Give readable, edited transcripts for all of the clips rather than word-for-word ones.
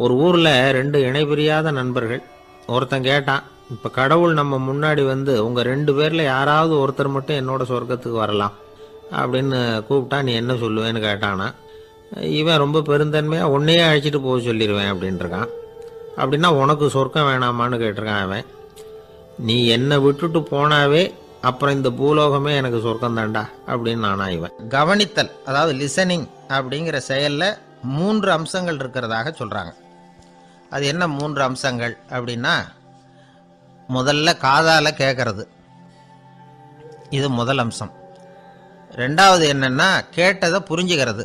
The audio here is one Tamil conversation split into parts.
ஒரு ஊரில் 2 இணைபிரியாத நண்பர்கள். ஒருத்தன் கேட்டான், இப்போ கடவுள் நம்ம முன்னாடி வந்து உங்கள் 2 பேரில் யாராவது ஒருத்தர் மட்டும் என்னோட சொர்க்கத்துக்கு வரலாம் அப்படின்னு கூப்பிட்டா நீ என்ன சொல்லுவேன்னு கேட்டானா. இவன் ரொம்ப பெருந்தன்மையாக உன்னையே அழைச்சிட்டு போக சொல்லிடுவேன் அப்படின்ட்டுருக்கான். அப்படின்னா உனக்கு சொர்க்கம் வேணாமான்னு கேட்டிருக்கான் அவன். நீ என்னை விட்டுட்டு போனாவே அப்புறம் இந்த பூலோகமே எனக்கு சொர்க்கம் தாண்டா அப்படின்னு நானா இவன். கவனித்தல், அதாவது லிசனிங் அப்படிங்கிற செயலில் 3 அம்சங்கள் இருக்கிறதாக சொல்கிறாங்க. அது என்ன 3 அம்சங்கள் அப்படின்னா, முதல்ல காதால் கேட்கறது, இது முதல் அம்சம். ரெண்டாவது என்னன்னா கேட்டதை புரிஞ்சுக்கிறது.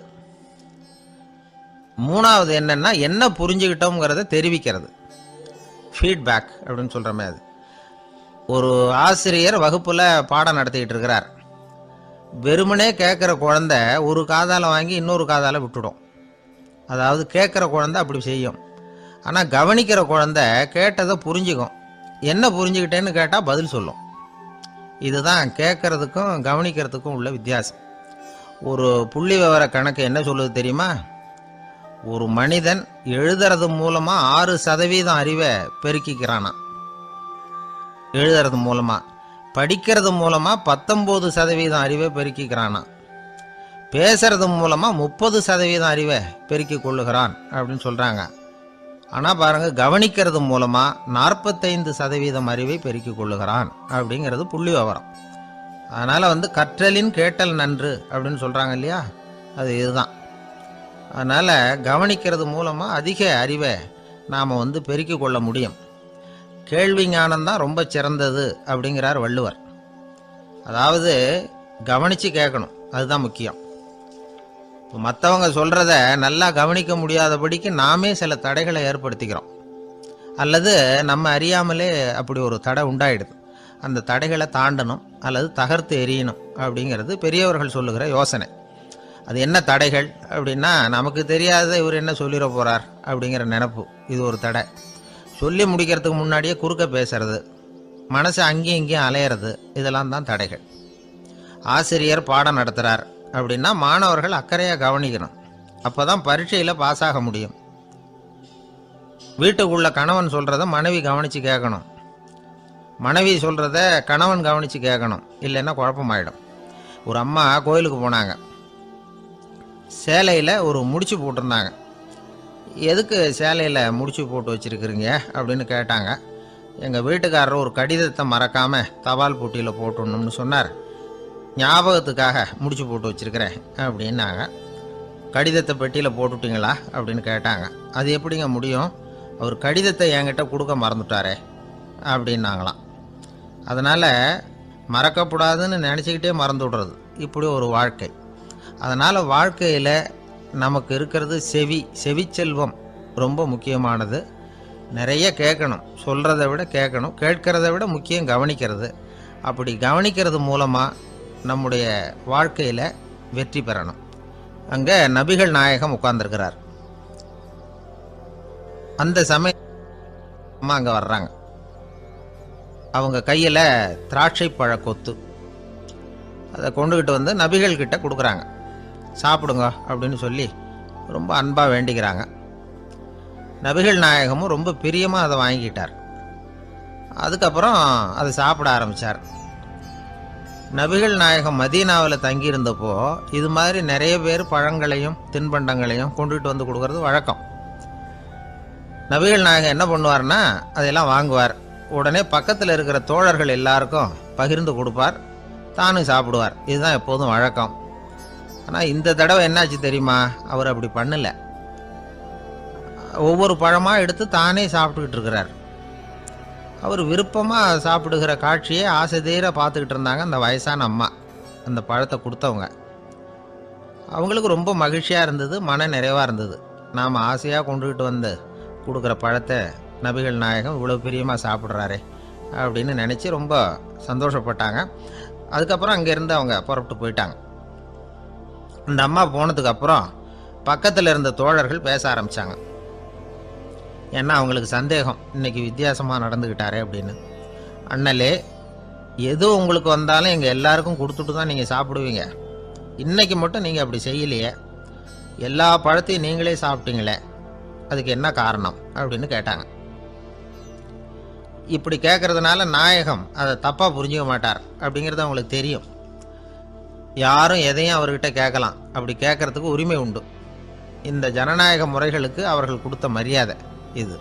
மூணாவது என்னன்னா என்ன புரிஞ்சுக்கிட்டோங்கிறத தெரிவிக்கிறது, ஃபீட்பேக் அப்படின்னு சொல்கிறோமே அது. ஒரு ஆசிரியர் வகுப்பில் பாடம் நடத்திக்கிட்டு இருக்கிறார். வெறுமனே கேட்குற குழந்தை ஒரு காதால் வாங்கி இன்னொரு காதால் விட்டுடும். அதாவது கேட்குற குழந்தை அப்படி செய்யும். ஆனால் கவனிக்கிற குழந்தை கேட்டதை புரிஞ்சுக்கும். என்ன புரிஞ்சுக்கிட்டேன்னு கேட்டால் பதில் சொல்லும். இதுதான் கேட்கறதுக்கும் கவனிக்கிறதுக்கும் உள்ள வித்தியாசம். ஒரு புள்ளி விவர கணக்கு என்ன சொல்லுது தெரியுமா? ஒரு மனிதன் எழுதுறது மூலமாக 6% அறிவை பெருக்கிக்கிறானா. எழுதுறது மூலமாக. படிக்கிறது மூலமாக 19% அறிவை பெருக்கிக்கிறானா. பேசுறது மூலமாக 30% அறிவை பெருக்கி கொள்ளுகிறான் அப்படின்னு சொல்கிறாங்க. ஆனால் பாருங்கள், கவனிக்கிறது மூலமாக 45% அறிவை பெருக்கி கொள்ளுகிறான் அப்படிங்கிறது புள்ளி விவரம். அதனால் வந்து கற்றலின் கேட்டல் நன்று அப்படின்னு சொல்கிறாங்க இல்லையா, அது இதுதான். அதனால் கவனிக்கிறது மூலமாக அதிக அறிவை நாம் வந்து பெருக்கி கொள்ள முடியும். கேள்வி ஞானம்தான் ரொம்ப சிறந்தது அப்படிங்கிறார் வள்ளுவர். அதாவது கவனித்து கேட்கணும், அதுதான் முக்கியம். இப்போ மற்றவங்க சொல்கிறத நல்லா கவனிக்க முடியாதபடிக்கு நாமே சில தடைகளை ஏற்படுத்திக்கிறோம். அல்லது நம்ம அறியாமலே அப்படி ஒரு தடை உண்டாயிடுது. அந்த தடைகளை தாண்டணும் அல்லது தகர்த்து எறியணும் அப்படிங்கிறது பெரியவர்கள் சொல்லுகிற யோசனை. அது என்ன தடைகள் அப்படின்னா, நமக்கு தெரியாத இவர் என்ன சொல்லிட போகிறார் அப்படிங்கிற நினப்பு, இது ஒரு தடை. சொல்லி முடிக்கிறதுக்கு முன்னாடியே குறுக்க பேசுறது, மனசை அங்கேயும் இங்கேயும் அலையிறது, இதெல்லாம் தான் தடைகள். ஆசிரியர் பாடம் நடத்துகிறார் அப்படின்னா மாணவர்கள் அக்கறையாக கவனிக்கணும். அப்போ தான் பரீட்சையில் பாஸ் ஆக முடியும். வீட்டுக்குள்ள கணவன் சொல்கிறத மனைவி கவனித்து கேட்கணும். மனைவி சொல்கிறத கணவன் கவனித்து கேட்கணும், இல்லைன்னா குழப்பமாயிடும். ஒரு அம்மா கோயிலுக்கு போனாங்க. சேலையில் ஒரு முடிச்சு போட்டிருந்தாங்க. எதுக்கு சேலையில் முடிச்சு போட்டு வச்சுருக்குறீங்க அப்படின்னு கேட்டாங்க. எங்கள் வீட்டுக்காரர் ஒரு கடிதத்தை மறக்காமல் தபால் போட்டியில் போட்டுடணும்னு சொன்னார். ஞாபகத்துக்காக முடிச்சு போட்டு வச்சுருக்கிறேன் அப்படின்னாங்க. கடிதத்தை பெட்டியில் போட்டுட்டிங்களா அப்படின்னு கேட்டாங்க. அது எப்படிங்க முடியும், அவர் கடிதத்தை என்கிட்ட கொடுக்க மறந்துட்டாரே அப்படின்னாங்களாம். அதனால் மறக்கப்படாதுன்னு நினச்சிக்கிட்டே மறந்து விடுறது, இப்படி ஒரு வாழ்க்கை. அதனால் வாழ்க்கையில் நமக்கு இருக்கிறது செவிச்செல்வம் ரொம்ப முக்கியமானது. நிறைய கேட்கணும், சொல்கிறத விட கேட்கணும், கேட்கறத விட முக்கியம் கவனிக்கிறது. அப்படி கவனிக்கிறது மூலமாக நம்முடைய வாழ்க்கையில் வெற்றி பெறணும். அங்கே நபிகள் நாயகம் உட்கார்ந்துருக்கிறார். அந்த சமயம் அங்கே வர்றாங்க. அவங்க கையில் திராட்சை பழ கொத்து, அதை கொண்டுகிட்டு வந்து நபிகள் கிட்ட கொடுக்குறாங்க. சாப்பிடுங்க அப்படின்னு சொல்லி ரொம்ப அன்பாக வேண்டிக்கிறாங்க. நபிகள் நாயகமும் ரொம்ப பிரியமாக அதை வாங்கிக்கிட்டார். அதுக்கப்புறம் அதை சாப்பிட ஆரம்பித்தார். நபிகள் நாயகம் மதீனாவில் தங்கியிருந்தப்போ இது மாதிரி நிறைய பேர் பழங்களையும் தின்பண்டங்களையும் கொண்டுகிட்டு வந்து கொடுக்கறது வழக்கம். நபிகள் நாயகம் என்ன பண்ணுவார்னா அதையெல்லாம் வாங்குவார். உடனே பக்கத்தில் இருக்கிற தோழர்கள் எல்லாருக்கும் பகிர்ந்து கொடுப்பார், தானும் சாப்பிடுவார். இதுதான் எப்போதும் வழக்கம். ஆனால் இந்த தடவை என்னாச்சு தெரியுமா, அவர் அப்படி பண்ணலை. ஒவ்வொரு பழமாக எடுத்து தானே சாப்பிட்டுக்கிட்டு இருக்கிறார். அவர் விருப்பமாக சாப்பிடுகிற காட்சியை ஆசை தீர பார்த்துக்கிட்டு இருந்தாங்க அந்த வயசான அம்மா, அந்த பழத்தை கொடுத்தவங்க. அவங்களுக்கு ரொம்ப மகிழ்ச்சியாக இருந்தது, மன நிறைவாக இருந்தது. நாம் ஆசையாக கொண்டுகிட்டு வந்து கொடுக்குற பழத்தை நபிகள் நாயகம் இவ்வளோ பிரியமாக சாப்பிட்றாரே அப்படின்னு நினச்சி ரொம்ப சந்தோஷப்பட்டாங்க. அதுக்கப்புறம் அங்கேருந்து அவங்க புறப்பட்டு போயிட்டாங்க. அந்த அம்மா போனதுக்கப்புறம் பக்கத்தில் இருந்த தோழர்கள் பேச ஆரம்பித்தாங்க. ஏன்னா அவங்களுக்கு சந்தேகம், இன்னைக்கு வித்தியாசமாக நடந்துக்கிட்டாரே அப்படின்னு. அண்ணலே, எது உங்களுக்கு வந்தாலும் எங்கள் எல்லாருக்கும் கொடுத்துட்டு தான் நீங்கள் சாப்பிடுவீங்க. இன்றைக்கி மட்டும் நீங்கள் அப்படி செய்யலையே, எல்லா பழத்தையும் நீங்களே சாப்பிட்டீங்களே, அதுக்கு என்ன காரணம் அப்படின்னு கேட்டாங்க. இப்படி கேட்கறதுனால நாயகம் அதை தப்பாக புரிஞ்சுக்க மாட்டார் அப்படிங்கிறது அவங்களுக்கு தெரியும். யாரும் எதையும் அவர்கிட்ட கேட்கலாம், அப்படி கேட்கறதுக்கு உரிமை உண்டு. இந்த ஜனநாயக முறைகளுக்கு அவர்கள் கொடுத்த மரியாதை இது.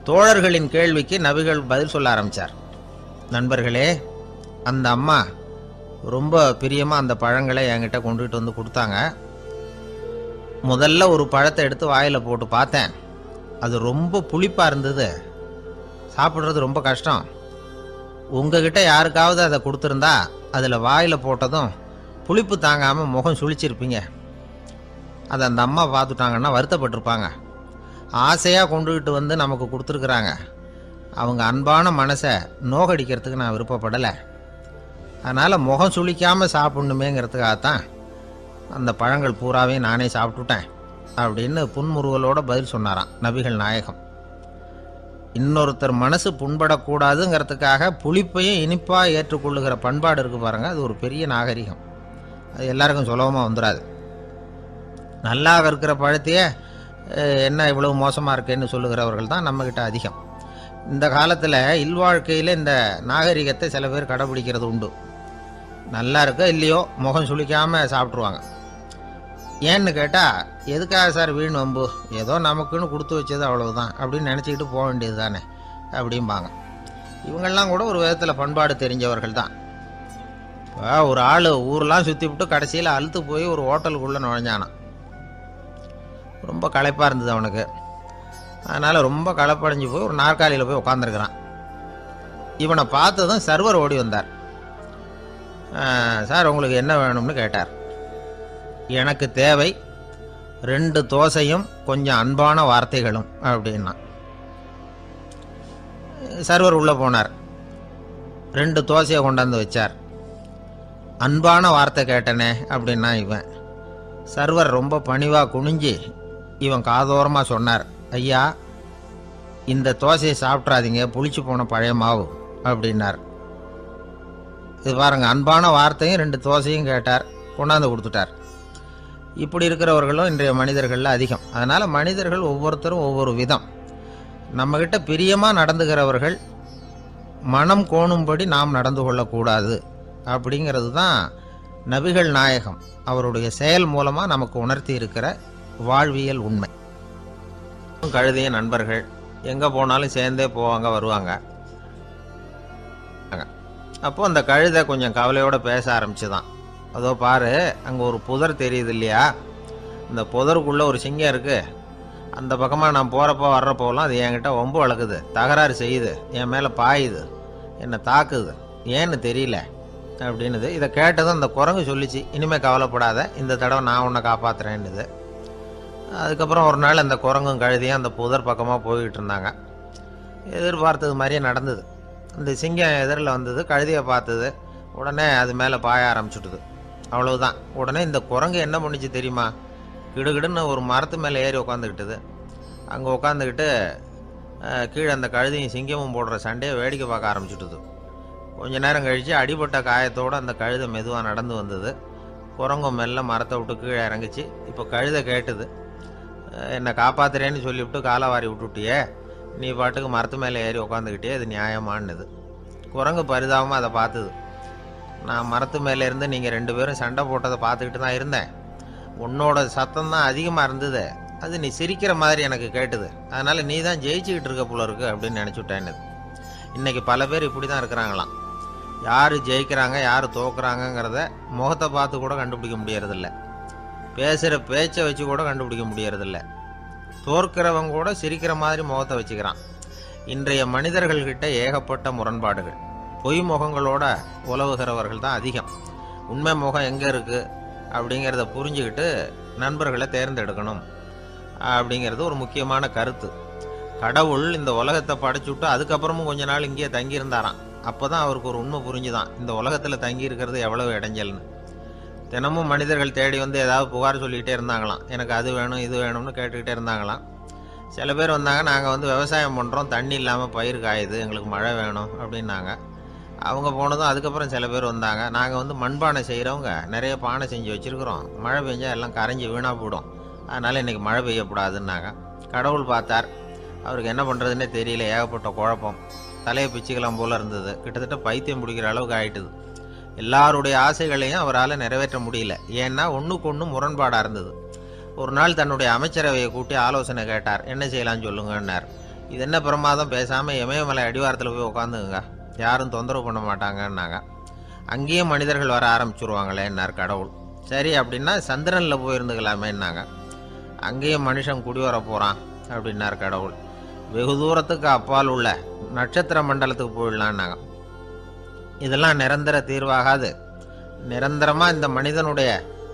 தோழர்களின் கேள்விக்கு நபிகள் பதில் சொல்ல ஆரம்பித்தார். நண்பர்களே, அந்த அம்மா ரொம்ப பிரியமாக அந்த பழங்களை என்கிட்ட கொண்டுகிட்டு வந்து கொடுத்தாங்க. முதல்ல ஒரு பழத்தை எடுத்து வாயில் போட்டு பார்த்தேன். அது ரொம்ப புளிப்பாக இருந்தது, சாப்பிட்றது ரொம்ப கஷ்டம். உங்ககிட்ட யாருக்காவது அதை கொடுத்துருந்தா அதில் வாயில் போட்டதும் புளிப்பு தாங்காமல் முகம் சுழிச்சிருப்பீங்க. அதை அந்த அம்மா பார்த்துட்டாங்கன்னா வருத்தப்பட்டிருப்பாங்க. ஆசையாக கொண்டுகிட்டு வந்து நமக்கு கொடுத்துருக்குறாங்க. அவங்க அன்பான மனசை நோகடிக்கிறதுக்கு நான் விருப்பப்படலை. அதனால் முகம் சுளிக்காமல் சாப்பிட்ணுமேங்கிறதுக்காகத்தான் அந்த பழங்கள் பூராவே நானே சாப்பிட்டுட்டேன் அப்படின்னு புன்முறுவலோடு பதில் சொன்னாராம் நபிகள் நாயகம். இன்னொருத்தர் மனசு புண்படக்கூடாதுங்கிறதுக்காக புளிப்பையும் இனிப்பாக ஏற்றுக்கொள்ளுகிற பண்பாடு இருக்குது பாருங்கள், அது ஒரு பெரிய நாகரிகம். அது எல்லாருக்கும் சுலபமாக வந்துடாது. நல்லா இருக்கிற பழத்தையே என்ன இவ்வளவு மோசமாக இருக்கேன்னு சொல்லுகிறவர்கள் தான் நம்மக்கிட்ட அதிகம். இந்த காலத்தில் இல்வாழ்க்கையில் இந்த நாகரிகத்தை சில பேர் கடைபிடிக்கிறது உண்டு. நல்லா இருக்க இல்லையோ முகம் சுளிக்காமல் சாப்பிட்ருவாங்க. ஏன்னு கேட்டால், எதுக்காக சார் வீண் வம்பு, ஏதோ நமக்குன்னு கொடுத்து வச்சது அவ்வளவுதான் அப்படின்னு நினச்சிக்கிட்டு போக வேண்டியது தானே அப்படிம்பாங்க. இவங்கெல்லாம் கூட ஒரு விதத்தில் பண்பாடு தெரிஞ்சவர்கள் தான். இப்போ ஒரு ஆள் ஊரெலாம் சுற்றி விட்டு கடைசியில் அழுத்து போய் ஒரு ஹோட்டலுக்குள்ளே நுழைஞ்சானான். ரொம்ப களைப்பாக இருந்தது அவனுக்கு. அதனால் ரொம்ப களைப்படைஞ்சு போய் ஒரு நாற்காலியில் போய் உட்காந்துருக்கிறான். இவனை பார்த்ததும் சர்வர் ஓடி வந்தார். சார், உங்களுக்கு என்ன வேணும்னு கேட்டார். எனக்கு தேவை 2 தோசையும் கொஞ்சம் அன்பான வார்த்தைகளும் அப்படின்னா. சர்வர் உள்ளே போனார். 2 தோசையை கொண்டாந்து வச்சார். அன்பான வார்த்தை கேட்டனே அப்படின்னா இவன். சர்வர் ரொம்ப பணிவாக குனிஞ்சு இவன் காதோரமாக சொன்னார், ஐயா, இந்த தோசையை சாப்பிட்றாதீங்க, புளிச்சு போன பழைய மாவு அப்படின்னார். இது பாருங்க, அன்பான வார்த்தையும் 2 தோசையும் கேட்டார், கொண்டாந்து கொடுத்துட்டார். இப்படி இருக்கிறவர்களும் இன்றைய மனிதர்களில் அதிகம். அதனால் மனிதர்கள் ஒவ்வொருத்தரும் ஒவ்வொரு விதம். நம்மக்கிட்ட பிரியமாக நடந்துகிறவர்கள் மனம் கோணும்படி நாம் நடந்து கொள்ளக்கூடாது அப்படிங்கிறது தான் நபிகள் நாயகம் அவருடைய செயல் மூலமாக நமக்கு உணர்த்தி இருக்கிற வாழ்வியல் உண்மை. கழுதிய நண்பர்கள் எங்கே போனாலும் சேர்ந்தே போவாங்க வருவாங்க. அப்போது அந்த கழுதை கொஞ்சம் கவலையோடு பேச ஆரம்பிச்சுதான். அதோ பாரு, அங்கே ஒரு புதர் தெரியுது இல்லையா, இந்த புதருக்குள்ளே ஒரு சிங்கம் இருக்குது. அந்த பக்கமாக நான் போகிறப்போ வர்றப்போலாம் அது என்கிட்ட வம்பு வளர்க்குது, தகராறு செய்யுது, என் மேலே பாயுது, என்னை தாக்குது, ஏன்னு தெரியல அப்படின்னுது. இதை கேட்டதும் அந்த குரங்கு சொல்லிச்சு, இனிமேல் கவலைப்படாத, இந்த தடவை நான் உன்னை காப்பாற்றுறேன்னுது. அதுக்கப்புறம் ஒரு நாள் அந்த குரங்கும் கழுதியும் அந்த புதர் பக்கமாக போய்கிட்டு இருந்தாங்க. எதிர்பார்த்தது மாதிரியே நடந்தது. இந்த சிங்கம் எதிரில் வந்தது, கழுதியை பார்த்தது, உடனே அது மேலே பாய ஆரம்பிச்சுட்டுது. அவ்வளவுதான். உடனே இந்த குரங்கு என்ன பண்ணிச்சு தெரியுமா, கிடுகிடுன்னு ஒரு மரத்து மேலே ஏறி உட்காந்துக்கிட்டுது. அங்கே உட்காந்துக்கிட்டு கீழே அந்த கழுதியும் சிங்கமும் போடுற சண்டையை வேடிக்கை பார்க்க ஆரம்பிச்சுட்டுது. கொஞ்ச நேரம் கழித்து அடிபட்ட காயத்தோடு அந்த கழுதை மெதுவாக நடந்து வந்தது. குரங்கும் மெல்ல மரத்தை விட்டு கீழே இறங்குச்சு. இப்போ கழுதை கேட்டுது, என்னை காப்பாத்துறேன்னு சொல்லிவிட்டு காலை வாரி விட்டுட்டியே, நீ பாட்டுக்கு மரத்து மேலே ஏறி உட்காந்துக்கிட்டே, அது நியாயமானது. குரங்கு பரிதாபமாக அதை பார்த்துது. நான் மரத்து மேலே இருந்து நீங்கள் 2 பேரும் சண்டை போட்டதை பார்த்துக்கிட்டு தான் இருந்தேன். உன்னோட சத்தம் தான் அதிகமாக இருந்தது, அது நீ சிரிக்கிற மாதிரி எனக்கு கேட்டுது. அதனால் நீ தான் ஜெயிச்சுக்கிட்டு இருக்க போல இருக்கு அப்படின்னு நினச்சிவிட்டேன்னு. இன்றைக்கி பல பேர் இப்படி தான் இருக்கிறாங்களாம். யார் ஜெயிக்கிறாங்க யார் தோக்குறாங்கங்கிறத முகத்தை பார்த்து கூட கண்டுபிடிக்க முடியறதில்ல. பேசுகிற பேச்சை வச்சு கூட கண்டுபிடிக்க முடியறதில்ல. தோற்கிறவங்க கூட சிரிக்கிற மாதிரி முகத்தை வச்சுக்கிறான். இன்றைய மனிதர்கள்கிட்ட ஏகப்பட்ட முரண்பாடுகள். பொய் முகங்களோட உலவுகிறவர்கள் தான் அதிகம். உண்மை முகம் எங்கே இருக்குது அப்படிங்கிறத புரிஞ்சுக்கிட்டு நண்பர்களை தேர்ந்தெடுக்கணும் அப்படிங்கிறது ஒரு முக்கியமான கருத்து. கடவுள் இந்த உலகத்தை படைச்சுட்டு அதுக்கப்புறமும் கொஞ்ச நாள் இங்கேயே தங்கியிருந்தாராம். அப்போ தான் அவருக்கு ஒரு உண்மை புரிஞ்சுதான், இந்த உலகத்தில் தங்கி இருக்கிறது எவ்வளவு இடைஞ்சல்னு. தினமும் மனிதர்கள் தேடி வந்து ஏதாவது புகார் சொல்லிக்கிட்டே இருந்தாங்களாம். எனக்கு அது வேணும் இது வேணும்னு கேட்டுக்கிட்டே இருந்தாங்களாம். சில பேர் வந்தாங்க, நாங்கள் வந்து விவசாயம் பண்ணுறோம், தண்ணி இல்லாமல் பயிர் காயுது, எங்களுக்கு மழை வேணும் அப்படின்னாங்க. அவங்க போனதும் அதுக்கப்புறம் சில பேர் வந்தாங்க, நாங்கள் வந்து மண்பானை செய்கிறவங்க நிறைய பானை செஞ்சு வச்சுருக்குறோம், மழை பெஞ்சால் எல்லாம் கரைஞ்சி வீணாக போயிடும், அதனால் இன்றைக்கி மழை பெய்யக்கூடாதுன்னாங்க. கடவுள் பார்த்தார், அவருக்கு என்ன பண்ணுறதுன்னே தெரியல, ஏகப்பட்ட குழப்பம், தலையை பிச்சுக்கலாம் போல் இருந்தது, கிட்டத்தட்ட பைத்தியம் பிடிக்கிற அளவுக்கு ஆயிட்டுது. எல்லாருடைய ஆசைகளையும் அவரால் நிறைவேற்ற முடியல, ஏன்னா ஒன்றுக்கு ஒன்று முரண்பாடாக இருந்தது. ஒரு நாள் தன்னுடைய அமைச்சரவையை கூட்டி ஆலோசனை கேட்டார். என்ன செய்யலாம்னு சொல்லுங்கன்னார். இது என்ன பிரமாதம், பேசாமல் இமயமலை அடிவாரத்தில் போய் உட்காந்துங்க, யாரும் தொந்தரவு பண்ண மாட்டாங்கன்னாங்க. அங்கேயும் மனிதர்கள் வர ஆரம்பிச்சுருவாங்களேன்னார் கடவுள். சரி அப்படின்னா சந்திரனில் போயிருந்துக்கலாமேன்னாங்க. அங்கேயும் மனுஷன் குடி வர போகிறான் அப்படின்னார் கடவுள். வெகு தூரத்துக்கு அப்பால் உள்ள நட்சத்திர மண்டலத்துக்கு போயிடலான்னாங்க. இதெல்லாம் நிரந்தர தீர்வாகாது, நிரந்தரமாக இந்த மனிதனுடைய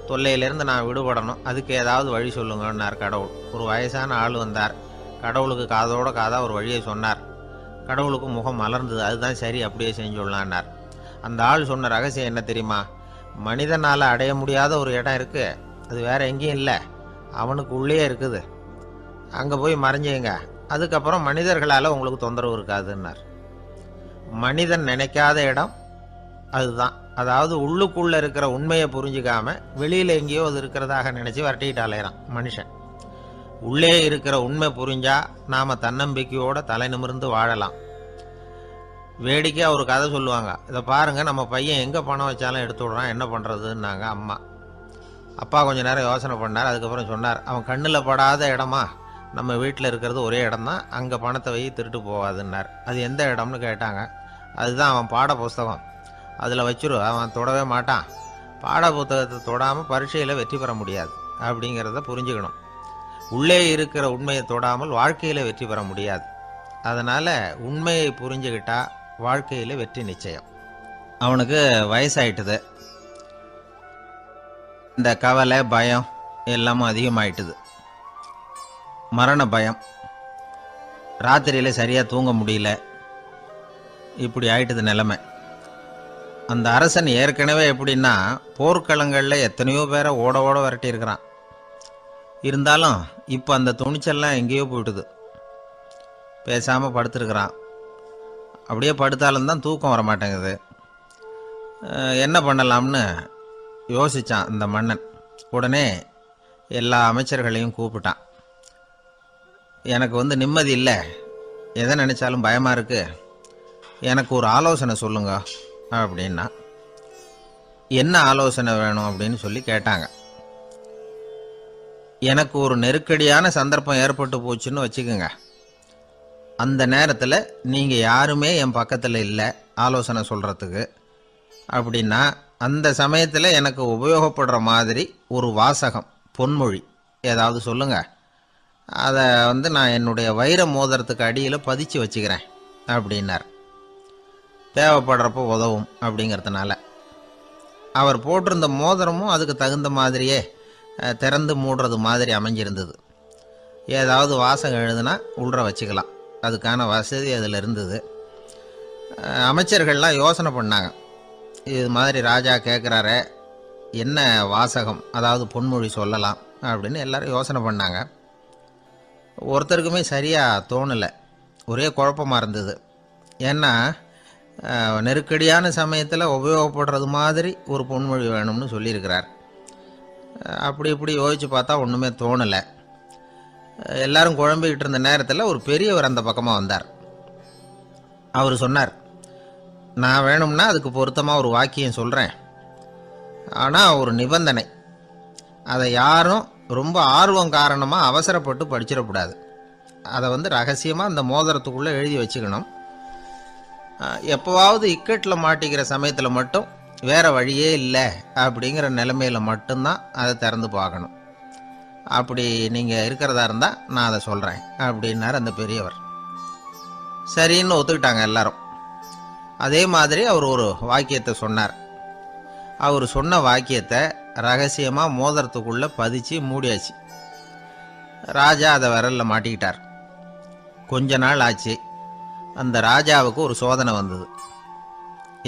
தொல்லையிலேருந்து நான் விடுபடணும், அதுக்கு ஏதாவது வழி சொல்லுங்கன்னார் கடவுள். ஒரு வயசான ஆள் வந்தார். கடவுளுக்கு காதோட காதாக ஒரு வழியை சொன்னார். கடவுளுக்கு முகம் மலர்ந்தது. அதுதான் சரி, அப்படியே செஞ்சுடலான்னார். அந்த ஆள் சொன்ன ரகசியம் என்ன தெரியுமா? மனிதனால் அடைய முடியாத ஒரு இடம் இருக்குது, அது வேற எங்கேயும் இல்லை, அவனுக்கு உள்ளே இருக்குது, அங்கே போய் மறைஞ்சிங்க, அதுக்கப்புறம் மனிதர்களால் உங்களுக்கு தொந்தரவு இருக்காதுன்னார். மனிதன் நினைக்காத இடம் அதுதான். அதாவது உள்ளுக்குள்ளே இருக்கிற உண்மையை புரிஞ்சிக்காம வெளியில் எங்கேயோ அது இருக்கிறதாக நினச்சி வரட்டிக்கிட்டு அலையிறான் மனுஷன். உள்ளே இருக்கிற உண்மை புரிஞ்சா நாம் தன்னம்பிக்கையோடு தலை நிமிர்ந்து வாழலாம். வேடிக்கையாக ஒரு கதை சொல்லுவாங்க. இதை பாருங்கள், நம்ம பையன் எங்கே பணம் வச்சாலும் எடுத்து விட்றான், என்ன பண்ணுறதுன்னாங்க அம்மா. அப்பா கொஞ்சம் நேரம் யோசனை பண்ணார். அதுக்கப்புறம் சொன்னார், அவன் கண்ணில் படாத இடமா நம்ம வீட்டில் இருக்கிறது ஒரே இடம் தான், அங்கே பணத்தை வை திருட்டு போகாதுன்னார். அது எந்த இடம்னு கேட்டாங்க. அதுதான் அவன் பாட புஸ்தகம், அதில் வச்சிரு, அவன் தொடவே மாட்டான், பாட புத்தகத்தை தொடாமல் பரீட்சையில் வெற்றி பெற முடியாது அப்படிங்கிறத புரிஞ்சுக்கணும். உள்ளே இருக்கிற உண்மையை தொடாமல் வாழ்க்கையில் வெற்றி பெற முடியாது. அதனால் உண்மையை புரிஞ்சுக்கிட்டா வாழ்க்கையில் வெற்றி நிச்சயம். அவனுக்கு வயசாயிட்டுது, இந்த கவலை பயம் எல்லாமும் அதிகமாயிட்டுது. மரண பயம், ராத்திரியில் சரியாக தூங்க முடியல, இப்படி ஆயிட்டுது நிலைமை. அந்த அரசன் ஏற்கனவே எப்படின்னா போர்க்களங்களில் எத்தனையோ பேரை ஓட ஓட விரட்டியிருக்கிறான். இருந்தாலும் இப்போ அந்த துணிச்சல்லாம் எங்கேயோ போயிட்டுது. பேசாமல் படுத்துருக்கிறான். அப்படியே படுத்தாலும் தான் தூக்கம் வர மாட்டேங்குது. என்ன பண்ணலாம்னு யோசித்தான் இந்த மன்னன். உடனே எல்லா அமைச்சர்களையும் கூப்பிட்டான். எனக்கு நிம்மதி இல்லை, எதை நினச்சாலும் பயமாக இருக்குது, எனக்கு ஒரு ஆலோசனை சொல்லுங்க அப்படின்னா. என்ன ஆலோசனை வேணும் அப்படின்னு சொல்லி கேட்டாங்க. எனக்கு ஒரு நெருக்கடியான சந்தர்ப்பம் ஏற்பட்டு போச்சுன்னு வச்சுக்கோங்க, அந்த நேரத்தில் நீங்கள் யாருமே என் பக்கத்தில் இல்லை ஆலோசனை சொல்கிறதுக்கு அப்படின்னா, அந்த சமயத்தில் எனக்கு உபயோகப்படுற மாதிரி ஒரு வாசகம், பொன்மொழி ஏதாவது சொல்லுங்கள், அதை நான் என்னுடைய வைர மோதிரத்துக்கு அடியில் பதிச்சு வச்சுக்கிறேன் அப்படின்னார். தேவைப்படுறப்போ உதவும் அப்படிங்கிறதுனால. அவர் போட்டிருந்த மோதிரமும் அதுக்கு தகுந்த மாதிரியே திறந்து மூடுறது மாதிரி அமைஞ்சிருந்தது. ஏதாவது வாசகம் எழுதுனா உள்ற வச்சுக்கலாம், அதுக்கான வசதி அதில் இருந்தது. அமைச்சர்கள்லாம் யோசனை பண்ணாங்க, இது மாதிரி ராஜா கேட்குறாரு, என்ன வாசகம் அதாவது பொன்மொழி சொல்லலாம் அப்படின்னு எல்லாரும் யோசனை பண்ணாங்க. ஒருத்தருக்குமே சரியாக தோணலை, ஒரே குழப்பமாக இருந்தது. ஏன்னா நெருக்கடியான சமயத்தில் உபயோகப்படுறது மாதிரி ஒரு பொன்மொழி வேணும்னு சொல்லியிருக்கிறார். அப்படி இப்படி யோசித்து பார்த்தா ஒன்றுமே தோணலை. எல்லாரும் குழம்பிக்கிட்டு இருந்த நேரத்தில் ஒரு பெரியவர் அந்த பக்கமாக வந்தார். அவர் சொன்னார், நான் வேணும்னா அதுக்கு பொருத்தமாக ஒரு வாக்கியம் சொல்கிறேன், ஆனால் ஒரு நிபந்தனை, அதை யாரும் ரொம்ப ஆர்வம் காரணமாக அவசரப்பட்டு படிச்சிடக்கூடாது, அதை ரகசியமாக அந்த மோதிரத்துக்குள்ளே எழுதி வச்சுக்கணும், எப்போவாவது இக்கட்டில் மாட்டிக்கிற சமயத்தில் மட்டும் வேறு வழியே இல்லை அப்படிங்கிற நிலைமையில் மட்டும்தான் அதை திறந்து பார்க்கணும், அப்படி நீங்கள் இருக்கிறதா இருந்தால் நான் அதை சொல்கிறேன் அப்படின்னார் அந்த பெரியவர். சரின்னு ஒத்துக்கிட்டாங்க எல்லாரும். அதே மாதிரி அவர் ஒரு வாக்கியத்தை சொன்னார். அவர் சொன்ன வாக்கியத்தை ரகசியமாக மோதிரத்துக்குள்ளே பதிச்சு மூடியாச்சு. ராஜா அதை விரலில் மாட்டிக்கிட்டார். கொஞ்ச நாள் ஆச்சு. அந்த ராஜாவுக்கு ஒரு சோதனை வந்தது.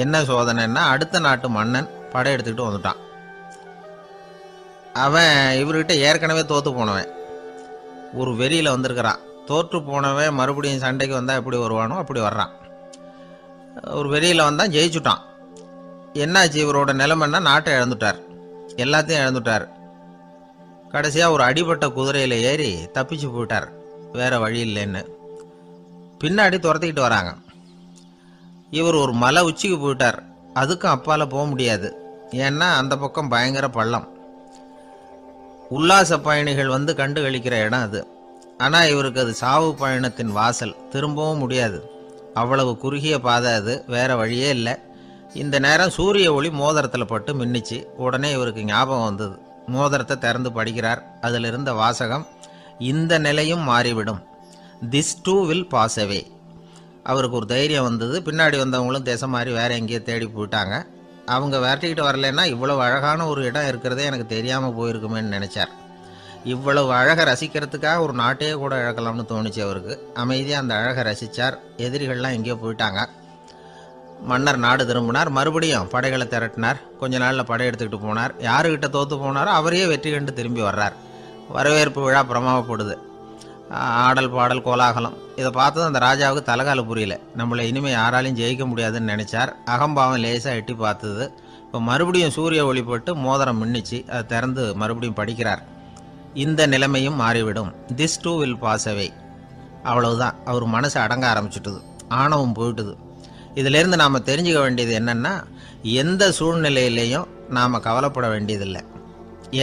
என்ன சோதனைன்னா, அடுத்த நாட்டு மன்னன் படையெடுத்துக்கிட்டு வந்துட்டான். அவன் இவர்கிட்ட ஏற்கனவே தோற்று போனவன், ஒரு வெறியில் வந்திருக்கிறான். தோற்று போனவன் மறுபடியும் சண்டைக்கு வந்தால் எப்படி வருவானோ அப்படி வர்றான். ஒரு வெறியில் வந்தான், ஜெயிச்சுட்டான். என்னாச்சு இவரோட நிலைமைன்னா, நாட்டை இழந்துட்டார், எல்லாத்தையும் இழந்துட்டார். கடைசியாக ஒரு அடிபட்ட குதிரையில் ஏறி தப்பிச்சு போயிட்டார், வேற வழி இல்லைன்னு. பின்னாடி துரத்திக்கிட்டு வராங்க. இவர் ஒரு மலை உச்சிக்கு போயிட்டார், அதுக்கும் அப்பால் போக முடியாது, ஏன்னா அந்த பக்கம் பயங்கர பள்ளம். உல்லாச பயணிகள் வந்து கண்டு கழிக்கிற இடம் அது. ஆனால் இவருக்கு அது சாவு பயணத்தின் வாசல், திரும்பவும் முடியாது. அவ்வளவு குறுகிய பாதை அது, வேற வழியே இல்லை. இந்த நேரம் சூரிய ஒளி மோதிரத்தில் பட்டு மின்னிச்சு. உடனே இவருக்கு ஞாபகம் வந்தது. மோதிரத்தை திறந்து படிக்கிறார். அதில் இருந்த வாசகம், இந்த நிலையும் மாறிவிடும், this too will pass away. அவருக்கு ஒரு தைரியம் வந்தது. பின்னாடி வந்தவங்களும் திசை மாறி வேற எங்கேயோ தேடி போயிட்டாங்க. அவங்க விரட்டிக்கிட்டு வரலன்னா இவ்வளவு அழகான ஒரு இடம் இருக்கிறதே எனக்கு தெரியாமல் போயிருக்குமேன்னு நினைச்சார். இவ்வளவு அழகை ரசிக்கிறதுக்காக ஒரு நாட்டையே கூட இழக்கலாம்னு தோணுச்சு அவருக்கு. அமைதியாக அந்த அழகை ரசித்தார். எதிரிகள்லாம் எங்கேயோ போயிட்டாங்க. மன்னர் நாடு திரும்பினார். மறுபடியும் படைகளை திரட்டினார். கொஞ்ச நாளில் படை எடுத்துக்கிட்டு போனார். யாருக்கிட்ட தோற்று போனாரோ அவரையே வெற்றி கண்டு திரும்பி வர்றார். வரவேற்பு விழா பிரமாவப்படுது. ஆடல் பாடல் கோலாகலம். இதை பார்த்ததும் அந்த ராஜாவுக்கு தலைகால புரியல. நம்மளை இனிமேல் யாராலையும் ஜெயிக்க முடியாதுன்னு நினைச்சார். அகம்பாவம் லேசாக எட்டி பார்த்தது. இப்போ மறுபடியும் சூரிய ஒளிப்பட்டு மோதிரம் மின்னிச்சு. அதை திறந்து மறுபடியும் படிக்கிறார். இந்த நிலைமையும் மாறிவிடும், this too will pass away. அவ்வளவுதான். அவர் மனசு அடங்க ஆரம்பிச்சுட்டுது, ஆணவம் போயிட்டுது. இதிலேருந்து நாம் தெரிஞ்சுக்க வேண்டியது என்னென்னா, எந்த சூழ்நிலையிலையும் நாம் கவலைப்பட வேண்டியதில்லை.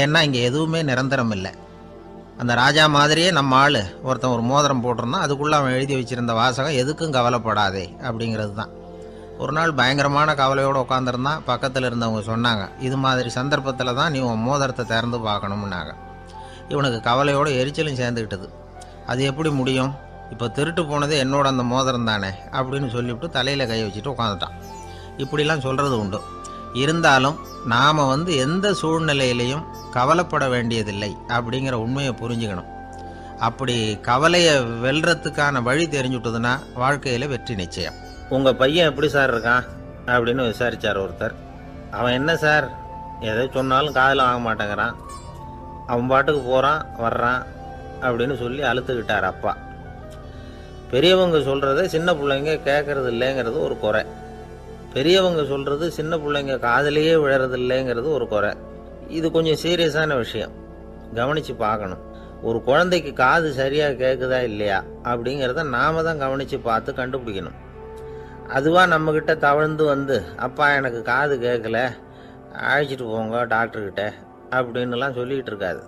ஏன்னா இங்கே எதுவுமே நிரந்தரம் இல்லை. அந்த ராஜா மாதிரியே நம்ம ஆள் ஒருத்தன் ஒரு மோதிரம் போட்டிருந்தான், அதுக்குள்ளே அவன் எழுதி வச்சிருந்த வாசகம், எதுக்கும் கவலைப்படாதே அப்படிங்கிறது தான். ஒரு நாள் பயங்கரமான கவலையோடு உட்காந்துருந்தான். பக்கத்தில் இருந்தவங்க சொன்னாங்க, இது மாதிரி சந்தர்ப்பத்தில் தான் நீ உன் மோதிரத்தை திறந்து பார்க்கணும்னாங்க. இவனுக்கு கவலையோடு எரிச்சலும் சேர்ந்துக்கிட்டது. அது எப்படி முடியும், இப்போ திருட்டு போனது என்னோட அந்த மோதிரம் தானே அப்படின்னு சொல்லிவிட்டு தலையில் கை வச்சுட்டு உட்காந்துட்டான். இப்படிலாம் சொல்கிறது உண்டு. இருந்தாலும் நாம் எந்த சூழ்நிலையிலையும் கவலைப்பட வேண்டியதில்லை அப்படிங்கிற உண்மையை புரிஞ்சுக்கணும். அப்படி கவலையை வெல்றதுக்கான வழி தெரிஞ்சுட்டதுன்னா வாழ்க்கையில் வெற்றி நிச்சயம். உங்கள் பையன் எப்படி சார் இருக்கான் அப்படின்னு விசாரித்தார் ஒருத்தர். அவன் என்ன சார், எதை சொன்னாலும் காதில் வாங்க மாட்டேங்கிறான், அவன் பாட்டுக்கு போகிறான் வர்றான் அப்படின்னு சொல்லி அழுத்துக்கிட்டார் அப்பா. பெரியவங்க சொல்கிறத சின்ன பிள்ளைங்க கேட்கறது இல்லைங்கிறது ஒரு குறை. பெரியவங்க சொல்கிறது சின்ன பிள்ளைங்க காதலையே விழறது இல்லைங்கிறது ஒரு குறை. இது கொஞ்சம் சீரியஸான விஷயம், கவனித்து பார்க்கணும். ஒரு குழந்தைக்கு காது சரியாக கேட்குதா இல்லையா அப்படிங்கிறத நாம தான் கவனித்து பார்த்து கண்டுபிடிக்கணும். அதுவாக நம்மக்கிட்ட தவழ்ந்து அப்பா எனக்கு காது கேட்கல, அழைச்சிட்டு போங்க டாக்டர்கிட்ட அப்படின்னுலாம் சொல்லிக்கிட்டு இருக்காது.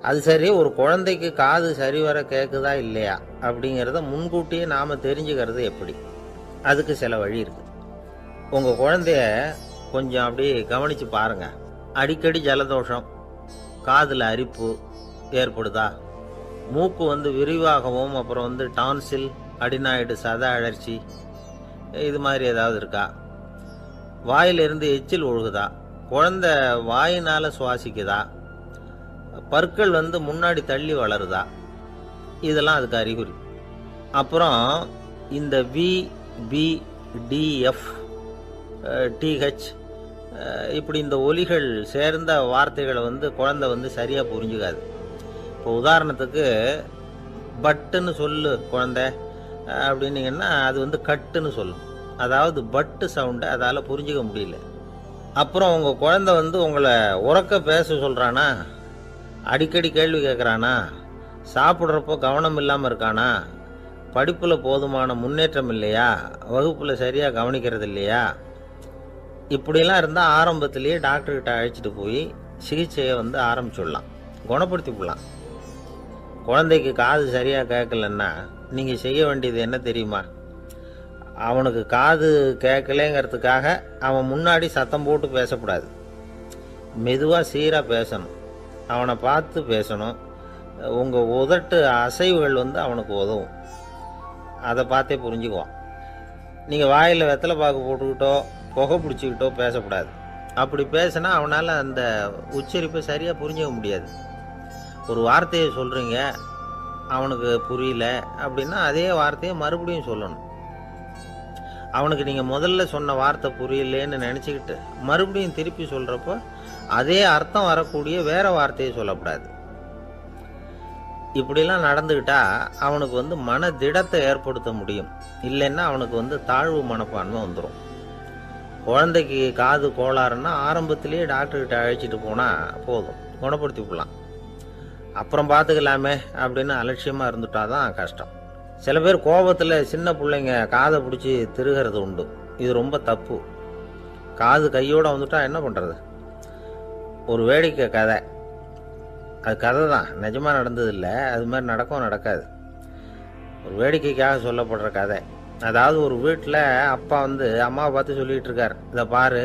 அது சரி, ஒரு குழந்தைக்கு காது சரிவர கேட்குதா இல்லையா அப்படிங்கிறத முன்கூட்டியே நாம் தெரிஞ்சுக்கிறது எப்படி? அதுக்கு சில வழி இருக்குது. உங்கள் குழந்தைய கொஞ்சம் அப்படியே கவனித்து பாருங்கள். அடிக்கடி ஜலதோஷம், காதில் அரிப்பு ஏற்படுதா, மூக்கு விரிவாகவும், அப்புறம் டான்சில், அடினாய்டு, சத அழற்சி, இது மாதிரி ஏதாவது இருக்கா? வாயிலிருந்து எச்சில் ஒழுகுதா, குழந்தை வாயினால் சுவாசிக்குதா, பற்கள் முன்னாடி தள்ளி வளருதா, இதெல்லாம் அதுக்கு அறிகுறி. அப்புறம் இந்த VBDF TH இப்படி இந்த ஒலிகள் சேர்ந்த வார்த்தைகளை குழந்தை சரியாக புரிஞ்சுக்காது. இப்போ உதாரணத்துக்கு பட்டுன்னு சொல்லு குழந்தை அப்படின்னீங்கன்னா அது கட்டுன்னு சொல்லும். அதாவது பட்டு சவுண்டை அதால் புரிஞ்சிக்க முடியல. அப்புறம் உங்கள் குழந்தை உங்களை உறக்க பேச சொல்கிறானா, அடிக்கடி கேள்வி கேட்குறானா, சாப்பிட்றப்போ கவனம் இல்லாமல் இருக்கானா, படிப்பில் போதுமான முன்னேற்றம் இல்லையா, வகுப்பில் சரியாக கவனிக்கிறது இல்லையா, இப்படிலாம் இருந்தால் ஆரம்பத்திலேயே டாக்டர்கிட்ட அழைச்சிட்டு போய் சிகிச்சையை ஆரம்பிச்சுடலாம், குணப்படுத்தி விடலாம். குழந்தைக்கு காது சரியாக கேட்கலன்னா நீங்கள் செய்ய வேண்டியது என்ன தெரியுமா? அவனுக்கு காது கேட்கலேங்கிறதுக்காக அவன் முன்னாடி சத்தம் போட்டு பேசக்கூடாது. மெதுவாக சீராக பேசணும், அவனை பார்த்து பேசணும். உங்கள் உதட்டு அசைவுகள் அவனுக்கு உதவும், அதை பார்த்தே புரிஞ்சுக்குவான். நீங்கள் வாயில் வெத்தலை பாக்கு போட்டுக்கிட்டோ புகை பிடிச்சிக்கிட்டோ பேசக்கூடாது. அப்படி பேசினா அவனால் அந்த உச்சரிப்பை சரியாக புரிஞ்சிக்க முடியாது. ஒரு வார்த்தையை சொல்கிறீங்க, அவனுக்கு புரியல அப்படின்னா அதே வார்த்தையை மறுபடியும் சொல்லணும். அவனுக்கு நீங்கள் முதல்ல சொன்ன வார்த்தை புரியலேன்னு நினச்சிக்கிட்டு மறுபடியும் திருப்பி சொல்கிறப்போ அதே அர்த்தம் வரக்கூடிய வேற வார்த்தையை சொல்லக்கூடாது. இப்படிலாம் நடந்துக்கிட்டா அவனுக்கு மன திடத்தை ஏற்படுத்த முடியும். இல்லைன்னா அவனுக்கு தாழ்வு மனப்பான்மை வந்துடும். குழந்தைக்கு காது கோளாறுன்னா ஆரம்பத்திலேயே டாக்டர்கிட்ட அழைச்சிட்டு போனால் போதும், குணப்படுத்தி விடலாம். அப்புறம் பார்த்துக்கலாமே அப்படின்னு அலட்சியமாக இருந்துட்டாதான் கஷ்டம். சில பேர் கோபத்தில் சின்ன பிள்ளைங்க காதை பிடிச்சி திருகிறது உண்டு. இது ரொம்ப தப்பு. காது கையோடு வந்துட்டா என்ன பண்ணுறது? ஒரு வேடிக்கை கதை, அது கதை தான், நிஜமாக நடந்ததில்லை, அது மாதிரி நடக்காது. ஒரு வேடிக்கைக்காக சொல்லப்படுற கதை. அதாவது ஒரு வீட்டில் அப்பா அம்மாவை பார்த்து சொல்லிகிட்டு இருக்கார், இதை பாரு,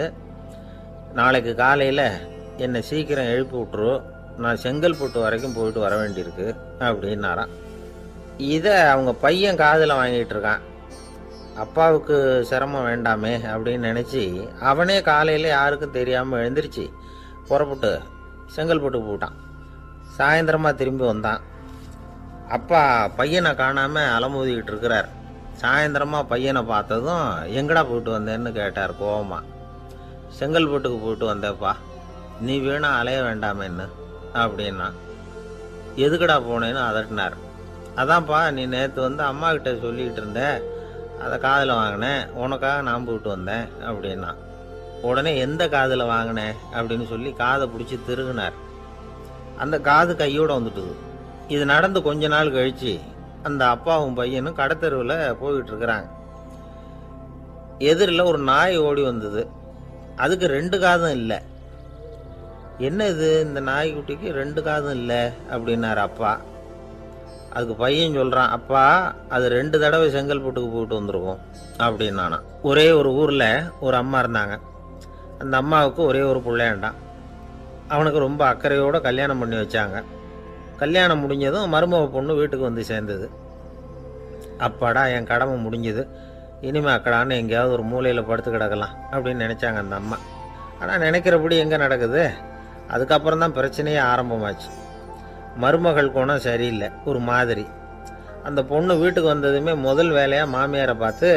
நாளைக்கு காலையில் என்னை சீக்கிரம் எழுப்பி விட்டுரு, நான் செங்கல்பட்டு வரைக்கும் போயிட்டு வர வேண்டியிருக்கு அப்படின்னாராம். இதை அவங்க பையன் காதில் வாங்கிட்டு இருக்கான். அப்பாவுக்கு சிரமம் வேண்டாமே அப்படின்னு நினச்சி அவனே காலையில் யாருக்கும் தெரியாமல் எழுந்திரிச்சு புறப்பட்டு செங்கல்பட்டுக்கு போட்டான். சாயந்தரமாக திரும்பி வந்தான். அப்பா பையனை காணாமல் அலமோதிக்கிட்டு இருக்கிறார். சாயந்தரமாக பையனை பார்த்ததும் எங்கடா போயிட்டு வந்தேன்னு கேட்டார் கோவமா. செங்கல்பட்டுக்கு போயிட்டு வந்தேப்பா, நீ வேணா அலைய வேண்டாமேன்னு அப்படின்னா. எதுக்கடா போனேன்னு அதட்டினார். அதான்ப்பா, நீ நேற்று அம்மா கிட்ட சொல்லிக்கிட்டு இருந்த, அதை காதில் வாங்கினேன், உனக்காக நான் போயிட்டு வந்தேன் அப்படின்னா. உடனே எந்த காதில் வாங்கினேன் அப்படின்னு சொல்லி காதை பிடிச்சி திருகினார். அந்த காது கையோடு வந்துட்டுது. இது நடந்து கொஞ்ச நாள் கழித்து அந்த அப்பாவும் பையனும் கடத்தெருவில் போய்கிட்டு இருக்கிறாங்க. எதிரில் ஒரு நாய் ஓடி வந்தது. அதுக்கு 2 காதும் இல்லை. என்ன இது, இந்த நாய்க்குட்டிக்கு 2 காதும் இல்லை அப்படின்னார் அப்பா. அதுக்கு பையன் சொல்கிறான், அப்பா அது 2 தடவை செங்கல்பட்டுக்கு போயிட்டு வந்துருக்கும் அப்படின்னானா. ஒரே ஒரு ஊரில் ஒரு அம்மா இருந்தாங்க. அந்த அம்மாவுக்கு ஒரே ஒரு பிள்ளையாண்டான். அவனுக்கு ரொம்ப அக்கறையோடு கல்யாணம் பண்ணி வச்சாங்க. கல்யாணம் முடிஞ்சதும் மருமக பொண்ணு வீட்டுக்கு வந்து சேர்ந்தது. அப்பாடா, என் கடமை முடிஞ்சது, இனிமேல் அக்கடான்னு எங்கேயாவது ஒரு மூலையில் படுத்து கிடக்கலாம் அப்படின்னு நினச்சாங்க அந்த அம்மா. ஆனால் நினைக்கிறபடி எங்கே நடக்குது? அதுக்கப்புறம் தான் பிரச்சனையே ஆரம்பமாச்சு. மருமகள் குணம் சரியில்லை, ஒரு மாதிரி. அந்த பொண்ணு வீட்டுக்கு வந்ததுமே முதல் வேலையாக மாமியாரை பார்த்து,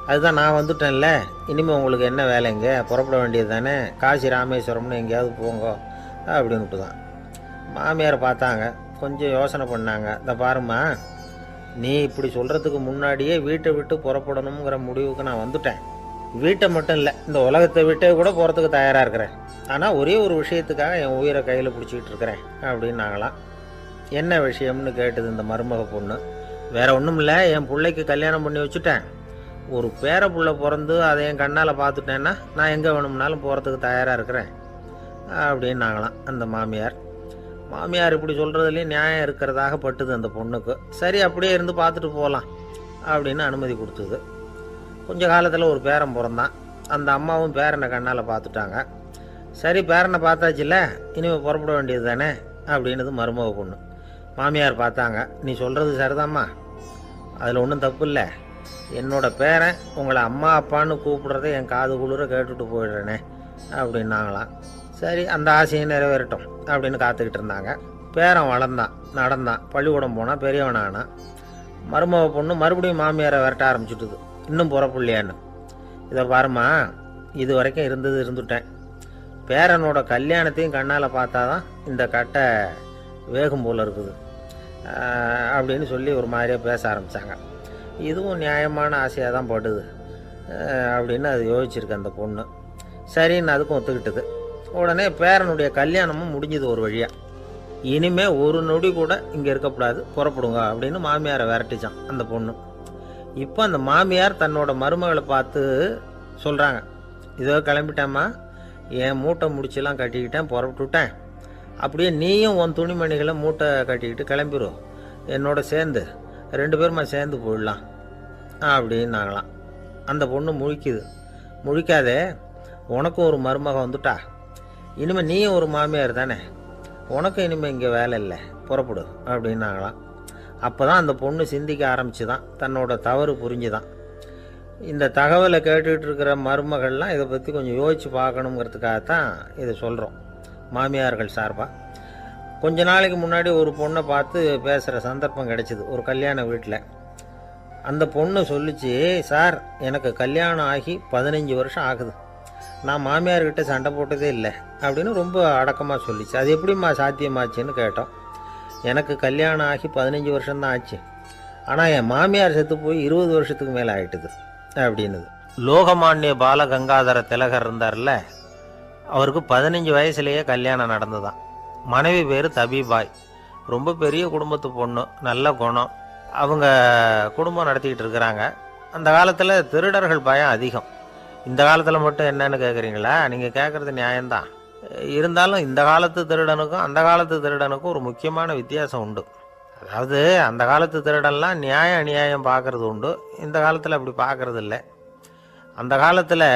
அதுதான் நான் வந்துட்டேன்ல, இனிமேல் உங்களுக்கு என்ன வேலைங்க, புறப்பட வேண்டியது தானே, காசி ராமேஸ்வரம்னு எங்கேயாவது போங்க அப்படின்ட்டு தான். மாமியாரை பார்த்தாங்க, கொஞ்சம் யோசனை பண்ணாங்க. இந்த பாருமா, நீ இப்படி சொல்கிறதுக்கு முன்னாடியே வீட்டை விட்டு புறப்படணுங்கிற முடிவுக்கு நான் வந்துட்டேன். வீட்டை மட்டும் இல்லை, இந்த உலகத்தை விட்டே கூட போகிறதுக்கு தயாராக இருக்கிறேன். ஆனால் ஒரே ஒரு விஷயத்துக்காக என் உயிரை கையில் பிடிச்சிக்கிட்டு இருக்கிறேன் அப்படின்னாங்களாம். என்ன விஷயம்னு கேட்டது இந்த மருமக பொண்ணு. வேற ஒன்றும் இல்லை, என் பிள்ளைக்கு கல்யாணம் பண்ணி வச்சுட்டேன். ஒரு பேர புள்ள பிறந்து அதை என் கண்ணால் பார்த்துட்டேன்னா நான் எங்கே வேணும்னாலும் போகிறதுக்கு தயாராக இருக்கிறேன் அப்படின்னாங்களாம் அந்த மாமியார். மாமியார் இப்படி சொல்கிறதுலேயும் நியாயம் இருக்கிறதாக பட்டுது அந்த பொண்ணுக்கு. சரி, அப்படியே இருந்து பார்த்துட்டு போகலாம் அப்படின்னு அனுமதி கொடுத்தது. கொஞ்ச காலத்தில் ஒரு பேரன் பிறந்தான். அந்த அம்மாவும் பேரனை கண்ணால் பார்த்துட்டாங்க. சரி, பேரனை பார்த்தாச்சுல்ல, இனிமேல் புறப்பட வேண்டியது தானே அப்படின்னது மருமக பொண்ணு. மாமியார் பார்த்தாங்க, நீ சொல்கிறது சரிதாம்மா, அதில் ஒன்றும் தப்பு இல்லை. என்னோட பேரன் உங்களை அம்மா அப்பான்னு கூப்பிடுறத என் காது குளிர கேட்டுட்டு போயிடுறேனே அப்படின்னாங்களாம். சரி, அந்த ஆசையை நிறைவேறட்டும் அப்படின்னு காத்துக்கிட்டு இருந்தாங்க. பேரன் வளர்ந்தான், நடந்தான், பள்ளிக்கூடம் போனால், பெரியவனானா. மருமக பொண்ணு மறுபடியும் மாமியாரை விரட்ட ஆரம்பிச்சுட்டுது, இன்னும் புறப்பில்லையான்னு. இதை பாருமா, இது வரைக்கும் இருந்துட்டேன். பேரனோட கல்யாணத்தையும் கண்ணால் பார்த்தா தான் இந்த கட்டை வேகும் போல் இருக்குது அப்படின்னு சொல்லி ஒரு மாதிரியாக பேச ஆரம்பித்தாங்க. இதுவும் நியாயமான ஆசையாக தான் படுது அப்படின்னு அது யோசிச்சிருக்கு அந்த பொண்ணு. சரின்னு அதுக்கும் ஒத்துக்கிட்டது. உடனே பேரனுடைய கல்யாணமும் முடிஞ்சது ஒரு வழியாக. இனிமே ஒரு நொடி கூட இங்கே இருக்கக்கூடாது, புறப்படுங்க அப்படின்னு மாமியாரை விரட்டிச்சான் அந்த பொண்ணு. இப்போ அந்த மாமியார் தன்னோட மருமகளை பார்த்து சொல்கிறாங்க, இதோ கிளம்பிட்டேம்மா, என் மூட்டை முடிச்செல்லாம் கட்டிக்கிட்டேன், புறப்பட்டுவிட்டேன். அப்படியே நீயும் உன் துணிமணிகளை மூட்டை கட்டிக்கிட்டு கிளம்பிடும், என்னோட சேர்ந்து 2 பேருமா சேர்ந்து போயிடலாம் அப்படின்னாங்களாம். அந்த பொண்ணு முழிக்குது. முழிக்காதே, உனக்கும் ஒரு மருமக வந்துட்டா, இனிமேல் நீயும் ஒரு மாமியார் தானே, உனக்கும் இனிமேல் இங்கே வேலை இல்லை, புறப்படு அப்படின்னாங்களாம். அப்போ தான் அந்த பொண்ணு சிந்திக்க ஆரம்பிச்சுதான், தன்னோட தவறு புரிஞ்சுதான். இந்த தகவலை கேட்டுக்கிட்டு இருக்கிற மருமகள்லாம் இதை பற்றி கொஞ்சம் யோசித்து பார்க்கணுங்கிறதுக்காகத்தான் இதை சொல்கிறோம் மாமியார்கள் சார்பாக. கொஞ்ச நாளைக்கு முன்னாடி ஒரு பொண்ணை பார்த்து பேசுகிற சந்தர்ப்பம் கிடைச்சிது ஒரு கல்யாண வீட்டில். அந்த பொண்ணு சொல்லிச்சு, சார் எனக்கு கல்யாணம் ஆகி 15 வருஷம் ஆகுது, நான் மாமியார்கிட்ட சண்டை போட்டதே இல்லை அப்படின்னு ரொம்ப அடக்கமாக சொல்லிச்சு. அது எப்படிம்மா சாத்தியமாச்சுன்னு கேட்டோம். எனக்கு கல்யாணம் ஆகி 15 வருஷம்தான் ஆச்சு, ஆனால் என் மாமியார் செத்து போய் 20 வருஷத்துக்கு மேலே ஆகிட்டுது அப்படின்னுது. லோகமானிய பாலகங்காதர திலகர் இருந்தார்ல, அவருக்கு 15 வயசுலேயே கல்யாணம் நடந்துதான். மனைவி பேர் தபிபாய். ரொம்ப பெரிய குடும்பத்து பொண்ணு, நல்ல குணம். அவங்க குடும்பம் நடத்திக்கிட்டு இருக்கிறாங்க. அந்த காலத்தில் திருடர்கள் பயம் அதிகம். இந்த காலத்தில் மட்டும் என்னன்னு கேட்குறீங்களா? நீங்கள் கேட்குறது நியாயம்தான். இருந்தாலும் இந்த காலத்து திருடனுக்கும் அந்த காலத்து திருடனுக்கும் ஒரு முக்கியமான வித்தியாசம் உண்டு. அதாவது அந்த காலத்து திருடன்லாம் நியாயம் அநியாயம் பார்க்கறது உண்டு, இந்த காலத்தில் அப்படி பார்க்கறது இல்லை. அந்த காலத்தில்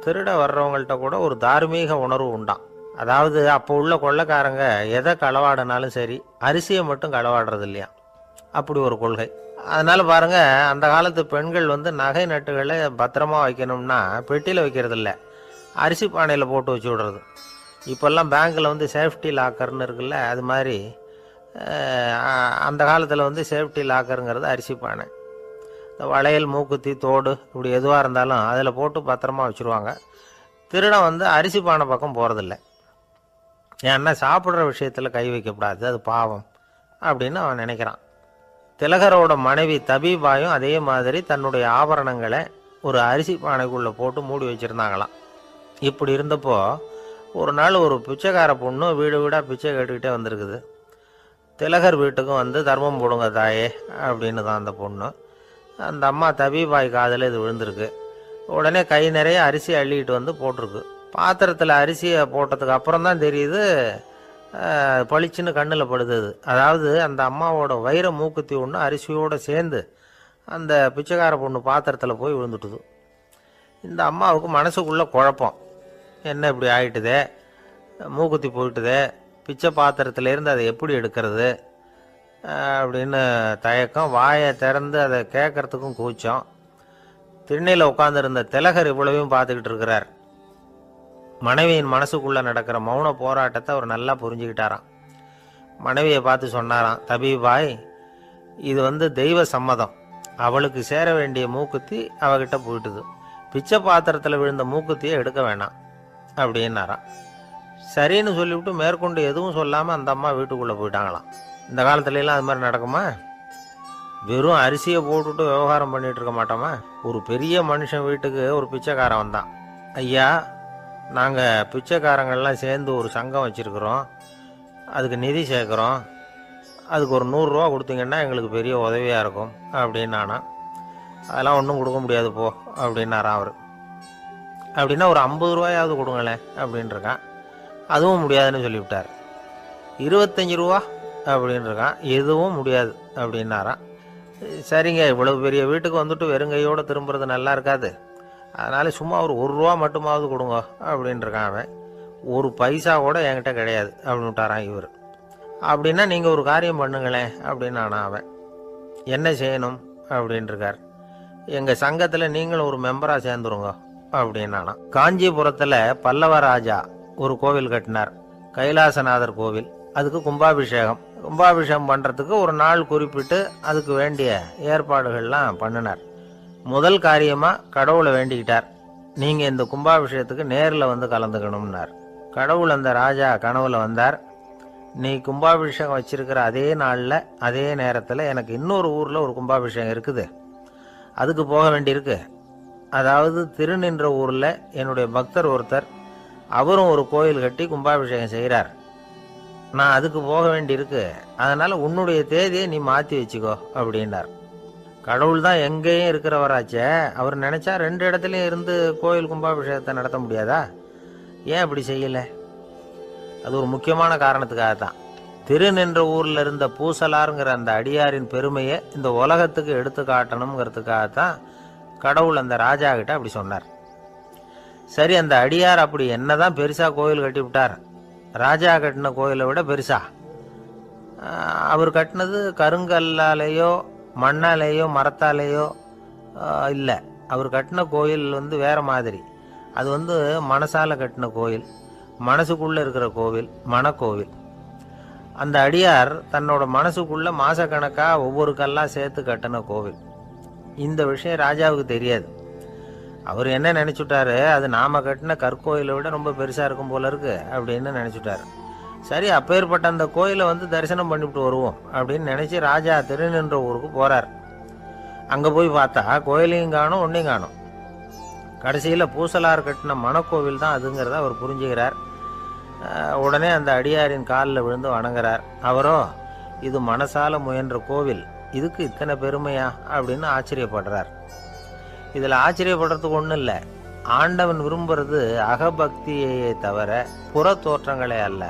திருட வர்றவங்கள்ட்ட கூட ஒரு தார்மீக உணர்வு உண்டாம். அதாவது அப்போ உள்ள கொள்ளைக்காரங்க எதை களவாடினாலும் சரி, அரிசியை மட்டும் களவாடுறது இல்லையா, அப்படி ஒரு கொள்கை. அதனால் பாருங்கள், அந்த காலத்து பெண்கள் நகை நட்டுகளை பத்திரமா வைக்கணும்னா பெட்டியில் வைக்கிறது இல்லை, அரிசி பானையில் போட்டு வச்சு விடுறது. இப்போல்லாம் பேங்க்கில் சேஃப்டி லாக்கர்னு இருக்குல்ல, அது மாதிரி அந்த காலத்தில் சேஃப்டி லாக்கருங்கிறது அரிசி பானை. வளையல், மூக்குத்தி, தோடு இப்படி எதுவாக இருந்தாலும் அதில் போட்டு பத்திரமா வச்சுருவாங்க. திருடன் அரிசி பானை பக்கம் போகிறதில்ல. ஏன்னா சாப்பிட்ற விஷயத்தில் கை வைக்கக்கூடாது, அது பாவம் அப்படின்னு அவன் நினைக்கிறான். திலகரோட மனைவி தபீபாயும் அதே மாதிரி தன்னுடைய ஆபரணங்களை ஒரு அரிசி பானைக்குள்ளே போட்டு மூடி வச்சுருந்தாங்களாம். இப்படி இருந்தப்போ ஒரு நாள் ஒரு பிச்சைக்கார பொண்ணு வீடு வீடாக பிச்சை கேட்டுக்கிட்டே வந்திருக்குது. திலகர் வீட்டுக்கும் தர்மம் போடுங்க தாயே அப்படின்னு தான் அந்த பொண்ணு. அந்த அம்மா தபீபாய் காதில் இது விழுந்திருக்கு. உடனே கை நிறைய அரிசி அள்ளிக்கிட்டு போட்டிருக்கு. பாத்திரத்தில் அரிசியை போட்டதுக்கு அப்புறம் தான் தெரியுது, பளிச்சுன்னு கண்ணில் படுது. அதாவது அந்த அம்மாவோட வைர மூக்குத்தி ஒன்று அரிசியோடு சேர்ந்து அந்த பிச்சைக்கார பொண்ணு பாத்திரத்தில் போய் விழுந்துட்டுது. இந்த அம்மாவுக்கு மனசுக்குள்ளே குழப்பம், என்ன இப்படி ஆகிட்டுதே, மூக்குத்தி போயிட்டுதே, பிச்சை பாத்திரத்துலேருந்து அதை எப்படி எடுக்கிறது அப்படின்னு தயக்கம். வாயை திறந்து அதை கேட்கறதுக்கும் கூச்சம். திண்ணையில் உட்காந்துருந்த திலகர் இவ்வளவையும் பார்த்துக்கிட்டு இருக்கிறார். மனைவியின் மனசுக்குள்ளே நடக்கிற மௌன போராட்டத்தை அவர் நல்லா புரிஞ்சுக்கிட்டாராம். மனைவியை பார்த்து சொன்னாராம், தபீபாய், இது தெய்வ சம்மதம், அவளுக்கு சேர வேண்டிய மூக்குத்தி அவகிட்ட போயிட்டுது, பிச்சை பாத்திரத்தில் விழுந்த மூக்குத்தியை எடுக்க வேணாம் அப்படின்னாராம். சரின்னு சொல்லிவிட்டு மேற்கொண்டு எதுவும் சொல்லாமல் அந்த அம்மா வீட்டுக்குள்ளே போயிட்டாங்களாம். இந்த காலத்துலலாம் அது மாதிரி நடக்குமா? வெறும் அரிசியை போட்டுட்டு விவகாரம் பண்ணிகிட்டு இருக்க மாட்டோமா? ஒரு பெரிய மனுஷன் வீட்டுக்கு ஒரு பிச்சைக்காரன் வந்தான். ஐயா, நாங்கள் பிச்சைக்காரங்கள்லாம் சேர்ந்து ஒரு சங்கம் வச்சுருக்குறோம், அதுக்கு நிதி சேர்க்குறோம், அதுக்கு ஒரு 100 ரூபா கொடுத்தீங்கன்னா எங்களுக்கு பெரிய உதவியாக இருக்கும் அப்படின்னானா. அதெல்லாம் ஒன்றும் கொடுக்க முடியாது போ அப்படின்னாரான் அவர். அப்படின்னா ஒரு 50 ரூபாயாவது கொடுங்களேன் அப்படின்ட்டுருக்கான். அதுவும் முடியாதுன்னு சொல்லிவிட்டார். 25 ரூபா அப்படின்ட்டுருக்கான். எதுவும் முடியாது அப்படின்னாரான். சரிங்க, இவ்வளவு பெரிய வீட்டுக்கு வெறுங்கையோடு திரும்புறது நல்லா இருக்காது, அதனால் சும்மா ஒரு 1 ரூபா மட்டுமாவது கொடுங்க அப்படின்ட்டுருக்கான் அவன். ஒரு பைசா கூட என்கிட்ட கிடையாது அப்படின்னு விட்டாரான் இவர். அப்படின்னா நீங்கள் ஒரு காரியம் பண்ணுங்களேன் அப்படின்னானா அவன். என்ன செய்யணும் அப்படின்ட்டுருக்கார். எங்கள் சங்கத்தில் நீங்களும் ஒரு மெம்பராக சேர்ந்துருங்க அப்படின்னானா. காஞ்சிபுரத்தில் பல்லவ ராஜா ஒரு கோவில் கட்டினார், கைலாசநாதர் கோவில். அதுக்கு கும்பாபிஷேகம் பண்ணுறதுக்கு ஒரு நாள் குறிப்பிட்டு அதுக்கு வேண்டிய ஏற்பாடுகள்லாம் பண்ணினார். முதல் காரியமாக கடவுளை வேண்டிக்கிட்டார், நீங்கள் இந்த கும்பாபிஷேகத்துக்கு நேரில் கலந்துக்கணும்னார். கடவுள் அந்த ராஜா கனவுல வந்தார். நீ கும்பாபிஷேகம் வச்சிருக்கிற அதே நாளில் அதே நேரத்தில் எனக்கு இன்னொரு ஊரில் ஒரு கும்பாபிஷேகம் இருக்குது, அதுக்கு போக வேண்டியிருக்கு. அதாவது திருநின்ற ஊரில் என்னுடைய பக்தர் ஒருத்தர், அவரும் ஒரு கோயில் கட்டி கும்பாபிஷேகம் செய்கிறார், நான் அதுக்கு போக வேண்டியிருக்கு, அதனால் உன்னுடைய தேதியை நீ மாற்றி வச்சுக்கோ அப்படின்னார். கடவுள் தான் எங்கேயும் இருக்கிறவராச்சே, அவர் நினச்சா 2 இடத்துலையும் இருந்து கோயில் கும்பாபிஷேகத்தை நடத்த முடியாதா? ஏன் அப்படி செய்யலை? அது ஒரு முக்கியமான காரணத்துக்காக தான். திருநின்ற ஊரில் இருந்த பூசலாருங்கிற அந்த அடியாரின் பெருமையை இந்த உலகத்துக்கு எடுத்து காட்டணுங்கிறதுக்காகத்தான் கடவுள் அந்த ராஜா கிட்ட அப்படி சொன்னார். சரி, அந்த அடியார் அப்படி என்னதான் பெருசாக கோயில் கட்டி விட்டார்? ராஜா கட்டின கோயிலை விட பெருசா? அவர் கட்டினது கருங்கல்லாலேயோ மண்ணாலேயோ மரத்தாலேயோ இல்லை. அவர் கட்டின கோயில் வேறு மாதிரி. அது மனசால கட்டின கோயில், மனசுக்குள்ளே இருக்கிற கோவில், மனக்கோவில். அந்த அடியார் தன்னோட மனசுக்குள்ளே மாசக்கணக்காக ஒவ்வொரு கல்லாக சேர்த்து கட்டின கோவில். இந்த விஷயம் ராஜாவுக்கு தெரியாது. அவர் என்ன நினச்சுட்டாரு, அது நாம் கட்டின கற்கோயிலை விட ரொம்ப பெருசாக இருக்கும் போல இருக்கு அப்படின்னு நினச்சிட்டாரு. சரி, அப்பேற்பட்ட அந்த கோயிலை தரிசனம் பண்ணிவிட்டு வருவோம் அப்படின்னு நினச்சி ராஜா திருநின்ற ஊருக்கு போகிறார். அங்கே போய் பார்த்தா கோயிலையும் காணும், ஒன்றையும் காணும். கடைசியில் பூசலார் கட்டின மணக்கோவில் தான் அதுங்கிறத அவர் புரிஞ்சுக்கிறார். உடனே அந்த அடியாரின் காலில் விழுந்து வணங்குறார். அவரோ, இது மனசால முயன்ற கோவில், இதுக்கு இத்தனை பெருமையா அப்படின்னு ஆச்சரியப்படுறார். இதில் ஆச்சரியப்படுறதுக்கு ஒன்றும் இல்லை. ஆண்டவன் விரும்புறது அகபக்தியையே தவிர புற தோற்றங்களே அல்ல.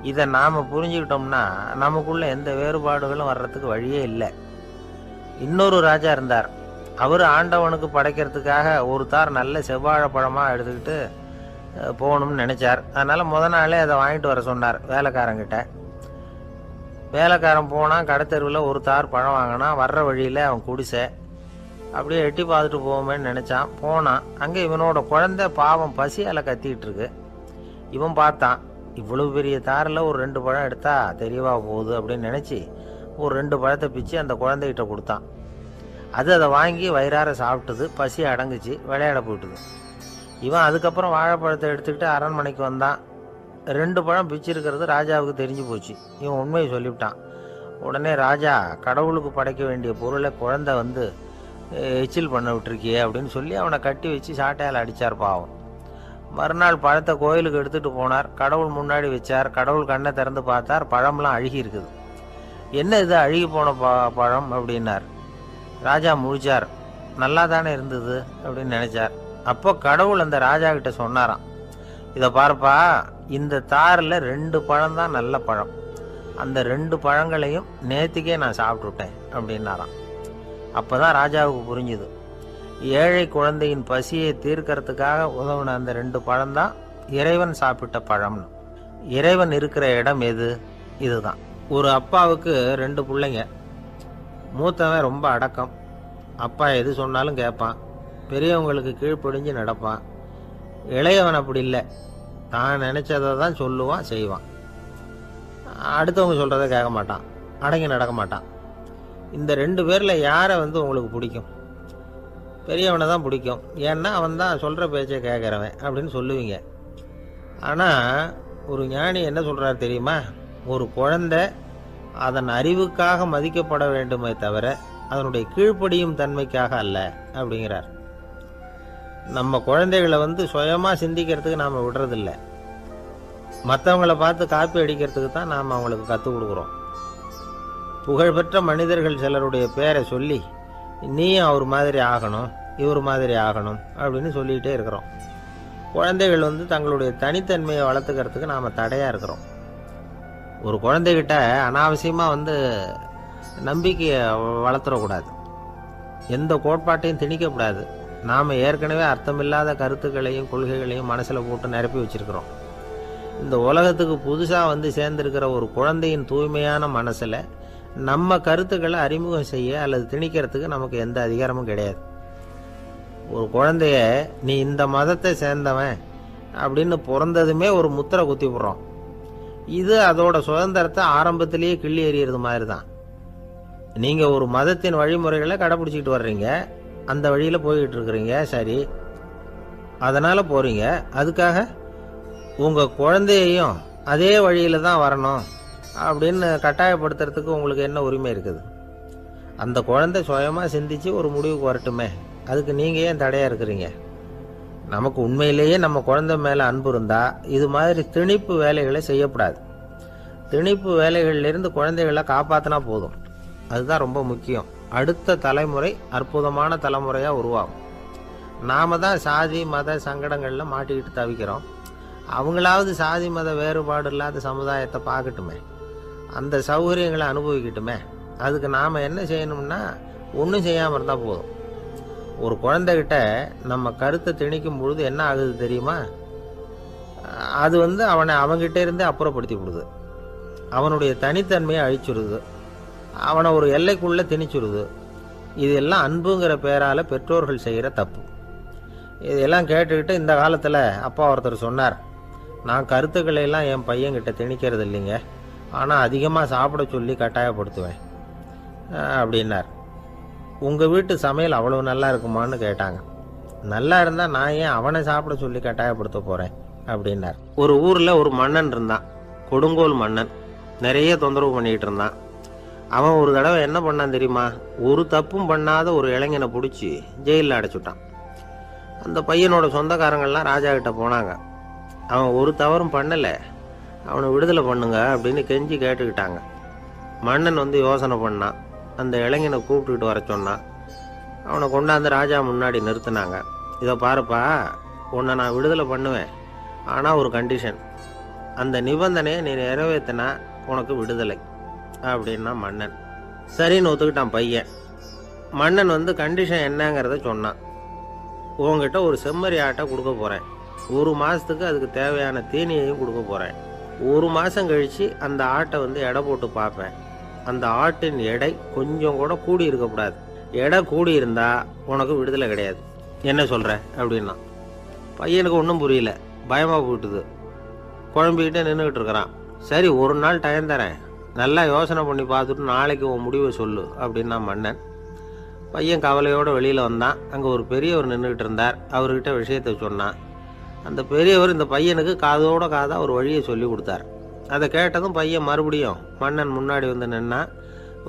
இதை நாம் புரிஞ்சுக்கிட்டோம்னா நமக்குள்ள எந்த வேறுபாடுகளும் வர்றதுக்கு வழியே இல்லை. இன்னொரு ராஜா இருந்தார். அவர் ஆண்டவனுக்கு படைக்கிறதுக்காக ஒரு தார் நல்ல செவ்வாழை பழமாக எடுத்துக்கிட்டு போகணும்னு நினச்சார். அதனால் முத நாளே அதை வாங்கிட்டு வர சொன்னார் வேலைக்காரங்கிட்ட. வேலைக்காரன் போனால் கடைத்தெருவில் ஒரு தார் பழம் வாங்கினான். வர்ற வழியில் அவன் குடிசை அப்படியே எட்டி பார்த்துட்டு போவோமேன்னு நினச்சான். போனான். அங்கே இவனோட குழந்தை பாவம் பசியால் கத்திக்கிட்டு இருக்கு. இவன் பார்த்தான், இவ்வளவு பெரிய தாரில் ஒரு 2 பழம் எடுத்தா தெரியவா போகுது அப்படின்னு நினச்சி ஒரு 2 பழத்தை பிச்சு அந்த குழந்தைகிட்ட கொடுத்தான். அது அதை வாங்கி வயிறார சாப்பிட்டுது. பசி அடங்குச்சு. விளையாட போயிட்டுது. இவன் அதுக்கப்புறம் வாழைப்பழத்தை எடுத்துக்கிட்டு அரண்மனைக்கு வந்தான். 2 பழம் பிச்சிருக்கிறது ராஜாவுக்கு தெரிஞ்சு போச்சு. இவன் உண்மையை சொல்லிவிட்டான். உடனே ராஜா, கடவுளுக்கு படைக்க வேண்டிய பொருளை குழந்தை வந்து எச்சில் பண்ண விட்டுருக்கியே அப்படின்னு சொல்லி அவனை கட்டி வச்சு சாட்டையால் அடித்தார் பாவம். மறுநாள் பழத்தை கோயிலுக்கு எடுத்துகிட்டு போனார். கடவுள் முன்னாடி வச்சார். கடவுள் கண்ணை திறந்து பார்த்தார். பழம்லாம் அழுகி இருக்குது. என்ன இது அழுகி போன பழம் அப்படின்னார். ராஜா முழிச்சார். நல்லா தானே இருந்தது அப்படின்னு நினச்சார். அப்போ கடவுள் அந்த ராஜா கிட்ட சொன்னாராம், இதை பார்ப்பா, இந்த தாரில் 2 பழம் தான் நல்ல பழம். அந்த 2 பழங்களையும் நேற்றுக்கே நான் சாப்பிட்டுட்டேன் அப்படின்னாராம். அப்போ தான் ராஜாவுக்கு புரிஞ்சுது, ஏழை குழந்தையின் பசியை தீர்க்கறதுக்காக உதவுன அந்த 2 பழம்தான் இறைவன் சாப்பிட்ட பழம்னு. இறைவன் இருக்கிற இடம் எது? இதுதான். ஒரு அப்பாவுக்கு 2 பிள்ளைங்க. மூத்தவன் ரொம்ப அடக்கம். அப்பா எது சொன்னாலும் கேட்பான். பெரியவங்களுக்கு கீழ்ப்படிஞ்சு நடப்பான். இளையவன் அப்படி இல்லை. தான் நினச்சதை தான் சொல்லுவான், செய்வான். அடுத்தவங்க சொல்கிறத கேட்க மாட்டான். அடங்கி நடக்க மாட்டான். இந்த 2 பேரில் யாரை வந்து உங்களுக்கு பிடிக்கும்? பெரியவனை தான் பிடிக்கும். ஏன்னா அவன் தான் சொல்கிற பேச்சை கேட்குறவன் அப்படின்னு சொல்லுவீங்க. ஆனால் ஒரு ஞானி என்ன சொல்கிறார் தெரியுமா? ஒரு குழந்தை அதன் அறிவுக்காக மதிக்கப்பட வேண்டுமே தவிர அதனுடைய கீழ்ப்படியும் தன்மைக்காக அல்ல அப்படிங்கிறார். நம்ம குழந்தைகளை வந்து சுயமாக சிந்திக்கிறதுக்கு நாம் விடுறதில்லை. மற்றவங்கள பார்த்து காப்பி அடிக்கிறதுக்கு தான் நாம் அவங்களுக்கு கற்றுக் கொடுக்குறோம். புகழ்பெற்ற மனிதர்கள் சிலருடைய பேரை சொல்லி நீயும் அவர் மாதிரி ஆகணும், இவர் மாதிரி ஆகணும் அப்படின்னு சொல்லிக்கிட்டே இருக்கிறோம். குழந்தைகள் வந்து தங்களுடைய தனித்தன்மையை வளர்த்துக்கிறதுக்கு நாம் தடையாக இருக்கிறோம். ஒரு குழந்தைகிட்ட அனாவசியமாக வந்து நம்பிக்கையை வளர்த்துடக்கூடாது. எந்த கோட்பாட்டையும் திணிக்கக்கூடாது. நாம் ஏற்கனவே அர்த்தமில்லாத கருத்துக்களையும் கொள்கைகளையும் மனசில் போட்டு நிரப்பி வச்சுருக்கிறோம். இந்த உலகத்துக்கு புதுசாக வந்து சேர்ந்திருக்கிற ஒரு குழந்தையின் தூய்மையான மனசில் நம்ம கருத்துக்களை அறிமுகம் செய்ய அல்லது திணிக்கிறதுக்கு நமக்கு எந்த அதிகாரமும் கிடையாது. ஒரு குழந்தைய நீ இந்த மதத்தை சேர்ந்தவன் அப்படின்னு பிறந்ததுமே ஒரு முத்திரை குத்தி விடுறோம். இது அதோட சுதந்திரத்தை ஆரம்பத்திலேயே கிள்ளி எறிகிறது மாதிரி தான். நீங்கள் ஒரு மதத்தின் வழிமுறைகளை கடைப்பிடிச்சிக்கிட்டு வர்றீங்க, அந்த வழியில் போய்கிட்டு இருக்கிறீங்க, சரி, அதனால் போகிறீங்க. அதுக்காக உங்கள் குழந்தையையும் அதே வழியில் தான் வரணும் அப்படின்னு கட்டாயப்படுத்துறதுக்கு உங்களுக்கு என்ன உரிமை இருக்குது? அந்த குழந்தை சுயமாக சிந்திச்சு ஒரு முடிவுக்கு வரட்டுமே, அதுக்கு நீங்கள் ஏன் தடையாக இருக்கிறீங்க? நமக்கு உண்மையிலேயே நம்ம குழந்தை மேலே அன்பு இருந்தால் இது மாதிரி திணிப்பு வேலைகளை செய்யக்கூடாது. திணிப்பு வேலைகளிலிருந்து குழந்தைகளை காப்பாற்றினா போதும். அதுதான் ரொம்ப முக்கியம். அடுத்த தலைமுறை அற்புதமான தலைமுறையாக உருவாகும். நாம் தான் சாதி மத சங்கடங்களில் மாட்டிக்கிட்டு தவிக்கிறோம். அவங்களாவது சாதி மத வேறுபாடு இல்லாத சமுதாயத்தை பார்க்கட்டுமே, அந்த சௌகரியங்களை அனுபவிக்கட்டுமே. அதுக்கு நாம் என்ன செய்யணும்னா ஒன்றும் செய்யாமல் இருந்தால் போதும். ஒரு குழந்தைகிட்ட நம்ம கருத்தை திணிக்கும் பொழுது என்ன ஆகுது தெரியுமா? அது வந்து அவனை அவங்ககிட்ட இருந்தே அப்புறப்படுத்தி விடுது. அவனுடைய தனித்தன்மையை அழிச்சுடுது. அவனை ஒரு எல்லைக்குள்ளே திணிச்சுடுது. இதெல்லாம் அன்புங்கிற பேரால் பெற்றோர்கள் செய்கிற தப்பு. இதெல்லாம் கேட்டுக்கிட்டு இந்த காலத்தில் அப்பா ஒருத்தர் சொன்னார், நான் கருத்துக்களை எல்லாம் என் பையன்கிட்ட திணிக்கிறது இல்லைங்க, ஆனால் அதிகமாக சாப்பிட சொல்லி கட்டாயப்படுத்துவேன் அப்படின்னார். உங்கள் வீட்டு சமையல் அவ்வளோ நல்லா இருக்குமான்னு கேட்டாங்க. நல்லா இருந்தால் நான் ஏன் அவனை சாப்பிட சொல்லி கட்டாயப்படுத்த போகிறேன் அப்படின்னார். ஒரு ஊரில் ஒரு மன்னன் இருந்தான், கொடுங்கோல் மன்னன். நிறைய தொந்தரவு பண்ணிக்கிட்டு இருந்தான். அவன் ஒரு தடவை என்ன பண்ணான் தெரியுமா? ஒரு தப்பும் பண்ணாத ஒரு இளைஞனை பிடிச்சி ஜெயிலில் அடைச்சுட்டான். அந்த பையனோட சொந்தக்காரங்கள்லாம் ராஜா கிட்ட போனாங்க. அவன் ஒரு தவறும் பண்ணலை, அவனை விடுதலை பண்ணுங்க அப்படின்னு கெஞ்சி கேட்டுக்கிட்டாங்க. மன்னன் வந்து யோசனை பண்ணான். அந்த இளைஞனை கூப்பிட்டுக்கிட்டு வர சொன்னான். அவனை கொண்டாந்து ராஜா முன்னாடி நிறுத்தினாங்க. இதை பாருப்பா, உன்னை நான் விடுதலை பண்ணுவேன், ஆனால் ஒரு கண்டிஷன். அந்த நிபந்தனையை நீ நிறைவேற்றினா உனக்கு விடுதலை அப்படின்னா மன்னன். சரின்னு ஒத்துக்கிட்டான் பையன். மன்னன் வந்து கண்டிஷன் என்னங்கிறத சொன்னான். உங்ககிட்ட ஒரு செம்மறி ஆட்டை கொடுக்க போகிறேன். 1 மாதத்துக்கு அதுக்கு தேவையான தீனியையும் கொடுக்க போகிறேன். 1 மாதம் கழித்து அந்த ஆட்டை வந்து எடை போட்டு பார்ப்பேன். அந்த ஆட்டின் எடை கொஞ்சம் கூட கூடி இருக்கக்கூடாது. எடை கூடி இருந்தால் உனக்கு விடுதலை கிடையாது. என்ன சொல்கிற அப்படின்னா. பையனுக்கு ஒன்றும் புரியல, பயமாக போயிட்டுது. குழம்பிக்கிட்டே நின்றுக்கிட்டு இருக்கிறான். சரி, ஒரு நாள் டைம் தரேன், நல்லா யோசனை பண்ணி பார்த்துட்டு நாளைக்கு உன் முடிவை சொல்லு அப்படின்னா மன்னன். பையன் கவலையோடு வெளியில் வந்தான். அங்கே ஒரு பெரியவர் நின்றுக்கிட்டு இருந்தார். அவர்கிட்ட விஷயத்தை சொன்னான். அந்த பெரியவர் இந்த பையனுக்கு காதோட காதாக ஒரு வழியை சொல்லி கொடுத்தார். அதை கேட்டதும் பையன் மறுபடியும் மன்னன் முன்னாடி வந்து நின்னா,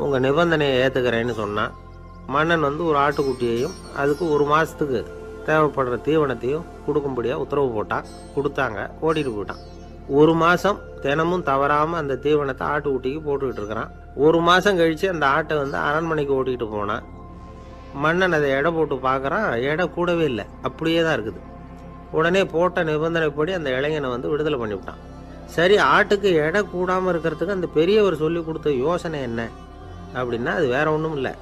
உங்கள் நிபந்தனையை ஏற்றுக்கிறேன்னு சொன்னான். மன்னன் வந்து ஒரு ஆட்டுக்குட்டியையும் அதுக்கு 1 மாதத்துக்கு தேவைப்படுற தீவனத்தையும் கொடுக்கும்படியாக உத்தரவு போட்டான். கொடுத்தாங்க. ஓடிட்டு போயிட்டான். 1 மாதம் தினமும் தவறாமல் அந்த தீவனத்தை ஆட்டுக்குட்டிக்கு போட்டுக்கிட்டு இருக்கிறான். 1 மாதம் கழித்து அந்த ஆட்டை வந்து அரண்மனைக்கு ஓட்டிகிட்டு போனான். மன்னன் அதை எடை போட்டு பார்க்குறான். எடை கூடவே இல்லை, அப்படியே தான் இருக்குது. உடனே போட்ட நிபந்தனைப்படி அந்த இளைஞனை வந்து விடுதலை பண்ணிவிட்டான். சரி, ஆட்டுக்கு எடை கூடாமல் இருக்கிறதுக்கு அந்த பெரியவர் சொல்லி கொடுத்த யோசனை என்ன அப்படின்னா, அது வேற ஒன்றும் இல்லை.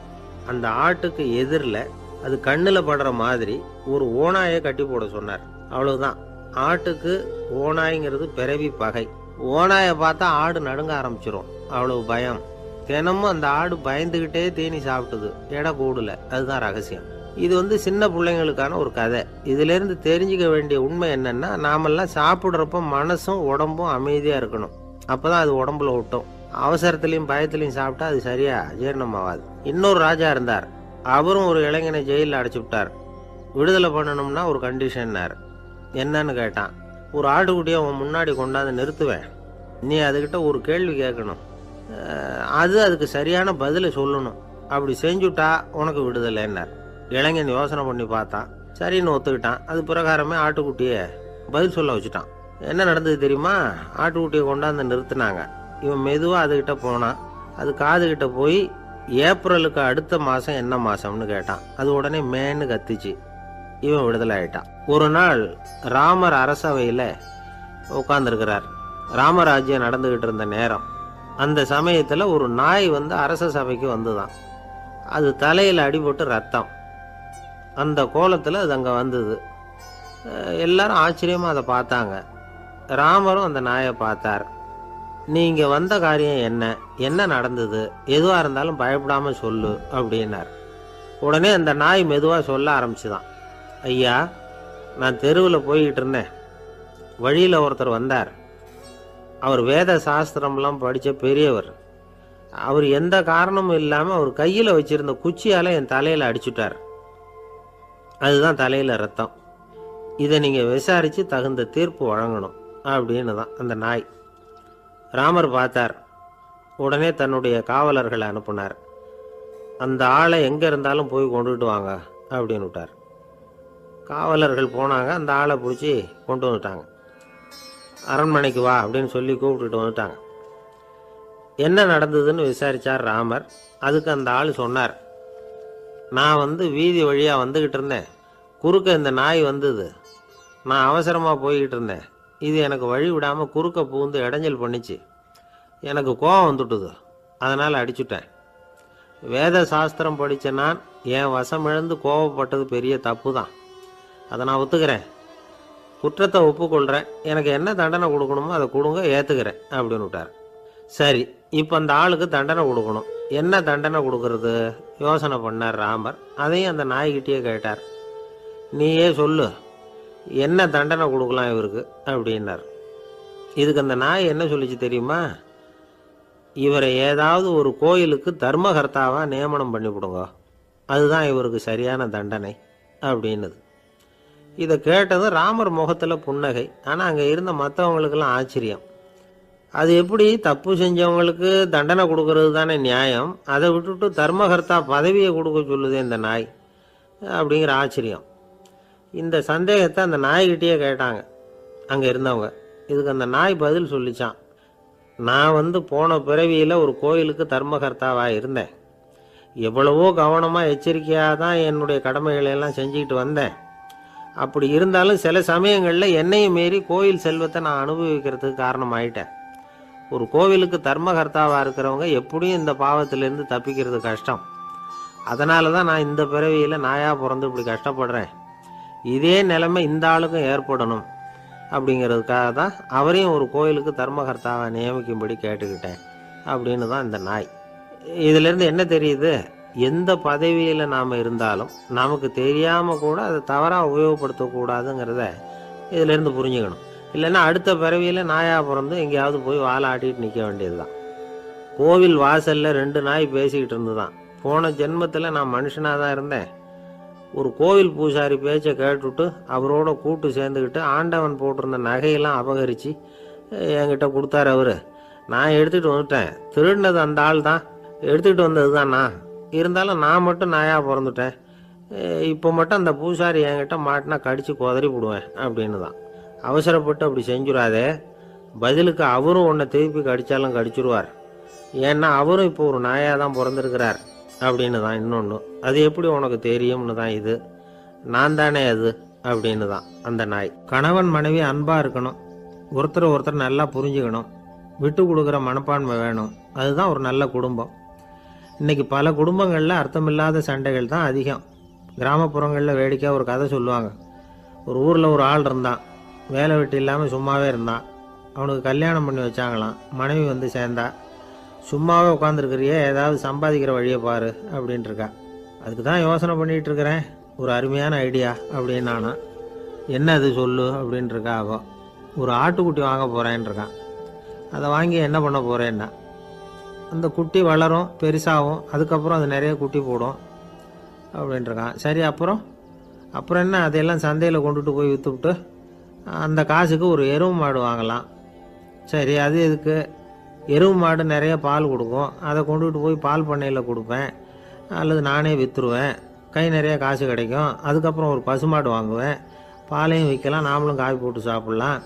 அந்த ஆட்டுக்கு எதிரில் அது கண்ணில் படுற மாதிரி ஒரு ஓநாயை கட்டி போட சொன்னார். அவ்வளவுதான். ஆட்டுக்கு ஓநாய்ங்கிறது பிறவி பகை. ஓநாயை பார்த்தா ஆடு நடுங்க ஆரம்பிச்சிரும், அவ்வளவு பயம். தினமும் அந்த ஆடு பயந்துக்கிட்டே தீனி சாப்பிட்டுது, எடை கூடல. அதுதான் ரகசியம். இது வந்து சின்ன பிள்ளைங்களுக்கான ஒரு கதை. இதிலேருந்து தெரிஞ்சுக்க வேண்டிய உண்மை என்னன்னா, நாமெல்லாம் சாப்பிட்றப்ப மனசும் உடம்பும் அமைதியாக இருக்கணும். அப்போ தான் அது உடம்புல விட்டும். அவசரத்துலையும் பயத்துலையும் சாப்பிட்டா அது சரியா ஜீரணமாகாது. இன்னொரு ராஜா இருந்தார். அவரும் ஒரு இளைஞனை ஜெயிலில் அடைச்சி விட்டார். விடுதலை பண்ணணும்னா ஒரு கண்டிஷன்னார். என்னன்னு கேட்டான். ஒரு ஆட்டுக்குட்டியை அவன் முன்னாடி கொண்டாந்து நிறுத்துவேன், நீ அதுக்கிட்ட ஒரு கேள்வி கேட்கணும், அதுக்கு சரியான பதிலை சொல்லணும். அப்படி செஞ்சுட்டா உனக்கு விடுதலைன்னார். இளைஞன் யோசனை பண்ணி பார்த்தான். சரின்னு ஒத்துக்கிட்டான். அது பிரகாரமே ஆட்டுக்குட்டியை பதில் சொல்ல வச்சுட்டான். என்ன நடந்தது தெரியுமா? ஆட்டுக்குட்டியை கொண்டாந்து நிறுத்தினாங்க. இவன் மெதுவாக அதுக்கிட்ட போனான். அது காதுகிட்ட போய் ஏப்ரலுக்கு அடுத்த மாதம் என்ன மாதம்னு கேட்டான். அது உடனே மேன்னு கத்திச்சு. இவன் விடுதலை ஆயிட்டான். ஒரு நாள் ராமர் அரசவையில் உட்கார்ந்துருக்கிறார். ராமராஜ்யம் நடந்துக்கிட்டு இருந்த நேரம். அந்த சமயத்தில் ஒரு நாய் வந்து அரச சபைக்கு வந்துதான். அது தலையில் அடிபட்டு ரத்தம். அந்த கோலத்தில் அது அங்கே வந்தது. எல்லாரும் ஆச்சரியமாக அதை பார்த்தாங்க. ராமரும் அந்த நாயை பார்த்தார். நீங்கள் வந்த காரியம் என்ன, என்ன நடந்தது, எதுவாக இருந்தாலும் பயப்படாமல் சொல்லு அப்படின்னார். உடனே அந்த நாய் மெதுவாக சொல்ல ஆரம்பிச்சுதான். ஐயா, நான் தெருவில் போய்கிட்டு இருந்தேன். வழியில் ஒருத்தர் வந்தார். அவர் வேத சாஸ்திரம்லாம் படித்த பெரியவர். அவர் எந்த காரணமும் இல்லாமல் அவர் கையில் வச்சிருந்த குச்சியால் என் தலையில் அடிச்சுட்டார். அதுதான் தலையில் ரத்தம். இதை நீங்கள் விசாரித்து தகுந்த தீர்ப்பு வழங்கணும் அப்படின்னு தான் அந்த நாய். ராமர் பார்த்தார். உடனே தன்னுடைய காவலர்களை அனுப்புனார். அந்த ஆளை எங்கே இருந்தாலும் போய் கொண்டுகிட்டு வாங்க அப்படின்னு விட்டார். காவலர்கள் போனாங்க. அந்த ஆளை பிடிச்சி கொண்டு வந்துட்டாங்க. அரண்மனைக்கு வா அப்படின்னு சொல்லி கூப்பிட்டுட்டு வந்துட்டாங்க. என்ன நடந்ததுன்னு விசாரித்தார் ராமர். அதுக்கு அந்த ஆள் சொன்னார், நான் வந்து வீதி வழியாக வந்துக்கிட்டு இருந்தேன். குறுக்க இந்த நாய் வந்தது. நான் அவசரமாக போய்கிட்டு இருந்தேன். இது எனக்கு வழி விடாமல் குறுக்க பூந்து இடைஞ்சல் பண்ணிச்சு. எனக்கு கோபம் வந்துட்டுது. அதனால் அடிச்சுட்டேன். வேத சாஸ்திரம் படித்த நான் என் வசம் இழந்து கோபப்பட்டது பெரிய தப்பு தான். அதை நான் ஒத்துக்கிறேன். குற்றத்தை ஒப்புக்கொள்கிறேன். எனக்கு என்ன தண்டனை கொடுக்கணுமோ அதை கொடுங்க, ஏற்றுக்கிறேன் அப்படின்னு விட்டார். சரி, இப்போ அந்த ஆளுக்கு தண்டனை கொடுக்கணும். என்ன தண்டனை கொடுக்கறது யோசனை பண்ணார் ராமர். அதையும் அந்த நாய்கிட்டே கேட்டார். நீயே சொல்லு, என்ன தண்டனை கொடுக்கலாம் இவருக்கு அப்படின்னார். இதுக்கு அந்த நாய் என்ன சொல்லிச்சு தெரியுமா? இவரை ஏதாவது ஒரு கோயிலுக்கு தர்மகர்த்தாவாக நியமனம் பண்ணிவிடுங்க, அதுதான் இவருக்கு சரியான தண்டனை அப்படின்னுது. இதை கேட்டதும் ராமர் முகத்தில் புன்னகை. ஆனால் அங்கே இருந்த மற்றவங்களுக்கெல்லாம் ஆச்சரியம். அது எப்படி, தப்பு செஞ்சவங்களுக்கு தண்டனை கொடுக்கறது தானே நியாயம், அதை விட்டுட்டு தர்மகர்த்தா பதவியை கொடுக்க சொல்லுதே இந்த நாய் அப்படிங்கிற ஆச்சரியம். இந்த சந்தேகத்தை அந்த நாய்கிட்டேயே கேட்டாங்க அங்கே இருந்தவங்க. இதுக்கு அந்த நாய் பதில் சொல்லிச்சான். நான் போன பிறவியில் ஒரு கோயிலுக்கு தர்மகர்த்தாவாக இருந்தேன். எவ்வளவோ கவனமாக எச்சரிக்கையாக தான் என்னுடைய கடமைகளை எல்லாம் செஞ்சுக்கிட்டு வந்தேன். அப்படி இருந்தாலும் சில சமயங்களில் என்னையும் மீறி கோயில் செல்வத்தை நான் அனுபவிக்கிறதுக்கு காரணமாயிட்டேன். ஒரு கோவிலுக்கு தர்மகர்த்தாவாக இருக்கிறவங்க எப்படியும் இந்த பாவத்திலேருந்து தப்பிக்கிறது கஷ்டம். அதனால தான் நான் இந்த பிறவியில் நாயாக பிறந்து இப்படி கஷ்டப்படுறேன். இதே நிலைமை இந்த ஆளுக்கும் ஏற்படணும் அப்படிங்கிறதுக்காக தான் அவரையும் ஒரு கோயிலுக்கு தர்மகர்த்தாவை நியமிக்கும்படி கேட்டுக்கிட்டேன் அப்படின்னு தான் இந்த நாய். இதிலேருந்து என்ன தெரியுது? எந்த பதவியில் நாம் இருந்தாலும் நமக்கு தெரியாமல் கூட அதை தவறாக உபயோகப்படுத்தக்கூடாதுங்கிறத இதிலேருந்து புரிஞ்சுக்கணும். இல்லைன்னா அடுத்த பிறவியில் நாயாக பிறந்து எங்கேயாவது போய் வாழை ஆட்டிகிட்டு நிற்க வேண்டியது தான். கோவில் வாசலில் 2 நாய் பேசிக்கிட்டு இருந்து தான், போன ஜென்மத்தில் நான் மனுஷனாக தான் இருந்தேன். ஒரு கோவில் பூசாரி பேச்சை கேட்டுவிட்டு அவரோட கூட்டு சேர்ந்துக்கிட்டு ஆண்டவன் போட்டிருந்த நகையெல்லாம் அபகரித்து என்கிட்ட கொடுத்தாரு அவர். நான் எடுத்துகிட்டு வந்துட்டேன். திருடினது அந்த ஆள் தான், எடுத்துக்கிட்டு வந்தது தான் நான். இருந்தாலும் நான் மட்டும் நாயாக பிறந்துட்டேன். இப்போ மட்டும் அந்த பூசாரி என்கிட்ட மாட்டினா கடித்து குதறி விடுவேன் அப்படின்னு தான். அவசரப்பட்டு அப்படி செஞ்சுடாதே. பதிலுக்கு அவரும் உன்னை திருப்பி கடித்தாலும் கடிச்சிருவார். ஏன்னா அவரும் இப்போ ஒரு நாயாக தான் பிறந்திருக்கிறார் அப்படின்னு தான் இன்னொன்று. அது எப்படி உனக்கு தெரியும்னு தான் இது. நான் தானே அது அப்படின்னு தான் அந்த நாய். கணவன் மனைவி அன்பாக இருக்கணும், ஒருத்தர் நல்லா புரிஞ்சுக்கணும், விட்டு கொடுக்குற மனப்பான்மை வேணும். அதுதான் ஒரு நல்ல குடும்பம். இன்றைக்கி பல குடும்பங்களில் அர்த்தமில்லாத சண்டைகள் தான் அதிகம். கிராமப்புறங்களில் வேடிக்கையாக ஒரு கதை சொல்லுவாங்க. ஒரு ஊரில் ஒரு ஆள் இருந்தான். வேலை வெட்டி இல்லாமல் சும்மாவே இருந்தான். அவனுக்கு கல்யாணம் பண்ணி வச்சாங்களாம். மனைவி சேர்ந்தா. சும்மாவே உட்காந்துருக்கிறியே, ஏதாவது சம்பாதிக்கிற வழியை பாரு அப்படின்ட்டு இருக்கா. அதுக்கு தான் யோசனை பண்ணிகிட்டு இருக்கிறேன், ஒரு அருமையான ஐடியா அப்படின்னு நானா. என்ன அது சொல்லு அப்படின்ட்டுருக்கா அவன். ஒரு ஆட்டுக்குட்டி வாங்க போகிறேன்னு இருக்கான். அதை வாங்கி என்ன பண்ண போகிறேன்னா, அந்த குட்டி வளரும், பெருசாகும், அதுக்கப்புறம் அது நிறைய குட்டி போடும் அப்படின்ட்டுருக்கான். சரி, அப்புறம் என்ன, அதையெல்லாம் சந்தையில் கொண்டுட்டு போய் விற்றுவிட்டு அந்த காசுக்கு ஒரு எருவு மாடு வாங்கலாம். சரி, அது எதுக்கு? எருவு மாடு நிறைய பால் கொடுக்கும், அதை கொண்டுகிட்டு போய் பால் பண்ணையில் கொடுப்பேன், அல்லது நானே விற்றுருவேன், கை நிறைய காசு கிடைக்கும். அதுக்கப்புறம் ஒரு பசுமாடு வாங்குவேன், பாலையும் விற்கலாம், நாமளும் காய் போட்டு சாப்பிட்லாம்,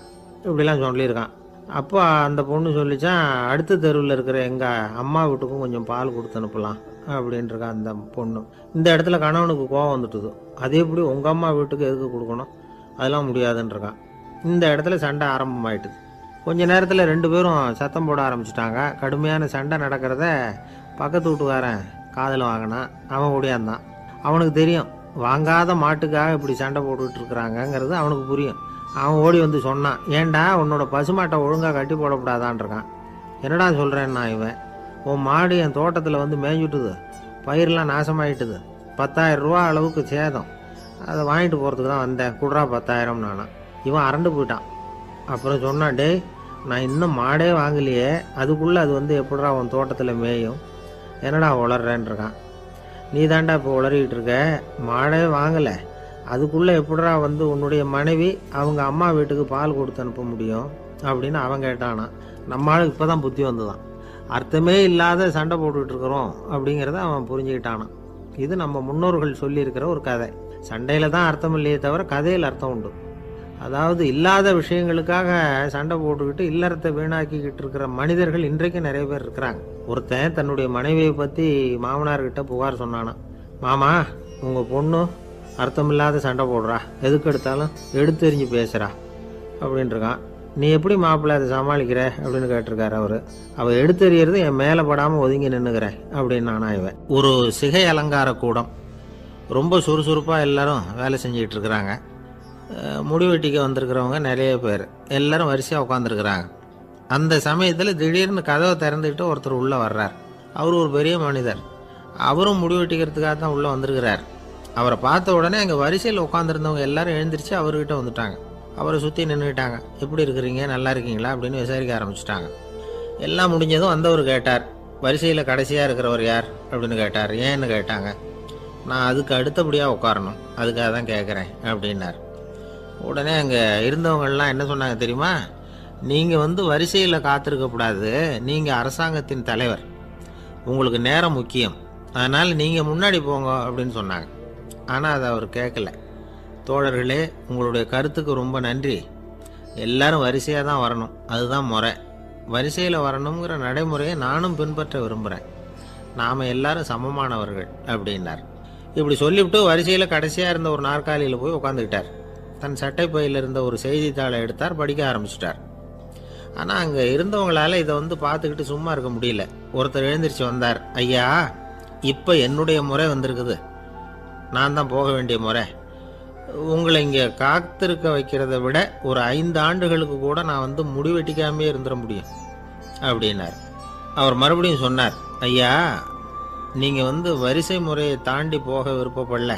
இப்படிலாம் சொல்லியிருக்கான். அப்போ அந்த பொண்ணு சொல்லிச்சான், அடுத்த தெருவில் இருக்கிற எங்கள் அம்மா வீட்டுக்கும் கொஞ்சம் பால் கொடுத்து அனுப்பலாம் அப்படின்ட்டுருக்கா அந்த பொண்ணு. இந்த இடத்துல கணவனுக்கு கோவம் வந்துட்டுது. அது எப்படி உங்கள் அம்மா வீட்டுக்கு எதுக்கு கொடுக்கணும், அதெல்லாம் முடியாதுன்றிருக்கான். இந்த இடத்துல சண்டை ஆரம்பமாயிட்டுது. கொஞ்ச நேரத்தில் 2 பேரும் சத்தம் போட ஆரம்பிச்சிட்டாங்க. கடுமையான சண்டை நடக்கிறத பக்கத்து வீட்டுக்காரன் காதில் வாங்கினான். அவன் ஓடியாந்தான். அவனுக்கு தெரியும், வாங்காத மாட்டுக்காக இப்படி சண்டை போட்டுக்கிட்டு இருக்கிறாங்கங்கிறது அவனுக்கு புரியும். அவன் ஓடி சொன்னான், ஏண்டா உன்னோட பசுமாட்டை ஒழுங்காக கட்டி போடக்கூடாதான்ருக்கான். என்னடா சொல்கிறேன்னா இவன், உன் மாடு என் தோட்டத்தில் மேய்ஞ்சுட்டுது, பயிரெலாம் நாசமாயிட்டுது, 10,000 ரூபா அளவுக்கு சேதம், அதை வாங்கிட்டு போகிறதுக்கு தான் வந்தேன், குடுறா 10,000 நானா. இவன் அரண்டு போயிட்டான். அப்புறம் சொன்னான், டே நான் இன்னும் மாடே வாங்கலையே, அதுக்குள்ளே அது எப்படிடா உன் தோட்டத்தில் மேயும், என்னடா உளர்றேன்ருக்கான். நீ தாண்டா இப்போ உளறிக்கிட்டு இருக்க, மாடே வாங்கலை, அதுக்குள்ளே எப்படிடா உன்னுடைய மனைவி அவங்க அம்மா வீட்டுக்கு பால் கொடுத்து அனுப்ப முடியும் அப்படின்னு அவன் கேட்டானா. நம்ம ஆளுக்கு இப்போ தான் புத்தி வந்துதான். அர்த்தமே இல்லாத சண்டை போட்டுக்கிட்டு இருக்கிறோம் அப்படிங்கிறத அவன் புரிஞ்சுக்கிட்டானான். இது நம்ம முன்னோர்கள் சொல்லியிருக்கிற ஒரு கதை. சண்டையில் தான் அர்த்தம் இல்லையே தவிர கதையில் அர்த்தம் உண்டு. அதாவது இல்லாத விஷயங்களுக்காக சண்டை போட்டுக்கிட்டு இல்லறத்தை வீணாக்கிக்கிட்டு இருக்கிற மனிதர்கள் இன்றைக்கு நிறைய பேர் இருக்கிறாங்க. ஒருத்தன் தன்னுடைய மனைவியை பற்றி மாமனார்கிட்ட புகார் சொன்னானா, மாமா உங்கள் பொண்ணு அர்த்தமில்லாத சண்டை போடுறா, எதுக்கு எடுத்தாலும் எடுத்தெறிஞ்சு பேசுகிறா அப்படின்ட்டுருக்கான். நீ எப்படி மாப்பிள்ளை அதை சமாளிக்கிற அப்படின்னு கேட்டிருக்காரு அவர். அவள் எடுத்தெறியறது என் மேலே படாமல் ஒதுங்கி நின்றுக்கிறேன் அப்படின்னு நானா இவன். ஒரு சிகை அலங்கார கூடம், ரொம்ப சுறுசுறுப்பாக எல்லாரும் வேலை செஞ்சுக்கிட்டு இருக்கிறாங்க. முடிவெட்டிக்க வந்திருக்கிறவங்க நிறைய பேர், எல்லாரும் வரிசையாக உட்காந்துருக்குறாங்க. அந்த சமயத்தில் திடீர்னு கதவை திறந்துக்கிட்டு ஒருத்தர் உள்ளே வர்றார். அவர் ஒரு பெரிய மனிதர். அவரும் முடிவெட்டிக்கிறதுக்காக தான் உள்ளே வந்திருக்கிறார். அவரை பார்த்த உடனே அங்கே வரிசையில் உட்காந்துருந்தவங்க எல்லாரும் எழுந்திரிச்சு அவர்கிட்ட வந்துட்டாங்க. அவரை சுற்றி நின்றுக்கிட்டாங்க. எப்படி இருக்கிறீங்க, நல்லா இருக்கீங்களா அப்படின்னு விசாரிக்க ஆரம்பிச்சிட்டாங்க. எல்லாம் முடிஞ்சதும் வந்தவர் கேட்டார், வரிசையில் கடைசியாக இருக்கிறவர் யார் அப்படின்னு கேட்டார். ஏன்னு கேட்டாங்க. நான் அதுக்கு அடுத்தபடியாக உட்காரணும், அதுக்காக தான் கேட்குறேன் அப்படின்னார். உடனே அங்கே இருந்தவங்கள்லாம் என்ன சொன்னாங்க தெரியுமா, நீங்கள் வரிசையில் காத்திருக்கக்கூடாது, நீங்கள் அரசாங்கத்தின் தலைவர், உங்களுக்கு நேரம் முக்கியம், அதனால் நீங்கள் முன்னாடி போங்க அப்படின்னு சொன்னாங்க. ஆனால் அதை அவர் கேட்கல. தோழர்களே, உங்களுடைய கருத்துக்கு ரொம்ப நன்றி, எல்லாரும் வரிசையாக தான் வரணும், அதுதான் முறை, வரிசையில் வரணுங்கிற நடைமுறையை நானும் பின்பற்ற விரும்புகிறேன். நாம் எல்லாரும் சமமானவர்கள் அப்படின்னார். இப்படி சொல்லிவிட்டு வரிசையில் கடைசியாக இருந்த ஒரு நாற்காலியில் போய் உட்காந்துக்கிட்டார். தன் சட்டை பையில் இருந்த ஒரு செய்தித்தாளை எடுத்தார், படிக்க ஆரம்பிச்சிட்டார். ஆனால் அங்கே இருந்தவங்களால இதை பார்த்துக்கிட்டு சும்மா இருக்க முடியல. ஒருத்தர் எழுந்திரிச்சு வந்தார். ஐயா, இப்போ என்னுடைய முறை வந்திருக்குது, நான் தான் போக வேண்டிய முறை. உங்களை இங்கே காத்திருக்க வைக்கிறத விட ஒரு 5 ஆண்டுகளுக்கு கூட நான் முடிவெட்டிக்காமே இருந்துட முடியும் அப்படின்னார். அவர் மறுபடியும் சொன்னார், ஐயா, நீங்கள் வரிசை முறையை தாண்டி போக விருப்பப்படல,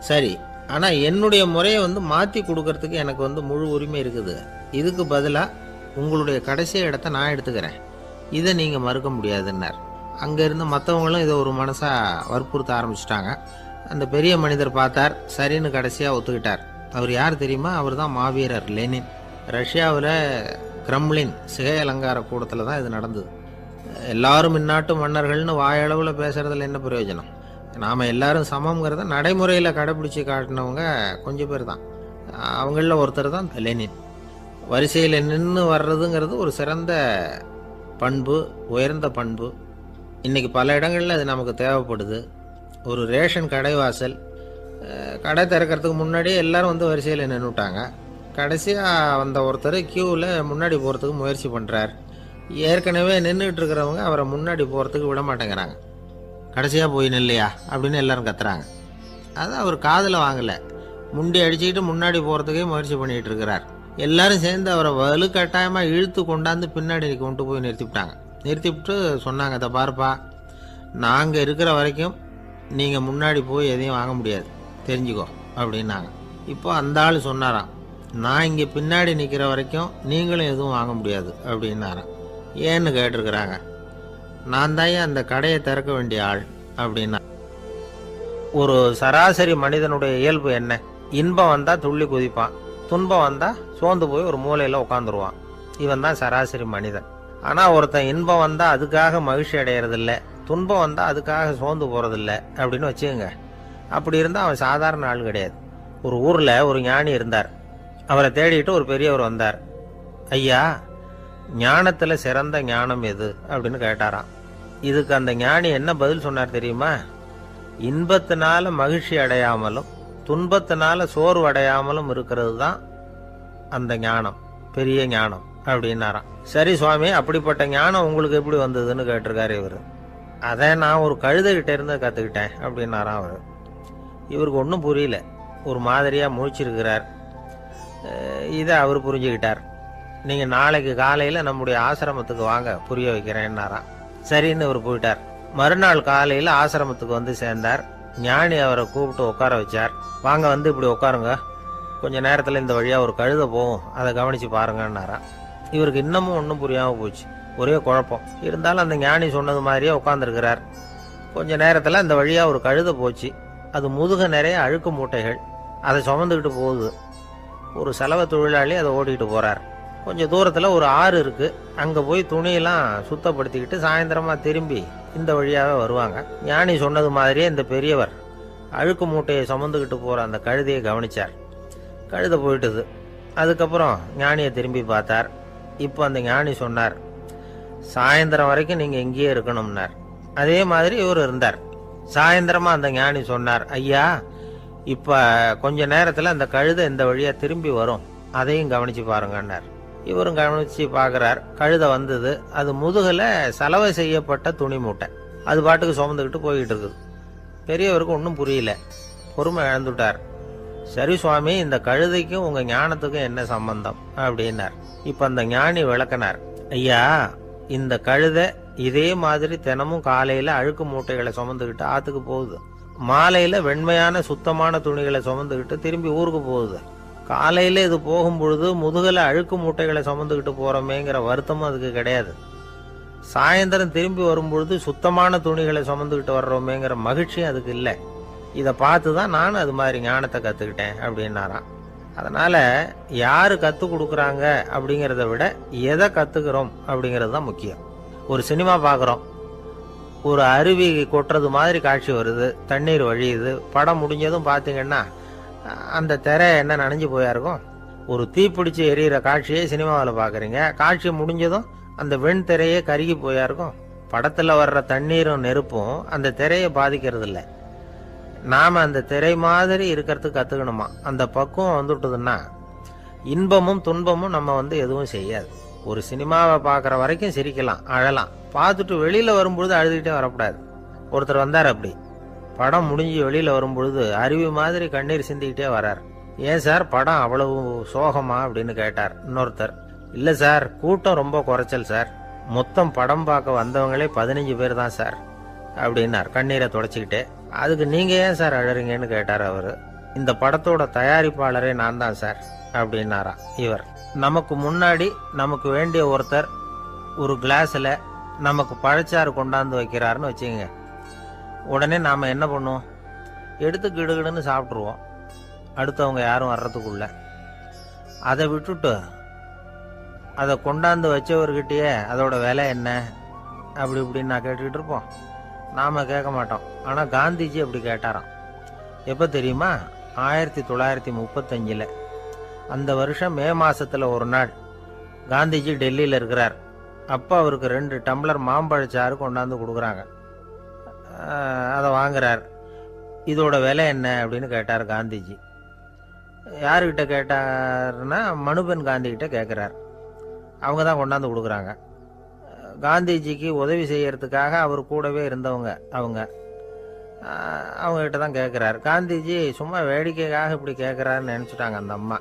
சரி, ஆனால் என்னுடைய முறையை மாற்றி கொடுக்கறதுக்கு எனக்கு முழு உரிமை இருக்குது. இதுக்கு பதிலாக உங்களுடைய கடைசி இடத்த நான் எடுத்துக்கிறேன், இதை நீங்கள் மறுக்க முடியாதுன்னார். அங்கே இருந்த மற்றவங்களும் இதை ஒரு மனசாக வற்புறுத்த ஆரம்பிச்சிட்டாங்க. அந்த பெரிய மனிதர் பார்த்தார், சரின்னு கடைசியாக ஒத்துக்கிட்டார். அவர் யார் தெரியுமா? அவர் தான் மாவீரர் லெனின். ரஷ்யாவில் கிரெம்ளின் சிகை அலங்கார கூடத்தில் தான் இது நடந்தது. எல்லாரும் இந்நாட்டு மன்னர்கள்னு வாயளவில் பேசுகிறதுல என்ன பிரயோஜனம்? நாம் எல்லாரும் சமங்கிறத நடைமுறையில் கடைப்பிடிச்சி காட்டினவங்க கொஞ்சம் பேர் தான். அவங்களில் ஒருத்தர் தான் லெனின். வரிசையில் நின்று வர்றதுங்கிறது ஒரு சிறந்த பண்பு, உயர்ந்த பண்பு. இன்றைக்கி பல இடங்களில் அது நமக்கு தேவைப்படுது. ஒரு ரேஷன் கடைவாசல், கடை திறக்கிறதுக்கு முன்னாடியே எல்லோரும் வரிசையில் நின்றுட்டாங்க. கடைசியாக வந்த ஒருத்தர் க்யூவில் முன்னாடி போகிறதுக்கு முயற்சி பண்ணுறார். ஏற்கனவே நின்றுட்டு இருக்கிறவங்க அவரை முன்னாடி போகிறதுக்கு விட மாட்டேங்கிறாங்க. கடைசியாக போய் நில்லையா அப்படின்னு எல்லோரும் கத்துறாங்க. அது அவர் காதில் வாங்கலை. முண்டி அடிச்சுக்கிட்டு முன்னாடி போகிறதுக்கே முயற்சி பண்ணிகிட்டு இருக்கிறார். எல்லாரும் சேர்ந்து அவரை வலுக்கட்டாயமாக இழுத்து கொண்டாந்து பின்னாடி கொண்டு போய் நிறுத்திவிட்டாங்க. நிறுத்திவிட்டு சொன்னாங்க, அதை பார்ப்பா, நாங்கள் இருக்கிற வரைக்கும் நீங்கள் முன்னாடி போய் எதையும் வாங்க முடியாது, தெரிஞ்சுக்கோ அப்படின்னாங்க. இப்போ அந்த ஆள் சொன்னாராம், நான் இங்கே பின்னாடி நிற்கிற வரைக்கும் நீங்களும் எதுவும் வாங்க முடியாது அப்படின்னாராம். ஏன்னு கேட்டிருக்கிறாங்க. நான் தான் அந்த கடையை திறக்க வேண்டிய ஆள் அப்படின்னா. ஒரு சராசரி மனிதனுடைய இயல்பு என்ன? இன்பம் வந்தால் துள்ளி குதிப்பான், துன்பம் வந்தால் சோர்ந்து போய் ஒரு மூலையில் உட்காந்துருவான். இவன் தான் சராசரி மனிதன். ஆனால் ஒருத்தன் இன்பம் வந்தால் அதுக்காக மகிழ்ச்சி அடையிறதில்ல, துன்பம் வந்தால் அதுக்காக சோர்ந்து போகிறதில்ல அப்படின்னு வச்சுக்கோங்க. அப்படி இருந்தால் அவன் சாதாரண ஆள் கிடையாது. ஒரு ஊரில் ஒரு ஞானி இருந்தார். அவரை தேடிட்டு ஒரு பெரியவர் வந்தார். ஐயா, ஞானத்தில் சிறந்த ஞானம் எது அப்படின்னு கேட்டாராம். இதுக்கு அந்த ஞானி என்ன பதில் சொன்னார் தெரியுமா? இன்பத்தினால மகிழ்ச்சி அடையாமலும் துன்பத்தினால சோர்வு அடையாமலும் இருக்கிறது தான் அந்த ஞானம், பெரிய ஞானம் அப்படின்னாராம். சரி சுவாமி, அப்படிப்பட்ட ஞானம் உங்களுக்கு எப்படி வந்ததுன்னு கேட்டிருக்காரு இவர். அதை நான் ஒரு கழுதைகிட்ட இருந்து கற்றுக்கிட்டேன் அப்படின்னாராம் அவர். இவருக்கு ஒன்றும் புரியல, ஒரு மாதிரியாக முழிச்சிருக்கிறார். இதை அவர் புரிஞ்சுக்கிட்டார். நீங்கள் நாளைக்கு காலையில் நம்முடைய ஆசிரமத்துக்கு வாங்க, புரிய வைக்கிறேன்னாராம். சரின்னு அவர் போயிட்டார். மறுநாள் காலையில் ஆசிரமத்துக்கு சேர்ந்தார். ஞானி அவரை கூப்பிட்டு உட்கார வச்சார். வாங்க, இப்படி உட்காருங்க, கொஞ்ச நேரத்தில் இந்த வழியாக ஒரு கழுதை போகும், அதை கவனித்து பாருங்கன்னாராம். இவருக்கு இன்னமும் ஒன்றும் புரியாமல் போச்சு, ஒரே குழப்பம். இருந்தாலும் அந்த ஞானி சொன்னது மாதிரியே உட்காந்துருக்கிறார். கொஞ்ச நேரத்தில் அந்த வழியாக ஒரு கழுதை போச்சு. அது முதுக நிறைய அழுக்கு மூட்டைகள், அதை சுமந்துக்கிட்டு போகுது. ஒரு சலவை தொழிலாளி அதை ஓட்டிகிட்டு போகிறார். கொஞ்சம் தூரத்தில் ஒரு ஆறு இருக்குது. அங்கே போய் துணியெல்லாம் சுத்தப்படுத்திக்கிட்டு சாயந்தரமாக திரும்பி இந்த வழியாகவே வருவாங்க. ஞானி சொன்னது மாதிரியே இந்த பெரியவர் அழுக்கு மூட்டையை சுமந்துக்கிட்டு போகிற அந்த கழுதையை கவனித்தார். கழுதை போயிட்டுது. அதுக்கப்புறம் ஞானியை திரும்பி பார்த்தார். இப்போ அந்த ஞானி சொன்னார், சாயந்தரம் வரைக்கும் நீங்கள் இங்கேயே இருக்கணும்னார். அதே மாதிரி இவர் இருந்தார். சாயந்தரமாக அந்த ஞானி சொன்னார், ஐயா, இப்போ கொஞ்ச நேரத்தில் அந்த கழுதை இந்த வழியாக திரும்பி வரும், அதையும் கவனித்து பாருங்கன்னார். இவரும் கவனித்து பார்க்குறார். கழுதை வந்தது. அது முதுகில் சலவை செய்யப்பட்ட துணி மூட்டை, அது பாட்டுக்கு சுமந்துக்கிட்டு போய்கிட்டு இருக்குது. பெரியவருக்கு ஒன்றும் புரியல, பொறுமை இழந்துட்டார். சரி சுவாமி, இந்த கழுதைக்கும் உங்கள் ஞானத்துக்கும் என்ன சம்பந்தம் அப்படின்னார். இப்போ அந்த ஞானி விளக்கினார். ஐயா, இந்த கழுதை இதே மாதிரி தினமும் காலையில் அழுக்கு மூட்டைகளை சுமந்துக்கிட்டு ஆற்றுக்கு போகுது, மாலையில் வெண்மையான சுத்தமான துணிகளை சுமந்துக்கிட்டு திரும்பி ஊருக்கு போகுது. காலையில் இது போகும்பொழுது முதுகில் அழுக்கு மூட்டைகளை சுமந்துக்கிட்டு போகிறோமேங்கிற வருத்தமும் அதுக்கு கிடையாது. சாயந்தரம் திரும்பி வரும்பொழுது சுத்தமான துணிகளை சுமந்துக்கிட்டு வர்றோமேங்கிற மகிழ்ச்சியும் அதுக்கு இல்லை. இதை பார்த்து தான் நான் அது மாதிரி ஞானத்தை கற்றுக்கிட்டேன் அப்படின்னாராம். அதனால் யார் கற்றுக் கொடுக்குறாங்க அப்படிங்கிறத விட எதை கற்றுக்கிறோம் அப்படிங்கிறது தான் முக்கியம். ஒரு சினிமா பார்க்குறோம், ஒரு அருவி கொட்டுறது மாதிரி காட்சி வருது, தண்ணீர் வழியுது. படம் முடிஞ்சதும் பார்த்தீங்கன்னா அந்த திரை என்ன நனைஞ்சு போயா இருக்கும். ஒரு தீப்பிடிச்சு எரியிற காட்சியை சினிமாவில் பார்க்குறீங்க, காட்சி முடிஞ்சதும் அந்த வெண் திரையே கருகி போயா இருக்கும். படத்தில் வர்ற தண்ணீரும் நெருப்பும் அந்த திரையை பாதிக்கிறது இல்லை. நாம் அந்த திரை மாதிரி இருக்கிறதுக்கு கற்றுக்கணுமா. அந்த பக்குவம் வந்துவிட்டதுன்னா இன்பமும் துன்பமும் நம்ம எதுவும் செய்யாது. ஒரு சினிமாவை பார்க்குற வரைக்கும் சிரிக்கலாம், அழலாம். பார்த்துட்டு வெளியில் வரும்பொழுது அழுதுகிட்டே வரக்கூடாது. ஒருத்தர் வந்தார், அப்படி படம் முடிஞ்சு வெளியில் வரும்பொழுது அருவி மாதிரி கண்ணீர் சிந்திக்கிட்டே வரார். ஏன் சார் படம் அவ்வளவு சோகமா அப்படின்னு கேட்டார். இன்னொருத்தர், இல்லை சார் கூட்டம் ரொம்ப குறைச்சல் சார், மொத்தம் படம் பார்க்க வந்தவங்களே 15 பேர் தான் சார் அப்படின்னார் கண்ணீரை தொடச்சிக்கிட்டே. அதுக்கு நீங்கள் ஏன் சார் அழறீங்கன்னு கேட்டார் அவர். இந்த படத்தோட தயாரிப்பாளரே நான் தான் சார் அப்படின்னாரா இவர். நமக்கு முன்னாடி நமக்கு வேண்டிய ஒருத்தர் ஒரு கிளாஸில் நமக்கு பழச்சாறு கொண்டாந்து வைக்கிறாருன்னு வச்சுக்கோங்க. உடனே நாம் என்ன பண்ணுவோம்? எடுத்து கிடுகிடுன்னு சாப்பிட்ருவோம், அடுத்தவங்க யாரும் வர்றதுக்குள்ள. அதை விட்டுட்டு அதை கொண்டாந்து வச்சவர்கிட்டயே அதோட விலை என்ன அப்படி இப்படின்னு நான் கேட்டுக்கிட்டு இருப்போம். நாம் கேட்க மாட்டோம். ஆனால் காந்திஜி அப்படி கேட்டாராம். எப்போ தெரியுமா? 1935. அந்த வருஷம் மே மாதத்தில் ஒரு நாள் காந்திஜி டெல்லியில் இருக்கிறார். அப்போ அவருக்கு 2 டம்ளர் மாம்பழச்சாறு கொண்டாந்து கொடுக்குறாங்க. அதை வாங்குறார். இதோட விலை என்ன அப்படின்னு கேட்டார் காந்திஜி. யாருக்கிட்ட கேட்டார்னா மனுபென் காந்திகிட்ட கேட்குறார். அவங்க தான் கொண்டாந்து கொடுக்குறாங்க. காந்திஜிக்கு உதவி செய்யறதுக்காக அவர் கூடவே இருந்தவங்க அவங்ககிட்ட தான் கேட்குறாரு. காந்திஜி சும்மா வேடிக்கைக்காக இப்படி கேட்குறாருன்னு நினச்சிட்டாங்க அந்த அம்மா.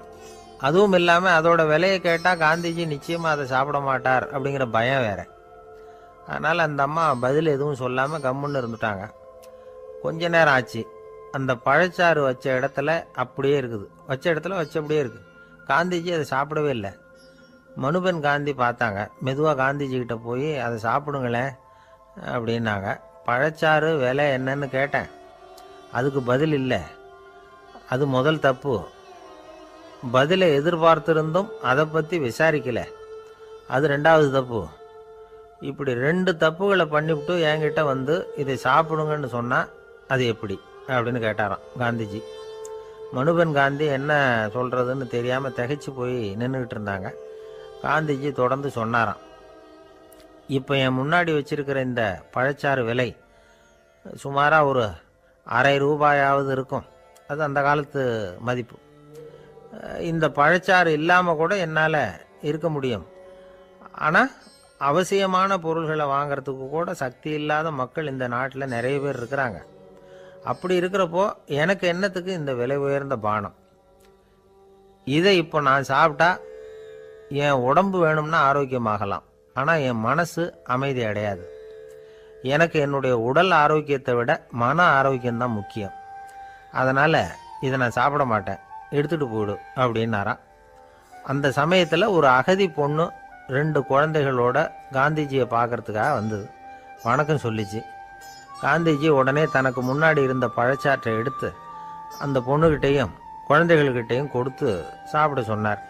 அதுவும் இல்லாமல் அதோட விலையை கேட்டால் காந்திஜி நிச்சயமாக அதை சாப்பிட மாட்டார் அப்படிங்கிற பயம் வேற. அதனால் அந்த அம்மா பதில் எதுவும் சொல்லாமல் கம்முன்னு இருந்துட்டாங்க. கொஞ்ச நேரம் ஆச்சு. அந்த பழச்சாறு வச்ச இடத்துல அப்படியே இருக்குது. வச்ச இடத்துல வச்சபடியே இருக்குது. காந்திஜி அதை சாப்பிடவே இல்லை. மனுபென் காந்தி பார்த்தாங்க. மெதுவாக காந்திஜிக்கிட்ட போய் அதை சாப்பிடுங்களேன் அப்படின்னாங்க. பழச்சாறு விலை என்னன்னு கேட்டேன். அதுக்கு பதில் இல்லை. அது முதல் தப்பு. பதிலை எதிர்பார்த்திருந்தும் அதை பற்றி விசாரிக்கலை. அது 2வது தப்பு. இப்படி 2 தப்புகளை பண்ணிவிட்டு என்கிட்ட இதை சாப்பிடுங்கன்னு சொன்னால் அது எப்படி அப்படின்னு கேட்டாராம் காந்திஜி. மனுபென் காந்தி என்ன சொல்கிறதுன்னு தெரியாமல் திகைச்சு போய் நின்றுக்கிட்டு இருந்தாங்க. காந்திஜி தொடர்ந்து சொன்னாராம், இப்போ என் முன்னாடி வச்சிருக்கிற இந்த பழச்சாறு விலை சுமாராக ஒரு ₹1/2 இருக்கும். அது அந்த காலத்து மதிப்பு. இந்த பழச்சாறு இல்லாமல் கூட என்னால் இருக்க முடியும். ஆனால் அவசியமான பொருள்களை வாங்கிறதுக்கு கூட சக்தி இல்லாத மக்கள் இந்த நாட்டில் நிறைய பேர் இருக்கிறாங்க. அப்படி இருக்கிறப்போ எனக்கு என்னத்துக்கு இந்த விலை உயர்ந்த பானம்? இதை இப்போ நான் சாப்பிட்டா என் உடம்பு வேணும்னா ஆரோக்கியமாகலாம், ஆனால் என் மனசு அமைதி அடையாது. எனக்கு என்னுடைய உடல் ஆரோக்கியத்தை விட மன ஆரோக்கியம்தான் முக்கியம். அதனால் இதை நான் சாப்பிட மாட்டேன், எடுத்துகிட்டு போயிடு அப்படின்னாராம். அந்த சமயத்தில் ஒரு அகதி பொண்ணு 2 குழந்தைகளோட காந்திஜியை பார்க்கறதுக்காக வந்தது. வணக்கம் சொல்லிச்சு. காந்திஜி உடனே தனக்கு முன்னாடி இருந்த பழச்சாற்றை எடுத்து அந்த பொண்ணுக்கிட்டையும் குழந்தைகள்கிட்டையும் கொடுத்து சாப்பிட சொன்னார்.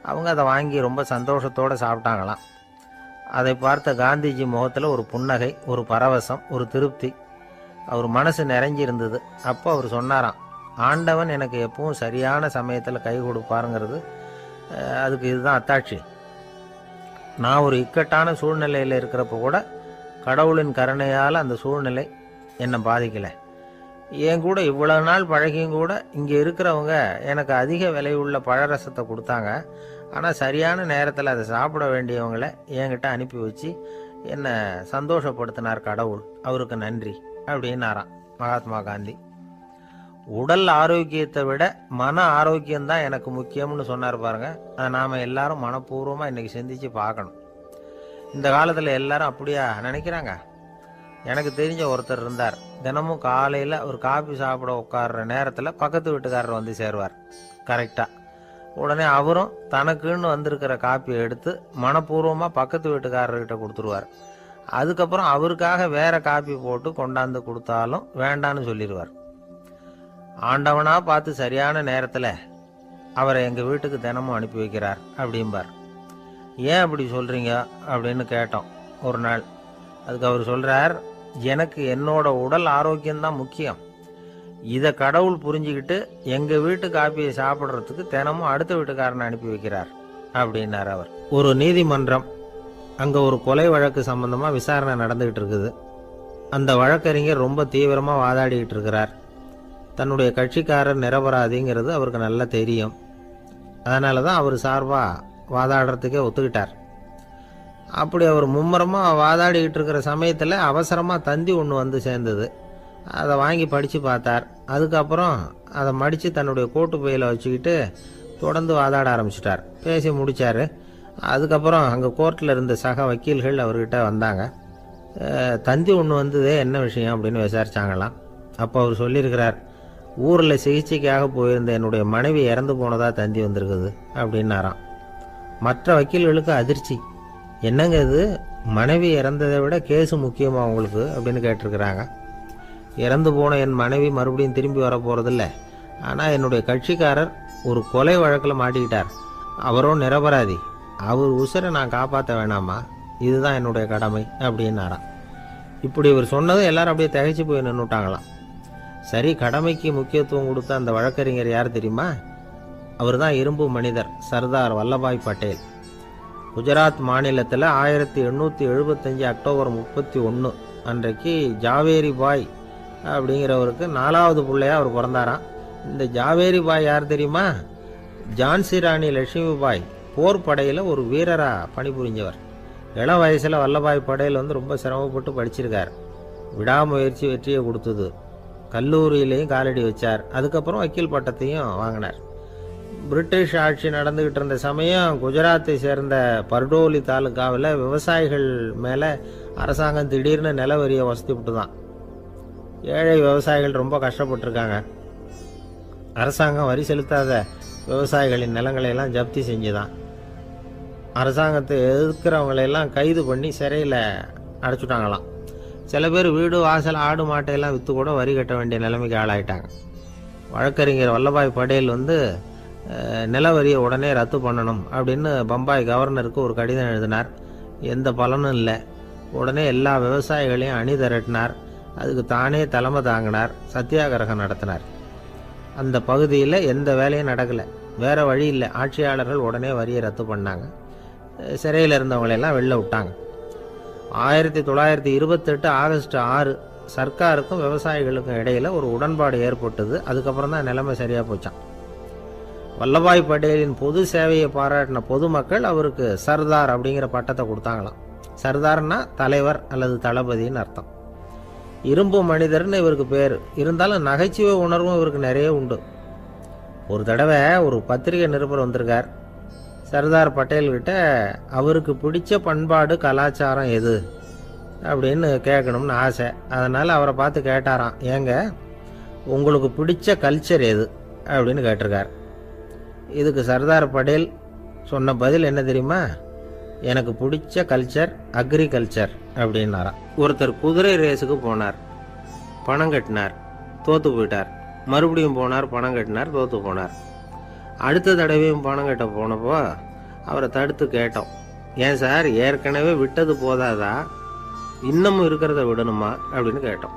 அவங்க அதை வாங்கி ரொம்ப சந்தோஷத்தோடு சாப்பிட்டாங்களாம். அதை பார்த்த காந்திஜி முகத்தில் ஒரு புன்னகை, ஒரு பரவசம், ஒரு திருப்தி. அவர் மனசு நிறைஞ்சி இருந்தது. அப்போ அவர் சொன்னாராம், ஆண்டவன் எனக்கு எப்பவும் சரியான சமயத்தில் கை கொடுப்பாருங்கிறது அதுக்கு இதுதான் அத்தாட்சி. நான் ஒரு இக்கட்டான சூழ்நிலையில் இருக்கிறப்ப கூட கடவுளின் கருணையால் அந்த சூழ்நிலை என்னை பாதிக்கலை. என் கூட இவ்வளவு நாள் பழகியும் கூட இங்கே இருக்கிறவங்க எனக்கு அதிக விலையுள்ள பழரசத்தை கொடுத்தாங்க. ஆனால் சரியான நேரத்தில் அதை சாப்பிட வேண்டியவங்களை என்கிட்ட அனுப்பி வச்சு என்னை சந்தோஷப்படுத்தினார் கடவுள், அவருக்கு நன்றி அப்படின்னாராம் மகாத்மா காந்தி. உடல் ஆரோக்கியத்தை விட மன ஆரோக்கியம்தான் எனக்கு முக்கியம்னு சொன்னார் பாருங்க. அதை நாம் எல்லாரும் மனப்பூர்வமாக இன்றைக்கி சிந்திச்சு பார்க்கணும். இந்த காலத்தில் எல்லாரும் அப்படியா நினைக்கிறாங்க? எனக்கு தெரிஞ்ச ஒருத்தர் இருந்தார். தினமும் காலையில் ஒரு காபி சாப்பிட உட்கார்ற நேரத்தில் பக்கத்து வீட்டுக்காரர் வந்து சேருவார் கரெக்டாக. உடனே அவரும் தனக்குன்னு வந்திருக்கிற காப்பியை எடுத்து மனப்பூர்வமாக பக்கத்து வீட்டுக்காரர்கிட்ட கொடுத்துருவார். அதுக்கப்புறம் அவருக்காக வேற காப்பி போட்டு கொண்டாந்து கொடுத்தாலும் வேண்டான்னு சொல்லிடுவார். ஆண்டவனாக பார்த்து சரியான நேரத்தில் அவரை எங்கள் வீட்டுக்கு தினமும் அனுப்பி வைக்கிறார் அப்படிம்பார். ஏன் அப்படி சொல்கிறீங்க அப்படின்னு கேட்டோம் ஒரு நாள். அதுக்கு அவர் சொல்கிறார், எனக்கு என்னோட உடல் ஆரோக்கியம்தான் முக்கியம். இதை கடவுள் புரிஞ்சுக்கிட்டு எங்கள் வீட்டு காப்பியை சாப்பிட்றதுக்கு தினமும் அடுத்த வீட்டுக்காரனை அனுப்பி வைக்கிறார் அப்படின்னார் அவர். ஒரு நீதிமன்றம் அங்கே ஒரு கொலை வழக்கு சம்பந்தமாக விசாரணை நடந்துக்கிட்டு இருக்குது. அந்த வழக்கறிஞர் ரொம்ப தீவிரமாக வாதாடிக்கிட்டு இருக்கிறார். தன்னுடைய கட்சிக்காரர் நிரபராதிங்கிறது அவருக்கு நல்லா தெரியும். அதனால தான் அவர் சார்பாக வாதாடுறதுக்கே ஒத்துக்கிட்டார். அப்படி அவர் மும்முரமாக வாதாடிக்கிட்டு இருக்கிற சமயத்தில் அவசரமாக தந்தி ஒன்று வந்து சேர்ந்தது. அதை வாங்கி படித்து பார்த்தார். அதுக்கப்புறம் அதை மடித்து தன்னுடைய கோட்டு பையில் வச்சுக்கிட்டு தொடர்ந்து வாதாட ஆரம்பிச்சிட்டார். பேசி முடித்தார். அதுக்கப்புறம் அங்கே கோர்ட்டில் இருந்த சக வக்கீல்கள் அவர்கிட்ட வந்தாங்க. தந்தி ஒன்று வந்ததே, என்ன விஷயம் அப்படின்னு விசாரிச்சாங்களாம். அப்போ அவர் சொல்லியிருக்கிறார், ஊரில் சிகிச்சைக்காக போயிருந்த என்னுடைய மனைவி இறந்து போனதாக தந்தி வந்திருக்குது அப்படின்னாராம். மற்ற வக்கீல்களுக்கு அதிர்ச்சி. என்னங்க இது, மனைவி இறந்ததை விட கேஸு முக்கியமாக உங்களுக்கு அப்படின்னு கேட்டிருக்கிறாங்க. இறந்து போன என் மனைவி மறுபடியும் திரும்பி வர போகிறதில்ல. ஆனால் என்னுடைய கட்சிக்காரர் ஒரு கொலை வழக்கில் மாட்டிக்கிட்டார். அவரும் நிரபராதி. அவர் உசுரை நான் காப்பாற்ற வேணாமா? இதுதான் என்னுடைய கடமை அப்படின்னாராம். இப்படி இவர் சொன்னதும் எல்லாரும் அப்படியே திகைச்சு போய் நின்றுட்டாங்களாம். சரி, கடமைக்கு முக்கியத்துவம் கொடுத்த அந்த வழக்கறிஞர் யார் தெரியுமா? அவர் தான் இரும்பு மனிதர் சர்தார் வல்லபாய் பட்டேல். குஜராத் மாநிலத்தில் 1875 அக்டோபர் 31 அன்றைக்கு ஜாவேரி பாய் அப்படிங்கிறவருக்கு 4வது பிள்ளையா அவர் பிறந்தாராம். இந்த ஜாவேரி பாய் யார் தெரியுமா? ஜான்சி ராணி லட்சுமி பாய் போர் படையில் ஒரு வீரராக பணிபுரிஞ்சவர். இளம் வயசில் வல்லபாய் படேல் ரொம்ப சிரமப்பட்டு படிச்சிருக்கார். விடாமுயற்சி வெற்றியை கொடுத்தது. கல்லூரியிலையும் காலடி வச்சார். அதுக்கப்புறம் வக்கீல் பட்டத்தையும் வாங்கினார். பிரிட்டிஷ் ஆட்சி நடந்துக்கிட்டு இருந்த சமயம் குஜராத்தை சேர்ந்த பர்டோலி தாலுக்காவில் விவசாயிகள் மேலே அரசாங்கம் திடீர்னு நில வரியை வசதிவிட்டு தான். ஏழை விவசாயிகள் ரொம்ப கஷ்டப்பட்டுருக்காங்க. அரசாங்கம் வரி செலுத்தாத விவசாயிகளின் நிலங்களையெல்லாம் ஜப்தி செஞ்சுதான். அரசாங்கத்தை எதிர்க்கிறவங்களையெல்லாம் கைது பண்ணி சிறையில் அடைச்சுட்டாங்களாம். சில பேர் வீடு வாசல் ஆடு மாட்டையெல்லாம் விற்று கூட வரி கட்ட வேண்டிய நிலைமைக்கு ஆளாயிட்டாங்க. வழக்கறிஞர் வல்லபாய் படேல் நில வரியை உடனே ரத்து பண்ணணும் அப்படின்னு பம்பாய் கவர்னருக்கு ஒரு கடிதம் எழுதினார். எந்த பலனும் இல்லை. உடனே எல்லா விவசாயிகளையும் அணி திரட்டினார். அதுக்கு தானே தலைமை தாங்கினார். சத்தியாகிரகம் நடத்தினார். அந்த பகுதியில் எந்த வேலையும் நடக்கலை. வேறு வழி இல்லை. ஆட்சியாளர்கள் உடனே வரியை ரத்து பண்ணாங்க. சிறையில் இருந்தவங்களெல்லாம் வெளில விட்டாங்க. 1928 ஆகஸ்ட் 6 சர்க்காருக்கும் விவசாயிகளுக்கும் இடையில் ஒரு உடன்பாடு ஏற்பட்டது. அதுக்கப்புறம் தான் நிலைமை சரியாக போச்சான். வல்லபாய் பட்டேலின் பொது சேவையை பாராட்டின பொதுமக்கள் அவருக்கு சர்தார் அப்படிங்கிற பட்டத்தை கொடுத்தாங்களாம். சர்தார்னா தலைவர் அல்லது தளபதின்னு அர்த்தம். இரும்பு மனிதர்னு இவருக்கு பேர். இருந்தாலும் நகைச்சுவை உணர்வும் இவருக்கு நிறைய உண்டு. ஒரு தடவை ஒரு பத்திரிகை நிருபர் வந்திருக்கார். சர்தார் பட்டேல்கிட்ட அவருக்கு பிடிச்ச பண்பாடு கலாச்சாரம் எது அப்படின்னு கேட்கணும்னு ஆசை. அதனால் அவரை பார்த்து கேட்டாராம், ஏங்க உங்களுக்கு பிடிச்ச கல்ச்சர் எது அப்படின்னு கேட்டிருக்கார். இதுக்கு சர்தார் பட்டேல் சொன்ன பதில் என்ன தெரியுமா? எனக்கு பிடிச்ச கல்ச்சர் அக்ரிகல்ச்சர் அப்படின்னாராம். ஒருத்தர் குதிரை ரேஸுக்கு போனார். பணம் கட்டினார், தோற்று போயிட்டார். மறுபடியும் போனார், பணம் கட்டினார், தோற்று போனார். அடுத்த தடவையும் பணம் கட்ட போனப்போ அவரை தடுத்து கேட்டோம், ஏன் சார் ஏற்கனவே விட்டது போதாதா, இன்னமும் இருக்கிறத விடணுமா அப்படின்னு கேட்டோம்.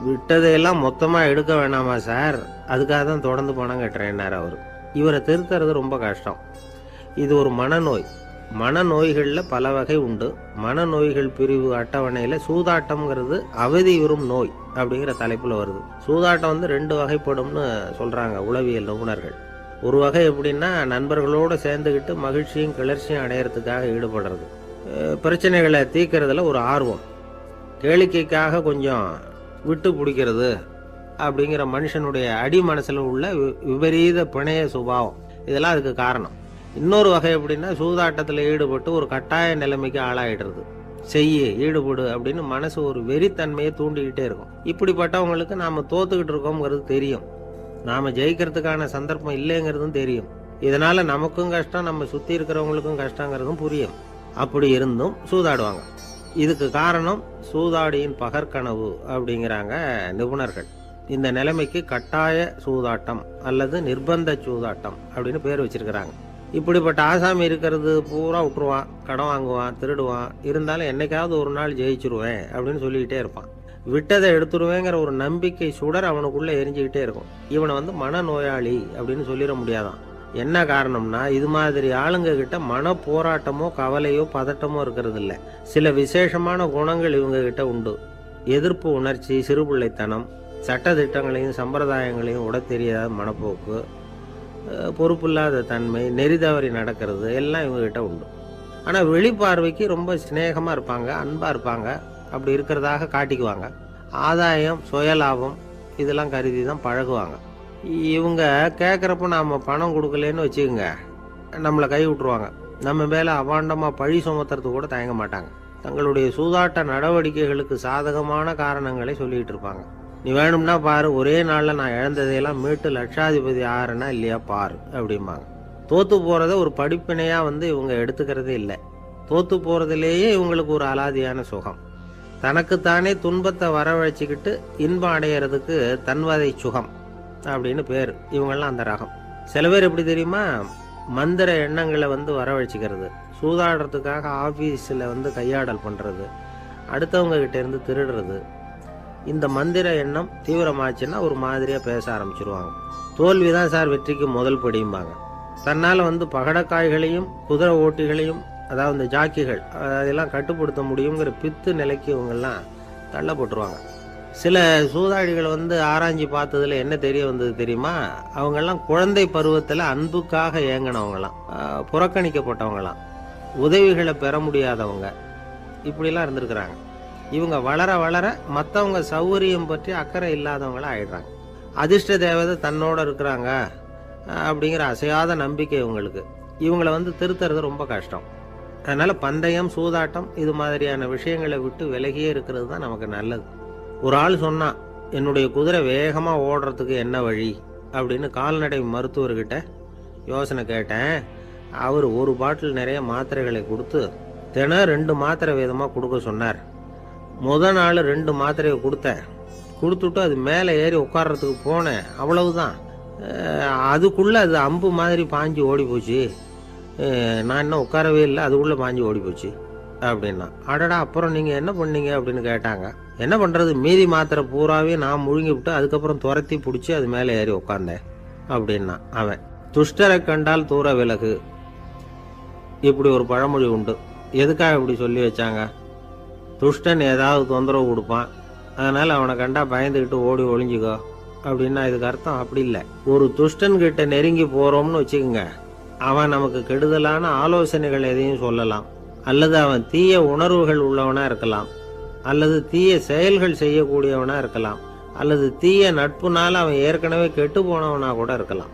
விட்டதையெல்லாம் மொத்தமாக எடுக்க வேணாமா சார், அதுக்காக தான் தொடர்ந்து பணம் கட்டுறேன்னார் அவர். இவரை திருத்துறது ரொம்ப கஷ்டம். இது ஒரு மனநோய். மனநோய்களில் பல வகை உண்டு. மனநோய்கள் பிரிவு அட்டவணையில் சூதாட்டம்ங்கிறது அவதியுறும் நோய் அப்படிங்கிற தலைப்பில் வருது. சூதாட்டம் 2 வகைப்படும்னு சொல்கிறாங்க உளவியல் நிபுணர்கள். ஒரு வகை எப்படின்னா, நண்பர்களோடு சேர்ந்துக்கிட்டு மகிழ்ச்சியும் கிளர்ச்சியும் அடையிறதுக்காக ஈடுபடுறது. பிரச்சனைகளை தீர்க்கறதுல ஒரு ஆர்வம். கேளிக்கைக்காக கொஞ்சம் விட்டு பிடிக்கிறது அப்படிங்கிற மனுஷனுடைய அடி மனசில் உள்ள விபரீத பிணைய சுபாவம், இதெல்லாம் அதுக்கு காரணம். இன்னொரு வகை எப்படின்னா, சூதாட்டத்தில் ஈடுபட்டு ஒரு கட்டாய நிலைமைக்கு ஆளாயிடுறது. ஈடுபடு அப்படின்னு மனசு ஒரு வெறித்தன்மையை தூண்டிக்கிட்டே இருக்கும். இப்படிப்பட்டவங்களுக்கு நாம் தோத்துக்கிட்டு இருக்கோங்கிறது தெரியும். நாம் ஜெயிக்கிறதுக்கான சந்தர்ப்பம் இல்லைங்கிறதும் தெரியும். இதனால் நமக்கும் கஷ்டம், நம்ம சுற்றி இருக்கிறவங்களுக்கும் கஷ்டங்கிறதும் புரியும். அப்படி இருந்தும் சூதாடுவாங்க. இதுக்கு காரணம் சூதாடியின் பகற்கனவு அப்படிங்கிறாங்க நிபுணர்கள். இந்த நிலைமைக்கு கட்டாய சூதாட்டம் அல்லது நிர்பந்த சூதாட்டம் அப்படின்னு பேர் வச்சிருக்கிறாங்க. இப்படிப்பட்ட ஆசாமி இருக்கிறது பூரா விட்டுருவான், கடன் வாங்குவான், திருடுவான். இருந்தாலும் என்னைக்காவது ஒரு நாள் ஜெயிச்சிருவேன் அப்படின்னு சொல்லிக்கிட்டே இருப்பான். விட்டதை எடுத்துருவேங்கிற ஒரு நம்பிக்கை சுடர் அவனுக்குள்ளே எரிஞ்சுக்கிட்டே இருக்கும். இவனை மனநோயாளி அப்படின்னு சொல்லிட முடியாதான். என்ன காரணம்னா, இது மாதிரி ஆளுங்க கிட்ட மன போராட்டமோ கவலையோ பதட்டமோ இருக்கிறது இல்ல. சில விசேஷமான குணங்கள் இவங்க கிட்ட உண்டு. எதிர்ப்பு உணர்ச்சி, சிறுபிள்ளைத்தனம், சட்ட திட்டங்களையும் சம்பிரதாயங்களையும் உட தெரியாத மனப்போக்கு, பொறுப்பில்லாத தன்மை, நெறி தவறி நடக்கிறது எல்லாம் இவங்க கிட்ட உண்டு. ஆனால் வெளிப்பார்வைக்கு ரொம்ப சிநேகமாக இருப்பாங்க, அன்பாக இருப்பாங்க. அப்படி இருக்கிறதாக காட்டிக்குவாங்க. ஆதாயம், சுயலாபம் இதெல்லாம் கருதி தான் பழகுவாங்க. இவங்க கேட்குறப்ப நாம் பணம் கொடுக்கலன்னு வச்சுக்கோங்க, நம்மளை கை விட்டுருவாங்க. நம்ம மேலே அபாண்டமாக பழி சுமத்துறது கூட தயங்க மாட்டாங்க. தங்களுடைய சூதாட்ட நடவடிக்கைகளுக்கு சாதகமான காரணங்களை சொல்லிகிட்டு இருப்பாங்க. நீ வேணும்னா பாரு, ஒரே நாளில் நான் இழந்ததையெல்லாம் மீட்டு லட்சாதிபதி ஆறேன்னா இல்லையா பாரு அப்படிம்பாங்க. தோற்று போகிறத ஒரு படிப்பினையாக இவங்க எடுத்துக்கிறதே இல்லை. தோற்று போகிறதுலேயே இவங்களுக்கு ஒரு அலாதியான சுகம். தனக்குத்தானே துன்பத்தை வரவழைச்சிக்கிட்டு இன்பம் அடையிறதுக்கு தன்வதை சுகம் அப்படின்னு பேர். இவங்கெல்லாம் அந்த ரகம். சில பேர் எப்படி தெரியுமா, மந்திர எண்ணங்களை வரவழைச்சிக்கிறது, சூதாடுறதுக்காக ஆஃபீஸில் கையாடல் பண்ணுறது, அடுத்தவங்க கிட்ட இருந்து திருடுறது. இந்த மந்திர எண்ணம் தீவிரமாச்சுன்னா ஒரு மாதிரியாக பேச ஆரம்பிச்சிருவாங்க. தோல்வி தான் சார் வெற்றிக்கு முதல் படியும்பாங்க. தன்னால் பகடக்காய்களையும் குதிரை ஓட்டிகளையும், அதாவது இந்த ஜாக்கிகள், அதெல்லாம் கட்டுப்படுத்த முடியுங்கிற பித்து நிலைக்கு இவங்கெல்லாம் தள்ளப்பட்டுருவாங்க. சில சூதாடிகள் ஆராய்ச்சி பார்த்ததுல என்ன தெரிய வந்தது தெரியுமா, அவங்கெல்லாம் குழந்தை பருவத்தில் அன்புக்காக ஏங்கினவங்களாம், புறக்கணிக்கப்பட்டவங்களாம், உதவிகளை பெற முடியாதவங்க, இப்படிலாம் இருந்திருக்கிறாங்க. இவங்க வளர வளர மற்றவங்க சௌகரியம் பற்றி அக்கறை இல்லாதவங்களாம் ஆயிடுறாங்க. அதிர்ஷ்ட தேவதை தன்னோட இருக்கிறாங்க அப்படிங்கிற அசையாத நம்பிக்கை இவங்களுக்கு. இவங்களை திருத்துறது ரொம்ப கஷ்டம். அதனால பந்தயம், சூதாட்டம் இது மாதிரியான விஷயங்களை விட்டு விலகியே இருக்கிறது தான் நமக்கு நல்லது. ஒரு ஆள் சொன்னான், என்னுடைய குதிரை வேகமாக ஓடுறதுக்கு என்ன வழி அப்படின்னு கால்நடை மருத்துவர்கிட்ட யோசனை கேட்டேன். அவர் ஒரு பாட்டில் நிறைய மாத்திரைகளை கொடுத்து தினம் 2 மாத்திரை விதமாக கொடுக்க சொன்னார். முதல் நாள் 2 மாத்திரையை கொடுத்துட்டு அது மேலே ஏறி உட்கார்றதுக்கு போனேன். அவ்வளவுதான். அதுக்குள்ளே அது அம்பு மாதிரி பாஞ்சு ஓடி போச்சு. நான் இன்னும் உட்காரவே இல்லை, அதுக்குள்ளே பாஞ்சு ஓடி போச்சு அப்படின்னா. அடடா, அப்புறம் நீங்கள் என்ன பண்ணீங்க அப்படின்னு கேட்டாங்க. என்ன பண்ணுறது, மீதி மாத்திரை பூராவே நான் முழுங்கி விட்டு அதுக்கப்புறம் துரத்தி பிடிச்சி அது மேலே ஏறி உட்காந்தேன் அப்படின்னா அவன். துஷ்டரை கண்டால் தூர விலகு, இப்படி ஒரு பழமொழி உண்டு. எதுக்காக இப்படி சொல்லி வச்சாங்க? துஷ்டன் ஏதாவது தொந்தரவு கொடுப்பான், அதனால் அவனை கண்டா பயந்துக்கிட்டு ஓடி ஒளிஞ்சிக்கோ அப்படின்னா இதுக்கு அர்த்தம் அப்படி இல்லை. ஒரு துஷ்டன்கிட்ட நெருங்கி போகிறோம்னு வச்சுக்கோங்க, அவன் நமக்கு கெடுதலான ஆலோசனைகள் எதையும் சொல்லலாம், அல்லது அவன் தீய உணர்வுகள் உள்ளவனா இருக்கலாம், அல்லது தீய செயல்கள் செய்யக்கூடியவனா இருக்கலாம், அல்லது தீய நட்புனால அவன் ஏற்கனவே கெட்டு போனவனா கூட இருக்கலாம்.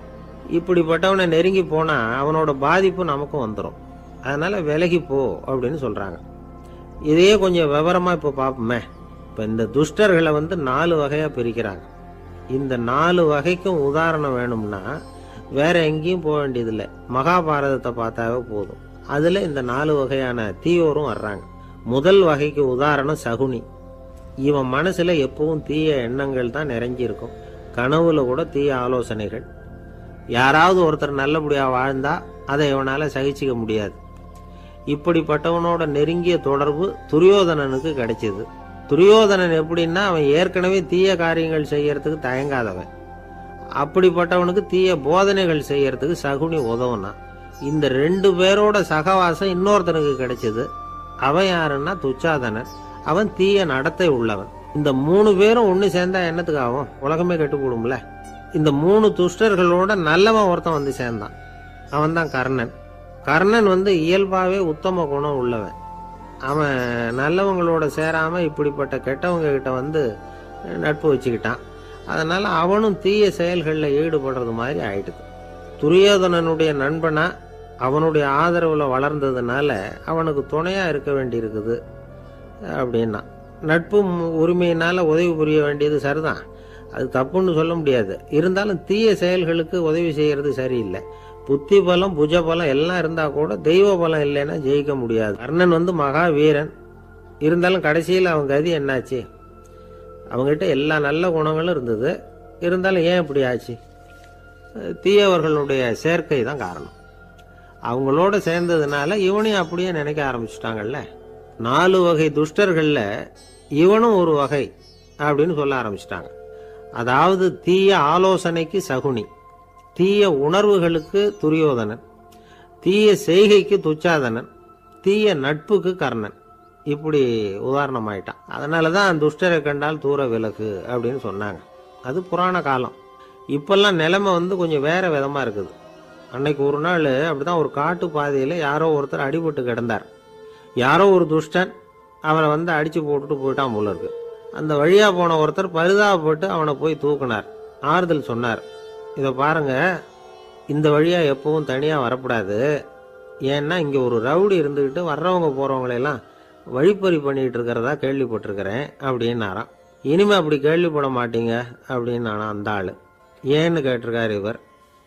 இப்படிப்பட்டவனை நெருங்கி போனா அவனோட பாதிப்பு நமக்கும் வந்துடும். அதனால விலகி போ அப்படின்னு சொல்றாங்க. இதையே கொஞ்சம் விவரமா இப்போ பார்ப்போமே. இப்போ இந்த துஷ்டர்களை 4 வகையா பிரிக்கிறாங்க. இந்த 4 வகைக்கும் உதாரணம் வேணும்னா வேற எங்கேயும் போக வேண்டியதில்லை, மகாபாரதத்தை பார்த்தாவே போதும். அதுல இந்த 4 வகையான தீயோரும் வர்றாங்க. முதல் வகைக்கு உதாரணம் சகுனி. இவன் மனசுல எப்பவும் தீய எண்ணங்கள் தான் நிறைஞ்சிருக்கும். கனவுல கூட தீய ஆலோசனைகள். யாராவது ஒருத்தர் நல்லபடியா வாழ்ந்தா அதை இவனால சகிச்சிக்க முடியாது. இப்படிப்பட்டவனோட நெருங்கிய தொடர்பு துரியோதனனுக்கு கிடைச்சது. துரியோதனன் எப்படின்னா, அவன் ஏற்கனவே தீய காரியங்கள் செய்யறதுக்கு தயங்காதவன். அப்படிப்பட்டவனுக்கு தீய போதனைகள் செய்யறதுக்கு சகுனி உதவுனா. இந்த 2 பேரோட சகவாசம் இன்னொருத்தனுக்கு கிடைச்சது. அவன் யாருன்னா துச்சாதனன். அவன் தீய நடத்தை உள்ளவன். இந்த 3 பேரும் ஒண்ணு சேர்ந்தா என்னத்துக்கு ஆகும்? உலகமே கெட்டு போடும்ல. இந்த 3 துஷ்டர்களோட நல்லவன் ஒருத்தன் சேர்ந்தான். அவன் தான் கர்ணன். கர்ணன் இயல்பாவே உத்தம குணம் உள்ளவன். அவன் நல்லவங்களோட சேராம இப்படிப்பட்ட கெட்டவங்க கிட்ட நட்பு வச்சுக்கிட்டான். அதனால அவனும் தீய செயல்களில் ஈடுபடுறது மாதிரி ஆயிடுது. துரியோதனனுடைய நண்பனா அவனுடைய ஆதரவுல வளர்ந்ததுனால அவனுக்கு துணையா இருக்க வேண்டி இருக்குது அப்படின்னா. நட்பு உரிமையினால உதவி புரிய வேண்டியது சரிதான், அது தப்புன்னு சொல்ல முடியாது. இருந்தாலும் தீய செயல்களுக்கு உதவி செய்யறது சரியில்லை. புத்தி பலம், புஜ பலம் எல்லாம் இருந்தா கூட தெய்வ பலம் இல்லைன்னா ஜெயிக்க முடியாது. கர்ணன் மகா வீரன். இருந்தாலும் கடைசியில் அவன் கதி என்னாச்சு? அவங்ககிட்ட எல்லா நல்ல குணங்களும் இருந்தது. இருந்தாலும் ஏன் இப்படி ஆச்சு? தீயவர்களுடைய சேர்க்கை தான் காரணம். அவங்களோட சேர்ந்ததுனால இவனையும் அப்படியே நினைக்க ஆரம்பிச்சுட்டாங்கல்ல. 4 வகை துஷ்டர்கள்ல இவனும் ஒரு வகை அப்படின்னு சொல்ல ஆரம்பிச்சிட்டாங்க. அதாவது தீய ஆலோசனைக்கு சகுனி, தீய உணர்வுகளுக்கு துரியோதனன், தீய செய்கைக்கு துச்சாதனன், தீய நட்புக்கு கர்ணன். இப்படி உதாரணமாயிட்டான். அதனால தான் துஷ்டரை கண்டால் தூர விலகு அப்படின்னு சொன்னாங்க. அது புராண காலம். இப்பெல்லாம் நிலைமை கொஞ்சம் வேற விதமா இருக்குது. அன்னைக்கு ஒரு நாள் அப்படிதான் ஒரு காட்டு பாதையில் யாரோ ஒருத்தர் அடிபட்டு கிடந்தார். யாரோ ஒரு துஷ்டன் அவரை அடிச்சு போட்டுட்டு போயிட்டான் போல இருக்கு. அந்த வழியா போன ஒருத்தர் பரிதாபப்பட்டு அவனை போய் தூக்குனார், ஆறுதல் சொன்னார். இதை பாருங்க, இந்த வழியா எப்பவும் தனியா வரக்கூடாது. ஏன்னா இங்க ஒரு ரவுடி இருந்துக்கிட்டு வர்றவங்க போறவங்களெல்லாம் வழிப்பறி பண்ணிட்டு இருக்கிறதா கேள்விப்பட்டிருக்கிறேன் அப்படின்னாராம். இனிமே அப்படி கேள்விப்பட மாட்டீங்க அப்படின்னு நானா அந்த ஆளு. ஏன்னு கேட்டிருக்காரு இவர்.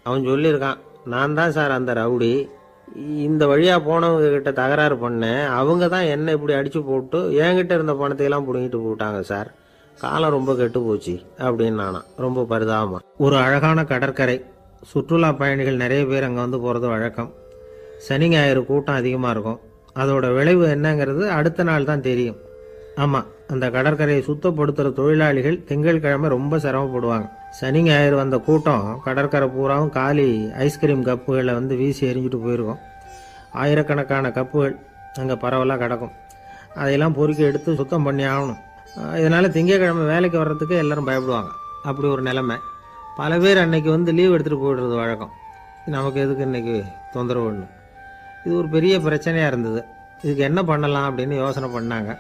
அவன் சொல்லியிருக்கான், நான் தான் சார் அந்த ரவுடி. இந்த வழியா போனவங்க கிட்ட தகராறு பண்ணேன். அவங்க தான் என்ன இப்படி அடிச்சு போட்டு என்கிட்ட இருந்த பணத்தையெல்லாம் பிடுங்கிட்டு போட்டாங்க சார். காலம் ரொம்ப கெட்டு போச்சு அப்படின்னு நானா ரொம்ப பரிதாபமா. ஒரு அழகான கடற்கரை. சுற்றுலா பயணிகள் நிறைய பேர் அங்கே போகிறது வழக்கம். சனி ஞாயிறு கூட்டம் அதிகமாக இருக்கும். அதோட விளைவு என்னங்கிறது அடுத்த நாள் தான் தெரியும். ஆமாம், அந்த கடற்கரையை சுத்தப்படுத்துகிற தொழிலாளிகள் திங்கட்கிழமை ரொம்ப சிரமப்படுவாங்க. சனி ஞாயிறு வந்த கூட்டம் கடற்கரை பூராவும் காலி ஐஸ்கிரீம் கப்புகளை வீசி எரிஞ்சிட்டு போயிருக்கும். ஆயிரக்கணக்கான கப்புகள் அங்கே பரவலாக கிடக்கும். அதையெல்லாம் பொறுக்கி எடுத்து சுத்தம் பண்ணி ஆகணும். இதனால் திங்கட்கிழமை வேலைக்கு வர்றதுக்கு எல்லாரும் பயப்படுவாங்க. அப்படி ஒரு நிலைமை. பல பேர் அன்னைக்கு லீவ் எடுத்துகிட்டு போயிடுறது வழக்கம். நமக்கு எதுக்கு இன்னைக்கு தொந்தரவுன்னு. இது ஒரு பெரிய பிரச்சனையாக இருந்தது. இதுக்கு என்ன பண்ணலாம் அப்படின்னு யோசனை பண்ணாங்க.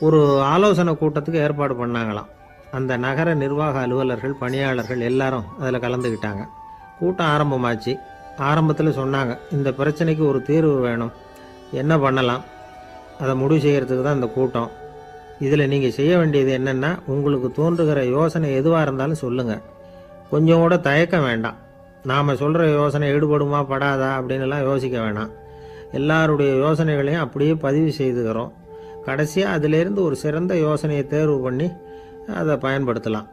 ஒரு ஆலோசனை கூட்டத்துக்கு ஏற்பாடு பண்ணாங்களாம். அந்த நகர நிர்வாக அலுவலர்கள், பணியாளர்கள் எல்லாரும் அதில் கலந்துக்கிட்டாங்க. கூட்டம் ஆரம்பமாச்சு. ஆரம்பத்தில் சொன்னாங்க, இந்த பிரச்சனைக்கு ஒரு தீர்வு வேணும், என்ன பண்ணலாம், அதை முடிவு செய்கிறதுக்கு தான் இந்த கூட்டம். இதில் நீங்கள் செய்ய வேண்டியது என்னென்னா, உங்களுக்கு தோன்றுகிற யோசனை எதுவாக இருந்தாலும் சொல்லுங்கள். கொஞ்சம் கூட தயக்கம் வேண்டாம். நாம் சொல்கிற யோசனை ஈடுபடுமா படாதா அப்படின்லாம் யோசிக்க வேணாம். எல்லாருடைய யோசனைகளையும் அப்படியே பதிவு செய்துக்கிறோம். கடைசியாக அதிலேருந்து ஒரு சிறந்த யோசனையை தேர்வு பண்ணி அதை பயன்படுத்தலாம்.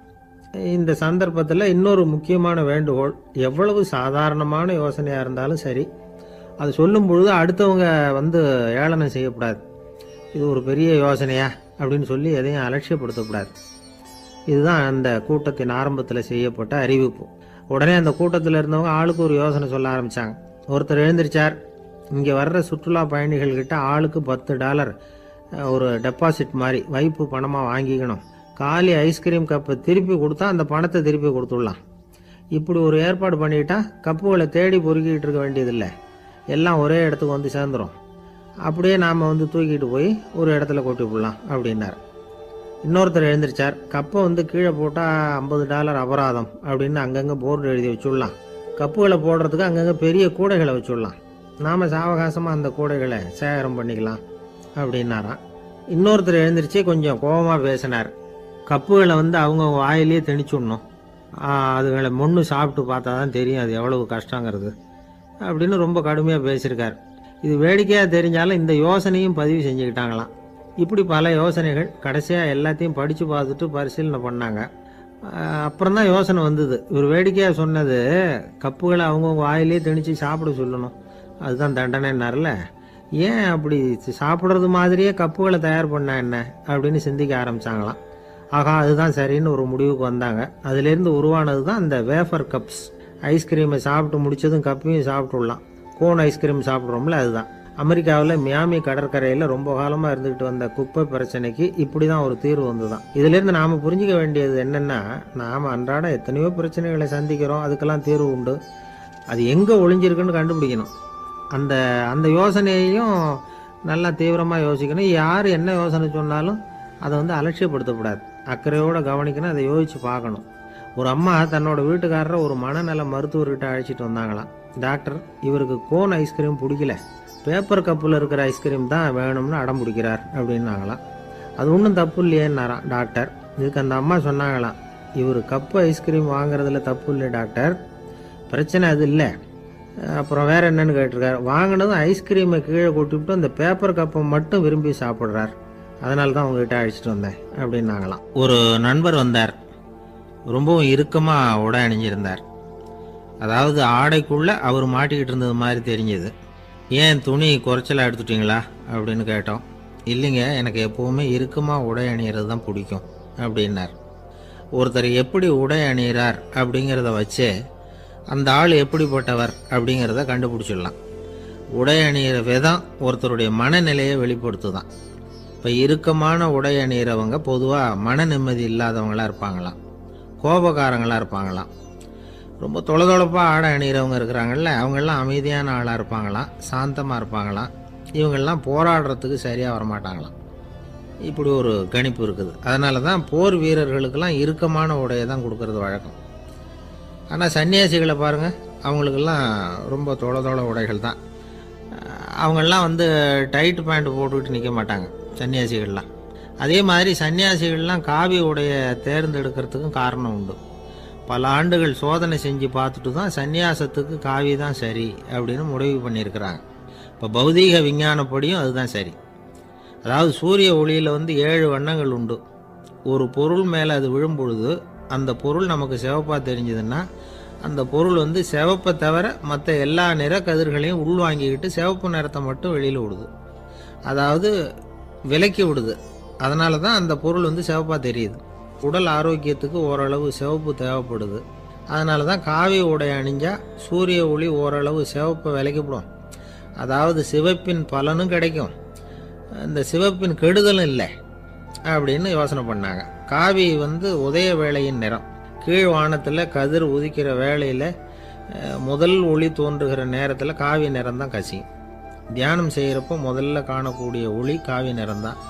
இந்த சந்தர்ப்பத்தில் இன்னொரு முக்கியமான வேண்டுகோள், எவ்வளவு சாதாரணமான யோசனையாக இருந்தாலும் சரி, அது சொல்லும் பொழுது அடுத்தவங்க ஏளனம் செய்யக்கூடாது. இது ஒரு பெரிய யோசனையா அப்படின்னு சொல்லி எதையும் அலட்சியப்படுத்தக்கூடாது. இதுதான் அந்த கூட்டத்தின் ஆரம்பத்தில் செய்யப்பட்ட அறிவிப்பு. உடனே அந்த கூட்டத்தில் இருந்தவங்க ஆளுக்கு ஒரு யோசனை சொல்ல ஆரம்பித்தாங்க. ஒருத்தர் எழுந்திருச்சார், இங்கே வர்ற சுற்றுலா பயணிகள்கிட்ட ஆளுக்கு $10 ஒரு டெபாசிட் மாதிரி வைப்பு பணமாக வாங்கிக்கணும். காலி ஐஸ்கிரீம் கப்பை திருப்பி கொடுத்தா அந்த பணத்தை திருப்பி கொடுத்துடலாம். இப்படி ஒரு ஏற்பாடு பண்ணிக்கிட்டா கப்புகளை தேடி பொறுக்கிட்டு இருக்க வேண்டியதில்லை. எல்லாம் ஒரே இடத்துக்கு சேர்ந்துடும். அப்படியே நாம் தூக்கிட்டு போய் ஒரு இடத்துல கொட்டி விடலாம் அப்படின்னார். இன்னொருத்தர் எழுந்திரிச்சார், கப்பை கீழே போட்டால் $50 அபராதம் அப்படின்னு அங்கங்கே போர்டு எழுதி வச்சுடலாம். கப்புகளை போடுறதுக்கு அங்கங்கே பெரிய கூடைகளை வச்சுடலாம். நாம் சாவகாசமாக அந்த கூடைகளை சேகரம் பண்ணிக்கலாம் அப்படின்னாராம். இன்னொருத்தர் எழுந்திரிச்சு கொஞ்சம் கோபமாக பேசினார். கப்புகளை அவங்க வாயிலேயே திணிச்சுடணும், அதுகளை மொன்று சாப்பிட்டு பார்த்தா தான் தெரியும் அது எவ்வளவு கஷ்டங்கிறது அப்படின்னு ரொம்ப கடுமையாக பேசியிருக்கார். இது வேடிக்கையாக தெரிஞ்சாலும் இந்த யோசனையும் பதிவு செஞ்சுக்கிட்டாங்களாம். இப்படி பல யோசனைகள். கடைசியாக எல்லாத்தையும் படித்து பார்த்துட்டு பரிசீலனை பண்ணாங்க. அப்புறம் தான் யோசனை வந்தது. இவர் வேடிக்கையாக சொன்னது, கப்புகளை அவங்கவுங்க வாயிலேயே திணிச்சு சாப்பிட சொல்லணும், அதுதான் தண்டனைன்னார்ல. ஏன் அப்படி சாப்பிட்றது மாதிரியே கப்புகளை தயார் பண்ண என்ன அப்படின்னு சிந்திக்க ஆரம்பித்தாங்களாம். ஆகா, அதுதான் சரின்னு ஒரு முடிவுக்கு வந்தாங்க. அதுலேருந்து உருவானது தான் அந்த வேஃபர் கப்ஸ். ஐஸ்கிரீமை சாப்பிட்டு முடிச்சதும் கப்பையும் சாப்பிட்டுடலாம். கோன் ஐஸ்கிரீம் சாப்பிட்றோம்ல, அதுதான். அமெரிக்காவில் மியாமி கடற்கரையில் ரொம்ப காலமாக இருந்துகிட்டு வந்த குப்பை பிரச்சனைக்கு இப்படி தான் ஒரு தீர்வு வந்துதான். இதுலேருந்து நாம் புரிஞ்சிக்க வேண்டியது என்னென்னா, நாம் அன்றாட எத்தனையோ பிரச்சனைகளை சந்திக்கிறோம், அதுக்கெல்லாம் தீர்வு உண்டு. அது எங்கே ஒளிஞ்சிருக்குன்னு கண்டுபிடிக்கணும். அந்த அந்த யோசனையையும் நல்லா தீவிரமாக யோசிக்கணும். யார் என்ன யோசனை சொன்னாலும் அதை அலட்சியப்படுத்தக்கூடாது. அக்கறையோடு கவனிக்கணும், அதை யோசித்து பார்க்கணும். ஒரு அம்மா தன்னோட வீட்டுக்காரரை ஒரு மனநல மருத்துவர்கிட்ட அழைச்சிட்டு வந்தாங்களாம். டாக்டர், இவருக்கு கோன் ஐஸ்கிரீம் பிடிக்கல, பேப்பர் கப்பில் இருக்கிற ஐஸ்கிரீம் தான் வேணும்னு அடம் பிடிக்கிறார் அப்படின்னாங்களாம். அது ஒன்றும் தப்பு இல்லையேன்னாராம் டாக்டர். இதுக்கு அந்த அம்மா சொன்னாங்களாம், இவர் கப்பு ஐஸ்கிரீம் வாங்குறதுல தப்பு இல்லை டாக்டர், பிரச்சனை அது இல்லை. அப்புறம் வேற என்னன்னு கேட்டிருக்காரு. வாங்கினதும் ஐஸ்கிரீமை கீழே கொட்டிவிட்டு அந்த பேப்பர் கப்பை மட்டும் விரும்பி சாப்பிட்றார், அதனால தான் உங்ககிட்ட அழைச்சிட்டு வந்தேன் அப்படின்னாங்களாம். ஒரு நண்பர் வந்தார். ரொம்பவும் இறுக்கமாக உடை அணிஞ்சிருந்தார். அதாவது ஆடைக்குள்ளே அவர் மாட்டிக்கிட்டு இருந்தது மாதிரி தெரிஞ்சது. ஏன் துணி குறைச்சலாக எடுத்துட்டிங்களா அப்படின்னு கேட்டோம். இல்லைங்க, எனக்கு எப்போவுமே இறுக்கமாக உடை அணிகிறது தான் பிடிக்கும் அப்படின்னார். ஒருத்தர் எப்படி உடை அணிகிறார் அப்படிங்கிறத வச்சே அந்த ஆள் எப்படிப்பட்டவர் அப்படிங்கிறத கண்டுபிடிச்சிடலாம். உடை அணிகிற விதம் ஒருத்தருடைய மனநிலையை வெளிப்படுத்துதான். இப்போ இறுக்கமான உடை அணிகிறவங்க பொதுவாக மன நிம்மதி இல்லாதவங்களாக இருப்பாங்களாம், கோபக்காரங்களாக இருப்பாங்களாம். ரொம்ப தொலைதொழப்பாக ஆடை அணிகிறவங்க இருக்கிறாங்கல்ல, அவங்கெல்லாம் அமைதியான ஆளாக இருப்பாங்களாம், சாந்தமாக இருப்பாங்களாம். இவங்கெல்லாம் போராடுறதுக்கு சரியாக வரமாட்டாங்களாம். இப்படி ஒரு கணிப்பு இருக்குது. அதனால தான் போர் வீரர்களுக்கெல்லாம் இறுக்கமான உடையை தான் கொடுக்கறது வழக்கம். ஆனால் சன்னியாசிகளை பாருங்கள், அவங்களுக்கெல்லாம் ரொம்ப தொலை உடைகள் தான். அவங்கெல்லாம் வந்து டைட் பேண்ட் போட்டுக்கிட்டு நிற்க மாட்டாங்க சன்னியாசிகள்லாம். அதே மாதிரி சன்னியாசிகள்லாம் காவி உடையை தேர்ந்தெடுக்கிறதுக்கும் காரணம் உண்டு. பல ஆண்டுகள் சோதனை செஞ்சு பார்த்துட்டு தான் சன்னியாசத்துக்கு காவி தான் சரி அப்படின்னு முடிவு பண்ணியிருக்கிறாங்க. இப்போ பௌதீக விஞ்ஞானப்படியும் அதுதான் சரி. அதாவது சூரிய ஒளியில் வந்து 7 வண்ணங்கள் உண்டு. ஒரு பொருள் மேலே அது விழும்பொழுது அந்த பொருள் நமக்கு சிவப்பாக தெரிஞ்சதுன்னா அந்த பொருள் வந்து சிவப்பை தவிர மற்ற எல்லா நிற கதிர்களையும் உள்வாங்கிக்கிட்டு சிவப்பு நிறத்தை மட்டும் வெளியில் விடுது, அதாவது விலக்கி விடுது. அதனால தான் அந்த பொருள் வந்து சிவப்பாக தெரியுது. உடல் ஆரோக்கியத்துக்கு ஓரளவு சிவப்பு தேவைப்படுது. அதனால தான் காவி உடை அணிஞ்சால் சூரிய ஒளி ஓரளவு சிவப்பை விலக்கிவிடும். அதாவது சிவப்பின் பலனும் கிடைக்கும், இந்த சிவப்பின் கெடுதலும் இல்லை அப்படின்னு யோசனை பண்ணாங்க. காவி வந்து உதய வேளையின் நிறம். கீழ் வானத்தில் கதிர் உதிக்கிற வேளையில் முதல் ஒளி தோன்றுகிற நேரத்தில் காவி நிறம் தான் கசியும். தியானம் செய்கிறப்போ முதல்ல காணக்கூடிய ஒளி காவி நிறம்தான்.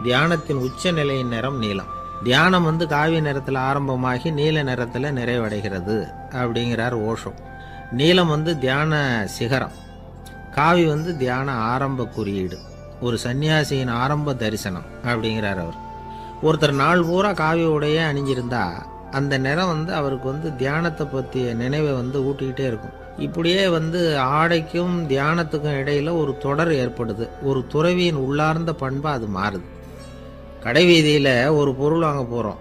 தியானத்தின் உச்ச நிலையின் நிறம் நீலம். தியானம் வந்து காவி நிறத்தில் ஆரம்பமாகி நீல நிறத்தில் நிறைவடைகிறது அப்படிங்கிறார் ஓஷோ. நீலம் வந்து தியான சிகரம், காவி வந்து தியான ஆரம்ப குறியீடு, ஒரு சன்னியாசியின் ஆரம்ப தரிசனம் அப்படிங்கிறார் அவர். ஒருத்தர் நாள் பூரா காவி உடைய அணிஞ்சிருந்தா அந்த நிறம் வந்து அவருக்கு வந்து தியானத்தை பற்றிய நினைவை வந்து ஊட்டிக்கிட்டே இருக்கும். இப்படியே வந்து ஆடைக்கும் தியானத்துக்கும் இடையில் ஒரு தொடர் ஏற்படுது. ஒரு துறவியின் உள்ளார்ந்த பண்பாக அது மாறுது. கடை வீதியில் ஒரு பொருள் வாங்க போகிறோம்,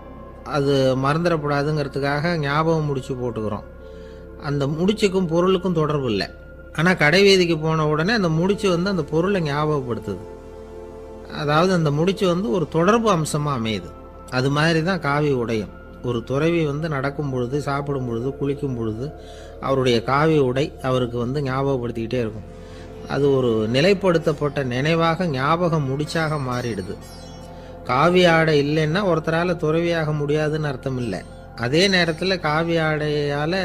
அது மறந்துடக்கூடாதுங்கிறதுக்காக ஞாபகம் முடிச்சு போட்டுக்கிறோம். அந்த முடிச்சுக்கும் பொருளுக்கும் தொடர்பு இல்லை. ஆனால் கடை வீதிக்கு போன உடனே அந்த முடிச்சு வந்து அந்த பொருளை ஞாபகப்படுத்துது. அதாவது அந்த முடிச்சு வந்து ஒரு தொடர்பு அம்சமாக அமையுது. அது மாதிரி தான் காவி உடையும். ஒரு துறவி வந்து நடக்கும் பொழுது, சாப்பிடும் பொழுது, குளிக்கும் பொழுது அவருடைய காவி உடை அவருக்கு வந்து ஞாபகப்படுத்திக்கிட்டே இருக்கும். அது ஒரு நிலைப்படுத்தப்பட்ட நினைவாக ஞாபகம் முடிச்சாக மாறிடுது. காவி ஆடை இல்லைன்னா ஒருத்தரால் துறவியாக முடியாதுன்னு அர்த்தம் இல்லை. அதே நேரத்தில் காவி ஆடையால்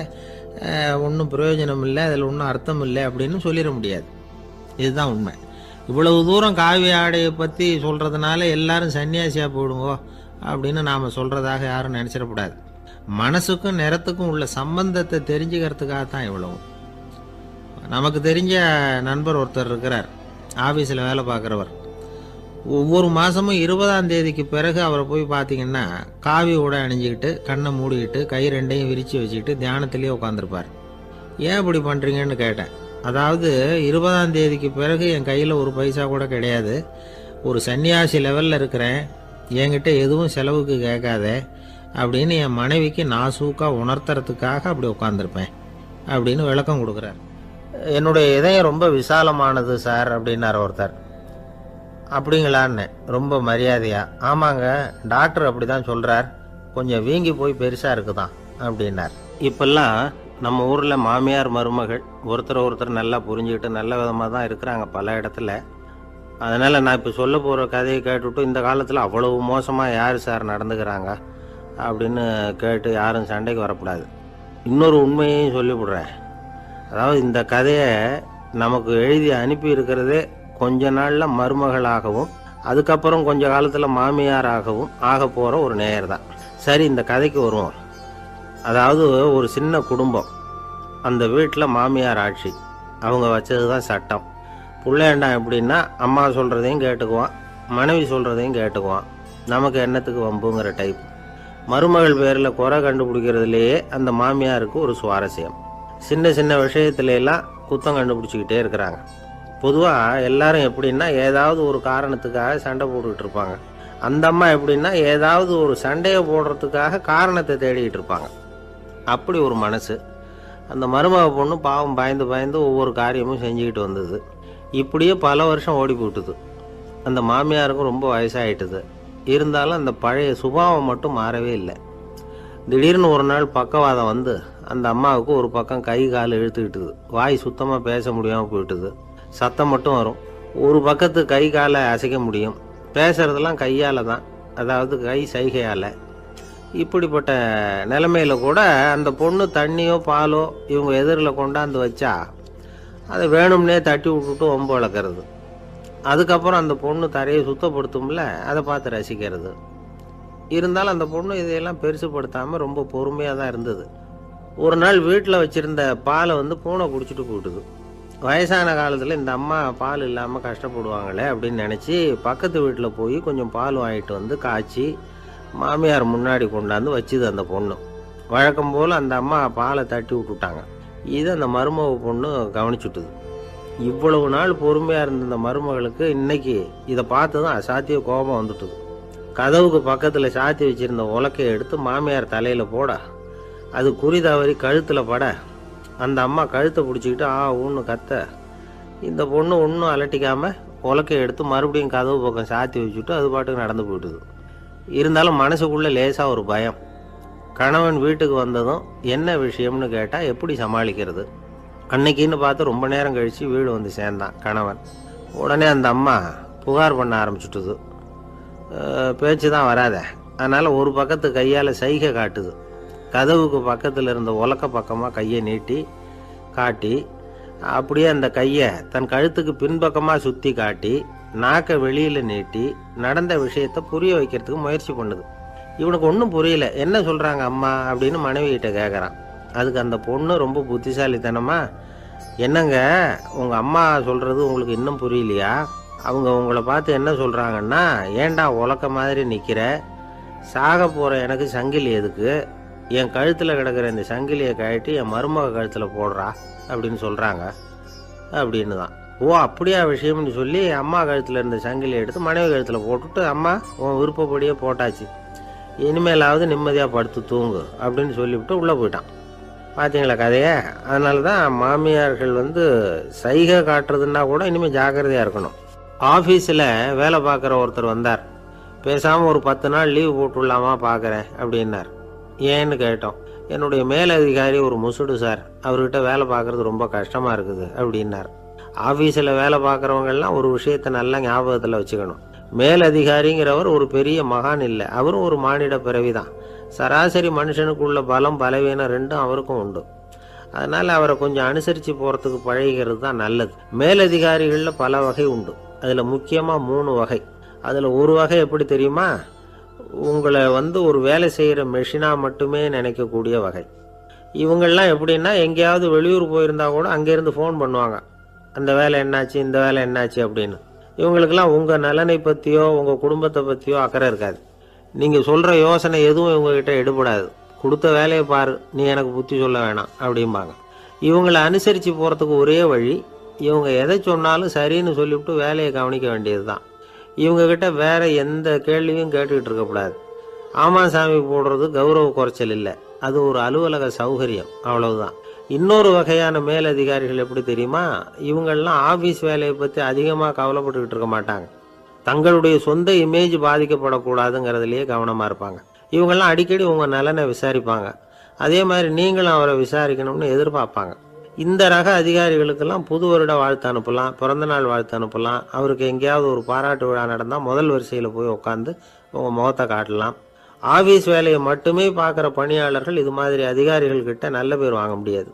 ஒன்றும் பிரயோஜனம் இல்லை, அதில் ஒன்றும் அர்த்தம் இல்லை அப்படின்னு சொல்லிட முடியாது. இதுதான் உண்மை. இவ்வளவு தூரம் காவி ஆடையை பற்றி சொல்கிறதுனால எல்லாரும் சன்னியாசியாக போயிடுங்கோ அப்படின்னு நாம் சொல்கிறதாக யாரும் நினச்சிடக்கூடாது. மனசுக்கும் நிறத்துக்கும் உள்ள சம்பந்தத்தை தெரிஞ்சுக்கிறதுக்காக தான் இவ்வளவு. நமக்கு தெரிஞ்ச நண்பர் ஒருத்தர் இருக்கிறார், ஆஃபீஸில் வேலை பார்க்குறவர். ஒவ்வொரு மாதமும் 20ஆம் தேதிக்கு பிறகு அவரை போய் பார்த்தீங்கன்னா காவி உடை அணிஞ்சிக்கிட்டு, கண்ணை மூடிக்கிட்டு, கை ரெண்டையும் விரித்து வச்சுக்கிட்டு தியானத்திலே உட்காந்துருப்பார். ஏன் இப்படி பண்ணுறீங்கன்னு கேட்டேன். அதாவது 20ஆம் தேதிக்கு பிறகு என் கையில் ஒரு பைசா கூட கிடையாது, ஒரு சன்னியாசி லெவலில் இருக்கிறேன், என்கிட்ட எதுவும் செலவுக்கு கேட்காத அப்படின்னு என் மனைவிக்கு நாசூக்காக உணர்த்துறதுக்காக அப்படி உட்காந்துருப்பேன் அப்படின்னு விளக்கம் கொடுக்குறார். என்னுடைய இதயம் ரொம்ப விசாலமானது சார் அப்படின்னார் ஒருத்தர். அப்படிங்களான்னு ரொம்ப மரியாதையா, ஆமாங்க டாக்டர் அப்படி தான் சொல்கிறார், கொஞ்சம் வீங்கி போய் பெருசாக இருக்குதான் அப்படின்னார். இப்பெல்லாம் நம்ம ஊரில் மாமியார் மருமகள் ஒருத்தர் நல்லா புரிஞ்சுக்கிட்டு நல்ல விதமாக தான் இருக்கிறாங்க பல இடத்துல. அதனால் நான் இப்போ சொல்ல போகிற கதையை கேட்டுவிட்டு இந்த காலத்தில் அவ்வளவு மோசமாக யார் சார் நடந்துக்கிறாங்க அப்படின்னு கேட்டு யாரும் சண்டைக்கு வரக்கூடாது. இன்னொரு உண்மையையும் சொல்லிவிடுறேன். அதாவது இந்த கதையை நமக்கு எழுதி அனுப்பி இருக்கிறதே கொஞ்ச நாளில் மருமகளாகவும் அதுக்கப்புறம் கொஞ்ச காலத்தில் மாமியாராகவும் ஆக போகிற ஒரு நேயர் தான். சரி, இந்த கதைக்கு வருவோம். அதாவது ஒரு சின்ன குடும்பம், அந்த வீட்டில் மாமியார் ஆட்சி, அவங்க வச்சது தான் சட்டம். பிள்ளையாண்டான் எப்படின்னா அம்மா சொல்கிறதையும் கேட்டுக்குவான், மனைவி சொல்கிறதையும் கேட்டுக்குவான், நமக்கு என்னத்துக்கு வம்புங்கிற டைப். மருமகள் பேரில் குறை கண்டுபிடிக்கிறதுலேயே அந்த மாமியாருக்கு ஒரு சுவாரஸ்யம். சின்ன சின்ன விஷயத்துலலாம் குத்தம் கண்டுபிடிச்சிக்கிட்டே இருக்கிறாங்க. பொதுவாக எல்லாரும் எப்படின்னா ஏதாவது ஒரு காரணத்துக்காக சண்டை போட்டுக்கிட்டு இருப்பாங்க. அந்த அம்மா எப்படின்னா ஏதாவது ஒரு சண்டையை போடுறதுக்காக காரணத்தை தேடிக்கிட்டு இருப்பாங்க. அப்படி ஒரு மனசு. அந்த மருமக பொண்ணு பாவம் பயந்து பயந்து ஒவ்வொரு காரியமும் செஞ்சுக்கிட்டு வந்தது. இப்படியே பல வருஷம் ஓடி போட்டுது. அந்த மாமியாருக்கும் ரொம்ப வயசாகிட்டுது. இருந்தாலும் அந்த பழைய சுபாவம் மட்டும் மாறவே இல்லை. திடீர்னு ஒரு நாள் பக்கவாதம் வந்து அந்த அம்மாவுக்கு ஒரு பக்கம் கை கால் இழுத்துக்கிட்டுது, வாய் சுத்தமாக பேச முடியாமல் போயிட்டுது, சத்தம் மட்டும் வரும். ஒரு பக்கத்து கை காலை அசைக்க முடியும், பேசுறதெல்லாம் கையால் தான், அதாவது கை சைகையால். இப்படிப்பட்ட நிலைமையில கூட அந்த பொண்ணு தண்ணியோ பாலோ இவங்க எதிரில் கொண்டாந்து வச்சா அதை வேணும்னே தட்டி விட்டுட்டு ஒம்பு வளர்க்குறது. அதுக்கப்புறம் அந்த பொண்ணு தரையை சுத்தப்படுத்தும்ல, அதை பார்த்து ரசிக்கிறது. இருந்தாலும் அந்த பொண்ணு இதையெல்லாம் பெருசுப்படுத்தாமல் ரொம்ப பொறுமையாக தான் இருந்தது. ஒரு நாள் வீட்டில் வச்சுருந்த பாலை பூனை குடிச்சிட்டு போயிட்டுது. வயசான காலத்தில் இந்த அம்மா பால் இல்லாமல் கஷ்டப்படுவாங்களே அப்படின்னு நினச்சி பக்கத்து வீட்டில் போய் கொஞ்சம் பால் வாங்கிட்டு காய்ச்சி மாமியார் முன்னாடி கொண்டாந்து வச்சுது அந்த பொண்ணு. வழக்கம் போல் அந்த அம்மா பாலை தட்டி விட்டுட்டாங்க. இதை அந்த மருமக பொண்ணு கவனிச்சுட்டுது. இவ்வளவு நாள் பொறுமையாக இருந்த இந்த மருமகளுக்கு இன்னைக்கு இதை பார்த்து தான் அசாத்திய கோபம் வந்துட்டுது. கதவுக்கு பக்கத்தில் சாத்தி வச்சுருந்த உலக்கையை எடுத்து மாமியார் தலையில் போட, அது குறி தவறி கழுத்தில் பட, அந்த அம்மா கழுத்தை பிடிச்சிக்கிட்டு ஊன்னு கத்த, இந்த பொண்ணு ஒன்றும் அலட்டிக்காமல் உலக்கையை எடுத்து மறுபடியும் கதவு பக்கம் சாத்தி வச்சுட்டு அது பாட்டுக்கு நடந்து போயிட்டுது. இருந்தாலும் மனசுக்குள்ளே லேசாக ஒரு பயம். கணவன் வீட்டுக்கு வந்ததும் என்ன விஷயம்னு கேட்டால் எப்படி சமாளிக்கிறது? அன்னைக்குன்னு பார்த்து ரொம்ப நேரம் கழித்து வீடு வந்து சேர்ந்தான் கணவன். உடனே அந்த அம்மா புகார் பண்ண ஆரம்பிச்சுட்டுது. பேச்சு தான் வராத, அதனால் ஒரு பக்கத்து கையால் சைகை காட்டுது. கதவுக்கு பக்கத்தில் இருந்த உலக்க பக்கமாக கையை நீட்டி காட்டி, அப்படியே அந்த கையை தன் கழுத்துக்கு பின்பக்கமாக சுற்றி காட்டி, நாக்கை வெளியில் நீட்டி நடந்த விஷயத்தை புரிய வைக்கிறதுக்கு முயற்சி பண்ணுது. இவனுக்கு ஒன்றும் புரியல, என்ன சொல்கிறாங்க அம்மா அப்படின்னு மனைவிகிட்ட கேட்குறான். அதுக்கு அந்த பொண்ணு ரொம்ப புத்திசாலித்தனமா, என்னங்க உங்கள் அம்மா சொல்கிறது உங்களுக்கு இன்னும் புரியலையா? அவங்க உங்களை பார்த்து என்ன சொல்கிறாங்கன்னா, ஏண்டா உலக்க மாதிரி நிற்கிற, சாக போகிற எனக்கு சங்கிலி எதுக்கு, என் கழுத்தில் கிடக்கிற இந்த சங்கிலியை கழட்டி என் மருமக கழுத்தில் போடுறா அப்படின்னு சொல்கிறாங்க அப்படின்னு தான். ஓ அப்படியா விஷயம்னு சொல்லி அம்மா கழுத்தில் இருந்த சங்கிலியை எடுத்து மனைவி கழுத்தில் போட்டுட்டு, அம்மா உன் விருப்பப்படியே போட்டாச்சு, இனிமேலாவது நிம்மதியாக படுத்து தூங்கு அப்படின்னு சொல்லிவிட்டு உள்ளே போயிட்டான். பார்த்தீங்களா கதையை? அதனால தான் மாமியார்கள் சைகை காட்டுறதுன்னா கூட இனிமேல் ஜாக்கிரதையாக இருக்கணும். ஆஃபீஸில் வேலை பார்க்குற ஒருத்தர் வந்தார். பேசாமல் ஒரு 10 நாள் லீவு போட்டுடலாமா பார்க்குறேன் அப்படின்னார். ஏன்னு கேட்டோம். என்னுடைய மேலதிகாரி ஒரு முசுடு சார், அவர்கிட்ட வேலை பார்க்குறது ரொம்ப கஷ்டமாக இருக்குது அப்படின்னார். ஆஃபீஸில் வேலை பார்க்குறவங்கெல்லாம் ஒரு விஷயத்தை நல்லா ஞாபகத்தில் வச்சுக்கணும். மேலதிகாரிங்கிறவர் ஒரு பெரிய மகான் இல்லை, அவரும் ஒரு மானிட பிறவி தான். சராசரி மனுஷனுக்குள்ள பலம் பலவீனம் ரெண்டும் அவருக்கும் உண்டு. அதனால் அவரை கொஞ்சம் அனுசரித்து போகிறதுக்கு பழகிறது தான் நல்லது. மேலதிகாரிகளில் பல வகை உண்டு, அதில் முக்கியமாக 3 வகை. அதில் ஒரு வகை எப்படி தெரியுமா? உங்களை ஒரு வேலை செய்கிற மெஷினாக மட்டுமே நினைக்கக்கூடிய வகை. இவங்கள்லாம் எப்படின்னா, எங்கேயாவது வெளியூர் போயிருந்தா கூட அங்கேருந்து ஃபோன் பண்ணுவாங்க, அந்த வேலை என்னாச்சு இந்த வேலை என்னாச்சு அப்படின்னு. இவங்களுக்கெல்லாம் உங்கள் நலனை பற்றியோ உங்கள் குடும்பத்தை பற்றியோ அக்கறை இருக்காது. நீங்கள் சொல்கிற யோசனை எதுவும் இவங்ககிட்ட எடுபடாது. கொடுத்த வேலையை பாரு, நீ எனக்கு புத்தி சொல்ல வேணாம் அப்படிம்பாங்க. இவங்களை அனுசரித்து போகிறதுக்கு ஒரே வழி, இவங்க எதை சொன்னாலும் சரின்னு சொல்லிவிட்டு வேலையை கவனிக்க வேண்டியது தான். இவங்ககிட்ட வேற எந்த கேள்வியும் கேட்டுக்கிட்டு இருக்கக்கூடாது. ஆமாம் சாமி போடுறது கௌரவ குறைச்சல் இல்லை, அது ஒரு அலுவலக சௌகரியம், அவ்வளவுதான். இன்னொரு வகையான மேலதிகாரிகள் எப்படி தெரியுமா? இவங்கெல்லாம் ஆஃபீஸ் வேலையை பற்றி அதிகமாக கவலைப்பட்டுக்கிட்டு இருக்க மாட்டாங்க. தங்களுடைய சொந்த இமேஜ் பாதிக்கப்படக்கூடாதுங்கிறதுலையே கவனமாக இருப்பாங்க. இவங்கெல்லாம் அடிக்கடி உங்கள் நலனை விசாரிப்பாங்க. அதே மாதிரி நீங்களும் அவரை விசாரிக்கணும்னு எதிர்பார்ப்பாங்க. இந்த ரக அதிகாரிகளுக்கெல்லாம் புது வருட வாழ்த்து அனுப்பலாம், பிறந்தநாள் வாழ்த்து அனுப்பலாம். அவருக்கு எங்கேயாவது ஒரு பாராட்டு விழா நடந்தால் முதல் வரிசையில் போய் உட்காந்து உங்கள் முகத்தை காட்டலாம். ஆஃபீஸ் வேலையை மட்டுமே பார்க்குற பணியாளர்கள் இது மாதிரி அதிகாரிகள்கிட்ட நல்ல பேர் வாங்க முடியாது.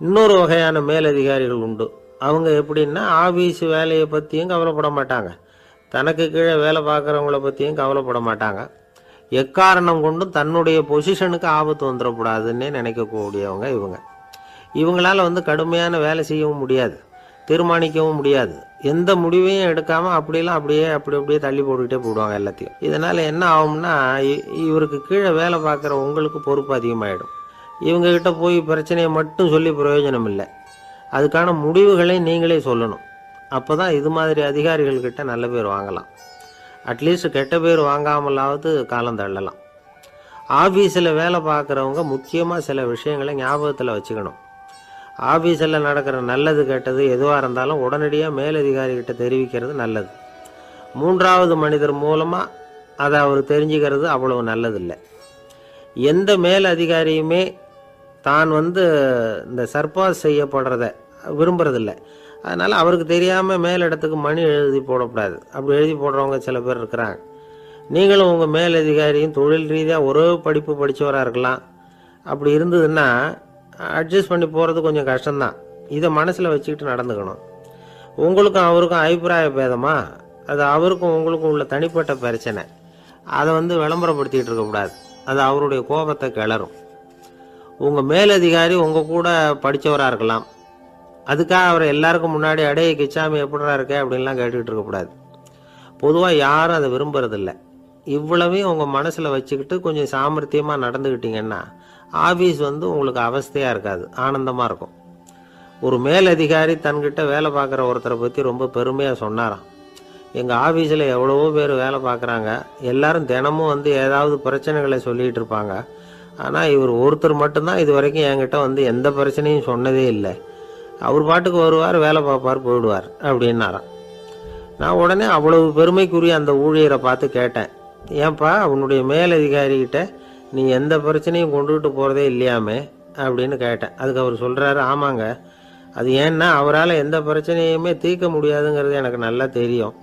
இன்னொரு வகையான மேலதிகாரிகள் உண்டு. அவங்க எப்படின்னா, ஆஃபீஸ் வேலையை பற்றியும் கவலைப்பட மாட்டாங்க, தனக்கு கீழே வேலை பார்க்குறவங்கள பற்றியும் கவலைப்பட மாட்டாங்க. எக்காரணம் கொண்டும் தன்னுடைய பொசிஷனுக்கு ஆபத்து வந்துடக்கூடாதுன்னே நினைக்கக்கூடியவங்க இவங்க. இவங்களால் கடுமையான வேலை செய்யவும் முடியாது, தீர்மானிக்கவும் முடியாது. எந்த முடிவையும் எடுக்காமல் அப்படியே தள்ளி போட்டுக்கிட்டே போடுவாங்க எல்லாத்தையும். இதனால் என்ன ஆகும்னா, இவருக்கு கீழே வேலை பார்க்குற உங்களுக்கு பொறுப்பு அதிகமாகிடும். இவங்ககிட்ட போய் பிரச்சனையை மட்டும் சொல்லி பிரயோஜனம் இல்லை, அதுக்கான முடிவுகளை நீங்களே சொல்லணும். அப்போ தான் இது மாதிரி அதிகாரிகள்கிட்ட நல்ல பேர் வாங்கலாம். அட்லீஸ்ட் கெட்ட பேர் வாங்காமலாவது காலம் தள்ளலாம். ஆஃபீஸில் வேலை பார்க்குறவங்க முக்கியமாக சில விஷயங்களை ஞாபகத்தில் வச்சுக்கணும். ஆஃபீஸில் நடக்கிற நல்லது கெட்டது எதுவாக இருந்தாலும் உடனடியாக மேலதிகாரிகிட்ட தெரிவிக்கிறது நல்லது. 3வது மனிதர் மூலமாக அதை அவர் தெரிஞ்சுக்கிறது அவ்வளவு நல்லதில்லை. எந்த மேல் அதிகாரியுமே தான் இந்த சர்பாஸ் செய்யப்படுறத விரும்புறதில்லை. அதனால் அவருக்கு தெரியாமல் மேலிடத்துக்கு மணி எழுதி போடக்கூடாது. அப்படி எழுதி போடுறவங்க சில பேர் இருக்கிறாங்க. நீங்களும் உங்கள் மேலதிகாரியும் தொழில் ரீதியாக ஒரே படிப்பு படித்தவராக இருக்கலாம். அப்படி இருந்ததுன்னா அட்ஜஸ்ட் பண்ணி போகிறது கொஞ்சம் கஷ்டம்தான். இதை மனசில் வச்சுக்கிட்டு நடந்துக்கணும். உங்களுக்கும் அவருக்கும் அபிப்பிராய பேதமா, அது அவருக்கும் உங்களுக்கும் உள்ள தனிப்பட்ட பிரச்சனை. அதை விளம்பரப்படுத்திக்கிட்டு இருக்கக்கூடாது. அது அவருடைய கோபத்தை கிளறும். உங்கள் மேலதிகாரி உங்கள் கூட படித்தவராக இருக்கலாம். அதுக்காக அவரை எல்லாருக்கும் முன்னாடி அடைய கிச்சாமி எப்படிறா இருக்க அப்படின்லாம் கேட்டுக்கிட்டு இருக்கக்கூடாது. பொதுவாக யாரும் அதை விரும்புறதில்லை. இவ்வளவையும் உங்கள் மனசில் வச்சுக்கிட்டு கொஞ்சம் சாமர்த்தியமாக நடந்துக்கிட்டீங்கன்னா ஆஃபீஸ் உங்களுக்கு அவஸ்தையாக இருக்காது, ஆனந்தமாக இருக்கும். ஒரு மேலதிகாரி தன்கிட்ட வேலை பார்க்குற ஒருத்தரை பற்றி ரொம்ப பெருமையாக சொன்னாராம். எங்கள் ஆஃபீஸில் எவ்வளவோ பேர் வேலை பார்க்குறாங்க, எல்லாரும் தினமும் ஏதாவது பிரச்சனைகளை சொல்லிகிட்டு இருப்பாங்க. ஆனால் இவர் ஒருத்தர் மட்டும்தான் இது வரைக்கும் என்கிட்ட எந்த பிரச்சனையும் சொன்னதே இல்லை. அவர் பாட்டுக்கு வருவார், வேலை பார்ப்பார், போயிடுவார் அப்படின்னாராம். நான் உடனே அவ்வளவு பெருமைக்குரிய அந்த ஊழியரை பார்த்து கேட்டேன், ஏன்பா உன்னுடைய மேலதிகாரிகிட்ட நீ எந்த பிரச்சனையும் கொண்டுகிட்டு போகிறதே இல்லையாமே அப்படின்னு கேட்டேன். அதுக்கு அவர் சொல்கிறாரு, ஆமாங்க, அது ஏன்னா அவரால் எந்த பிரச்சனையுமே தீர்க்க முடியாதுங்கிறது எனக்கு நல்லா தெரியும்,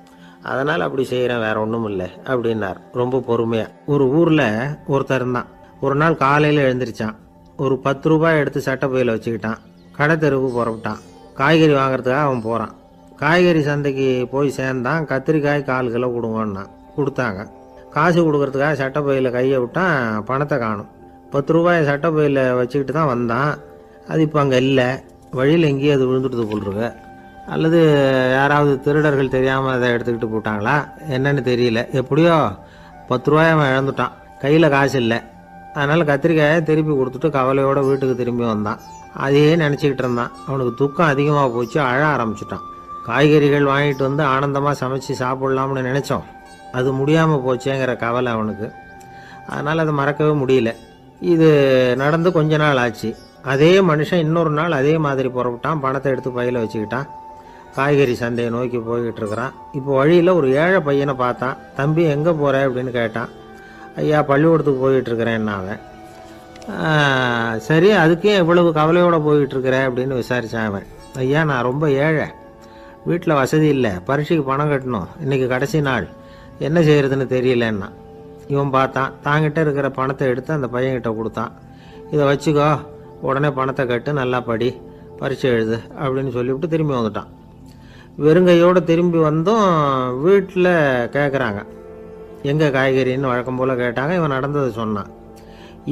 அதனால் அப்படி செய்கிறேன், வேற ஒன்றும் இல்லை அப்படின்னார் ரொம்ப பொறுமையாக. ஒரு ஊரில் ஒருத்தர் இருந்தான். ஒரு நாள் காலையில் எழுந்திரிச்சான். ஒரு 10 ரூபாய் எடுத்து சட்டை பையில் வச்சுக்கிட்டான். கடை தெருவுக்கு புறப்பட்டான். காய்கறி வாங்குறதுக்காக அவன் போகிறான். காய்கறி சந்தைக்கு போய் சேர்ந்தான். கத்திரிக்காய் 4 கிலோ கொடுங்கன்னா கொடுத்தாங்க. காசு கொடுக்கறதுக்காக சட்டை பையில் கையை விட்டான். பணத்தை காணும். 10 ரூபாய் சட்டை பையில் வச்சுக்கிட்டு தான் வந்தான். அது இப்போ அங்கே இல்லை. வழியில் எங்கேயோ அது விழுந்துடுது போல்ருக்கு. அல்லது யாராவது திருடர்கள் தெரியாமல் அதை எடுத்துக்கிட்டு போட்டாங்களா என்னன்னு தெரியல. எப்படியோ 10 ரூபாய் அவன் இழந்துட்டான். கையில் காசு இல்லை. அதனால் கத்திரிக்காயை திருப்பி கொடுத்துட்டு கவலையோடு வீட்டுக்கு திரும்பி வந்தான். அதையே நினச்சிக்கிட்டு இருந்தான். அவனுக்கு துக்கம் அதிகமாக போச்சு. அழ ஆரம்பிச்சிட்டான். காய்கறிகள் வாங்கிட்டு ஆனந்தமாக சமைச்சு சாப்பிட்லாம்னு நினச்சோம், அது முடியாமல் போச்சேங்கிற கவலை அவனுக்கு. அதனால் அதை மறக்கவே முடியல. இது நடந்து கொஞ்ச நாள் ஆச்சு. அதே மனுஷன் இன்னொரு நாள் அதே மாதிரி புறப்பட்டான். பணத்தை எடுத்து பையில் வச்சுக்கிட்டான். காய்கறி சந்தையை நோக்கி போய்கிட்டு இருக்கிறான். இப்போ வழியில் ஒரு ஏழை பையனை பார்த்தான். தம்பி எங்கே போகிற அப்படின்னு கேட்டான். ஐயா பள்ளிக்கூடத்துக்கு போய்கிட்டு இருக்கிறேன்னா அவன். சரி, அதுக்கே எவ்வளவு கவலையோடு போய்கிட்டுருக்கிற அப்படின்னு விசாரித்தான் அவன். ஐயா நான் ரொம்ப ஏழை, வீட்டில் வசதி இல்லை, பரீட்சைக்கு பணம் கட்டணும், இன்றைக்கி கடைசி நாள், என்ன செய்கிறதுன்னு தெரியலன்னா. இவன் பார்த்தான். தாங்கிட்ட இருக்கிற பணத்தை எடுத்து அந்த பையன்கிட்ட கொடுத்தான். இதை வச்சுக்கோ, உடனே பணத்தை கட்டு, நல்லா படி, பரீட்சை எழுது அப்படின்னு சொல்லிவிட்டு திரும்பி வந்துட்டான். வெறுங்கையோடு திரும்பி வந்தும் வீட்டில் கேட்குறாங்க, எங்கே காய்கறின்னு வழக்கம் போல் கேட்டாங்க. இவன் நடந்ததை சொன்னான்.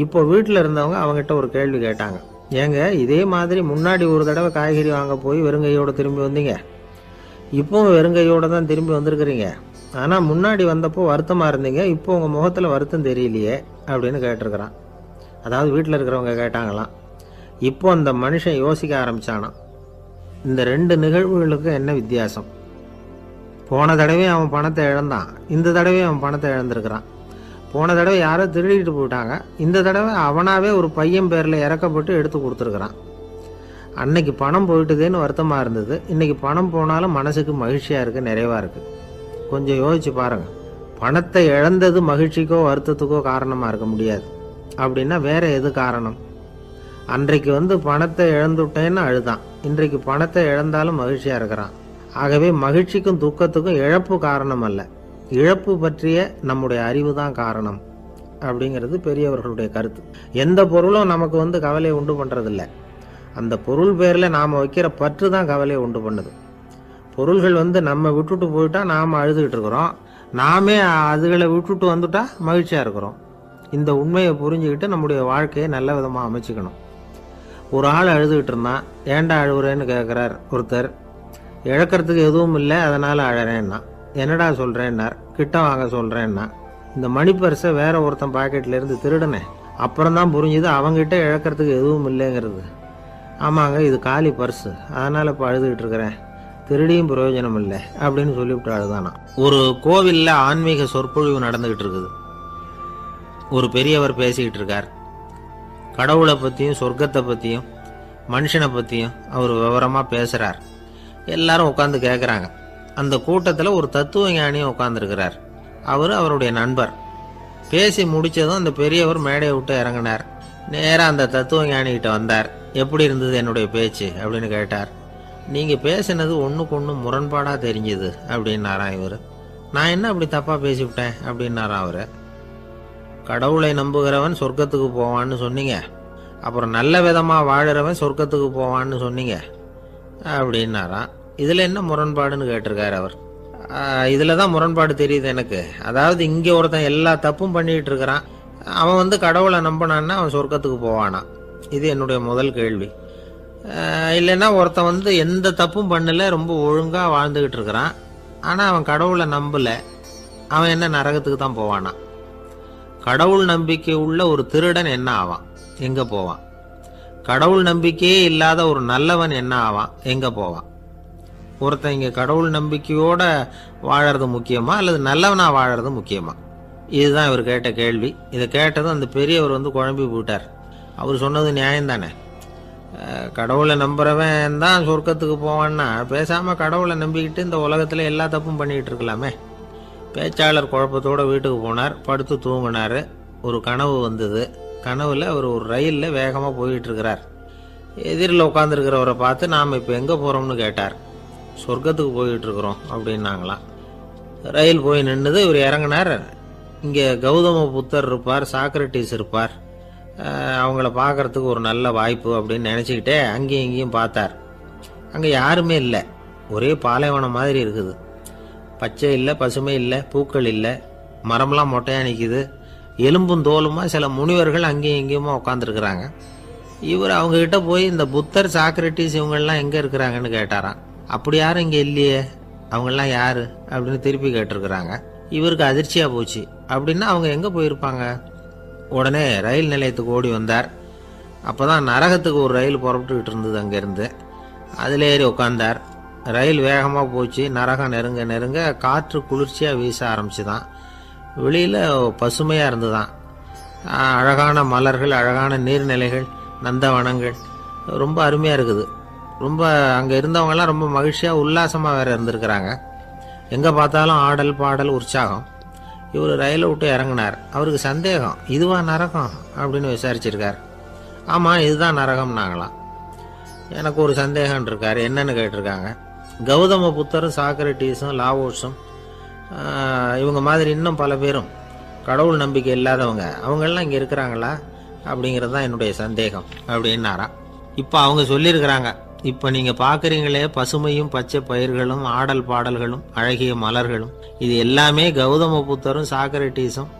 இப்போ வீட்டில் இருந்தவங்க அவங்ககிட்ட ஒரு கேள்வி கேட்டாங்க. ஏங்க இதே மாதிரி முன்னாடி ஒரு தடவை காய்கறி வாங்க போய் வெறுங்கையோடு திரும்பி வந்தீங்க, இப்போவும் வெறுங்கையோடு தான் திரும்பி வந்திருக்கிறீங்க. ஆனால் முன்னாடி வந்தப்போ வருத்தமாக இருந்தீங்க, இப்போ உங்கள் முகத்தில் வருத்தம் தெரியலையே அப்படின்னு கேட்டிருக்கிறான். அதாவது வீட்டில் இருக்கிறவங்க கேட்டாங்களாம். இப்போ அந்த மனுஷன் யோசிக்க ஆரம்பித்தானான், இந்த 2 நிகழ்வுகளுக்கு என்ன வித்தியாசம்? போன தடவையும் அவன் பணத்தை இழந்தான், இந்த தடவையும் அவன் பணத்தை இழந்திருக்கிறான். போன தடவை யாரோ திருடிட்டு போயிட்டாங்க, இந்த தடவை அவனாவே ஒரு பையன் பேரில் இறக்கப்பட்டு எடுத்து கொடுத்துருக்குறான். அன்னைக்கு பணம் போயிட்டுதேன்னு வருத்தமாக இருந்தது, இன்றைக்கி பணம் போனாலும் மனசுக்கு மகிழ்ச்சியாக இருக்குது, நிறைவாக இருக்குது. கொஞ்சம் யோசிச்சு பாருங்கள். பணத்தை இழந்தது மகிழ்ச்சிக்கோ வருத்தத்துக்கோ காரணமாக இருக்க முடியாது. அப்படின்னா வேற எது காரணம்? அன்றைக்கு பணத்தை இழந்துட்டேன்னு அழுதான், இன்றைக்கு பணத்தை இழந்தாலும் மகிழ்ச்சியாக இருக்கிறான். ஆகவே மகிழ்ச்சிக்கும் துக்கத்துக்கும் இழப்பு காரணம் அல்ல, இழப்பு பற்றிய நம்முடைய அறிவு தான் காரணம் அப்படிங்கிறது பெரியவர்களுடைய கருத்து. எந்த பொருளும் நமக்கு கவலையை உண்டு பண்ணுறதில்ல, அந்த பொருள் பேரில் நாம் வைக்கிற பற்று தான் கவலையை உண்டு பண்ணுது. பொருள்கள் நம்ம விட்டுட்டு போயிட்டா நாம் அழுதுகிட்டு இருக்கிறோம், நாமே அதுகளை விட்டுட்டு வந்துட்டா மகிழ்ச்சியாக இருக்கிறோம். இந்த உண்மையை புரிஞ்சுக்கிட்டு நம்முடைய வாழ்க்கையை நல்ல விதமாக அமைச்சுக்கணும். ஒரு ஆள் அழுதுகிட்டு இருந்தான். ஏன்டா அழுகுறேன்னு கேட்குறார் ஒருத்தர். இழக்கிறதுக்கு எதுவும் இல்லை, அதனால் அழறேன்னா. என்னடா சொல்கிறேன்னார். கிட்ட வாங்க சொல்கிறேன்னா. இந்த மணி பர்ஸை வேற ஒருத்தன் பாக்கெட்லேருந்து திருடினேன், அப்புறம் தான் புரிஞ்சுது அவங்ககிட்ட இழக்கிறதுக்கு எதுவும் இல்லைங்கிறது. ஆமாங்க, இது காலி பர்ஸு, அதனால் இப்போ அழுதுகிட்டு இருக்கிறேன், திருடியும் பிரயோஜனம் இல்லை அப்படின்னு சொல்லிவிட்டு அழுதானா. ஒரு கோவிலில் ஆன்மீக சொற்பொழிவு நடந்துக்கிட்டு இருக்குது. ஒரு பெரியவர் பேசிக்கிட்டு இருக்கார். கடவுளை பற்றியும் சொர்க்கத்தை பற்றியும் மனுஷனை பற்றியும் அவர் விவரமாக பேசுகிறார். எல்லாரும் உட்காந்து கேட்குறாங்க. அந்த கூட்டத்தில் ஒரு தத்துவ ஞானியும் உட்காந்துருக்கிறார். அவர் அவருடைய நண்பர். பேசி முடித்ததும் அந்த பெரியவர் மேடையை விட்டு இறங்கினார். நேராக அந்த தத்துவ ஞானிகிட்ட வந்தார். எப்படி இருந்தது என்னுடைய பேச்சு அப்படின்னு கேட்டார். நீங்கள் பேசினது ஒன்றுக்கு ஒன்று முரண்பாடாக தெரிஞ்சுது அப்படின்னாராம் இவர். நான் என்ன அப்படி தப்பாக பேசிவிட்டேன் அப்படின்னாராம் அவர். கடவுளை நம்புகிறவன் சொர்க்கத்துக்கு போவான்னு சொன்னீங்க, அப்புறம் நல்ல விதமாக வாழுறவன் சொர்க்கத்துக்கு போவான்னு சொன்னீங்க அப்படின்னாராம். இதில் என்ன முரண்பாடுன்னு கேட்டிருக்காரு அவர். இதில் தான் முரண்பாடு தெரியுது எனக்கு. அதாவது இங்கே ஒருத்தன் எல்லா தப்பும் பண்ணிகிட்டு இருக்கிறான், அவன் கடவுளை நம்பினான்னா அவன் சொர்க்கத்துக்கு போவானா? இது என்னுடைய முதல் கேள்வி. இல்லைன்னா ஒருத்தன் எந்த தப்பும் பண்ணல, ரொம்ப ஒழுங்காக வாழ்ந்துக்கிட்டு இருக்கிறான், ஆனால் அவன் கடவுளை நம்பலை, அவன் என்ன நரகத்துக்கு தான் போவானா? கடவுள் நம்பிக்கை உள்ள ஒரு திருடன் என்ன ஆவான், எங்கே போவான்? கடவுள் நம்பிக்கையே இல்லாத ஒரு நல்லவன் என்ன ஆவான், எங்கே போவான்? ஒருத்தன் இங்கே கடவுள் நம்பிக்கையோடு வாழறது முக்கியமா அல்லது நல்லவனா வாழறது முக்கியமா? இதுதான் இவர் கேட்ட கேள்வி. இதை கேட்டதும் அந்த பெரியவர் குழம்பி போயிட்டார். அவர் சொன்னது நியாயம்தானே. கடவுளை நம்புறவன் தான் சொர்க்கத்துக்கு போவான்னா பேசாமல் கடவுளை நம்பிக்கிட்டு இந்த உலகத்தில் எல்லா தப்பும் பண்ணிக்கிட்டு இருக்கலாமே. பேச்சாளர் குழப்பத்தோடு வீட்டுக்கு போனார். படுத்து தூங்கினார். ஒரு கனவு வந்தது. கனவில் அவர் ஒரு ரயிலில் வேகமாக போயிட்டு இருக்கிறார். எதிரில் உட்காந்துருக்கிறவரை பார்த்து நாம் இப்போ எங்கே போகிறோம்னு கேட்டார். சொர்க்கத்துக்கு போயிட்டு இருக்கிறோம் அப்படின்னாங்களாம். ரயில் போய் நின்றுது. இவர் இறங்கினார். இங்கே கௌதம புத்தர் இருப்பார், சாக்ரட்டிஸ் இருப்பார், அவங்கள பார்க்கறதுக்கு ஒரு நல்ல வாய்ப்பு அப்படின்னு நினச்சிக்கிட்டே அங்கேயும் இங்கேயும் பார்த்தார். அங்கே யாருமே இல்லை. ஒரே பாலைவனம் மாதிரி இருக்குது. பச்சை இல்லை, பசுமை இல்லை, பூக்கள் இல்லை, மரம்லாம் மொட்டையாக நிற்கிது. எலும்பும் தோலுமா சில முனிவர்கள் அங்கேயும் இங்கேயுமா உட்காந்துருக்குறாங்க. இவர் அவங்கக்கிட்ட போய் இந்த புத்தர், சாக்ரட்டிஸ் இவங்கெல்லாம் எங்கே இருக்கிறாங்கன்னு கேட்டாராம். அப்படி யாரும் இங்கே இல்லையே, அவங்கெல்லாம் யார் அப்படின்னு திருப்பி கேட்டிருக்கிறாங்க. இவருக்கு அதிர்ச்சியாக போச்சு. அப்படின்னா அவங்க எங்கே போயிருப்பாங்க? உடனே ரயில் நிலையத்துக்கு ஓடி வந்தார். அப்போ தான் நரகத்துக்கு ஒரு ரயில் புறப்பட்டுக்கிட்டு இருந்தது. அங்கேருந்து அதில் ஏறி உட்காந்தார். ரயில் வேகமாக போச்சு. நரகம் நெருங்க நெருங்க காற்று குளிர்ச்சியாக வீச ஆரம்பிச்சுதான். வெளியில் பசுமையாக இருந்துதான். அழகான மலர்கள், அழகான நீர்நிலைகள், நந்தவனங்கள், ரொம்ப அருமையாக இருக்குது. ரொம்ப அங்கே இருந்தவங்கெல்லாம் ரொம்ப மகிழ்ச்சியாக உல்லாசமாக வேறு இருந்திருக்கிறாங்க. எங்கே பார்த்தாலும் ஆடல் பாடல் உற்சாகம். இவர் ரயிலை விட்டு இறங்கினார். அவருக்கு சந்தேகம், இதுவா நரகம் அப்படின்னு விசாரிச்சிருக்கார். ஆமாம், இதுதான் நரகம்னாங்களாம். எனக்கு ஒரு சந்தேகம் இருக்கார். என்னன்னு கேட்டிருக்காங்க. கௌதம புத்தரும், சாக்ரட்டிஸும், லாவோஸும், இவங்க மாதிரி இன்னும் பல பேரும் கடவுள் நம்பிக்கை இல்லாதவங்க, அவங்கெல்லாம் இங்கே இருக்கிறாங்களா அப்படிங்கிறது தான் என்னுடைய சந்தேகம் அப்படின்னாராம். இப்போ அவங்க சொல்லியிருக்கிறாங்க, இப்போ நீங்கள் பார்க்குறீங்களே பசுமையும் பச்சை பயிர்களும் ஆடல் பாடல்களும் அழகிய மலர்களும், இது எல்லாமே கௌதம புத்தரும் சாக்ரட்டிஸும்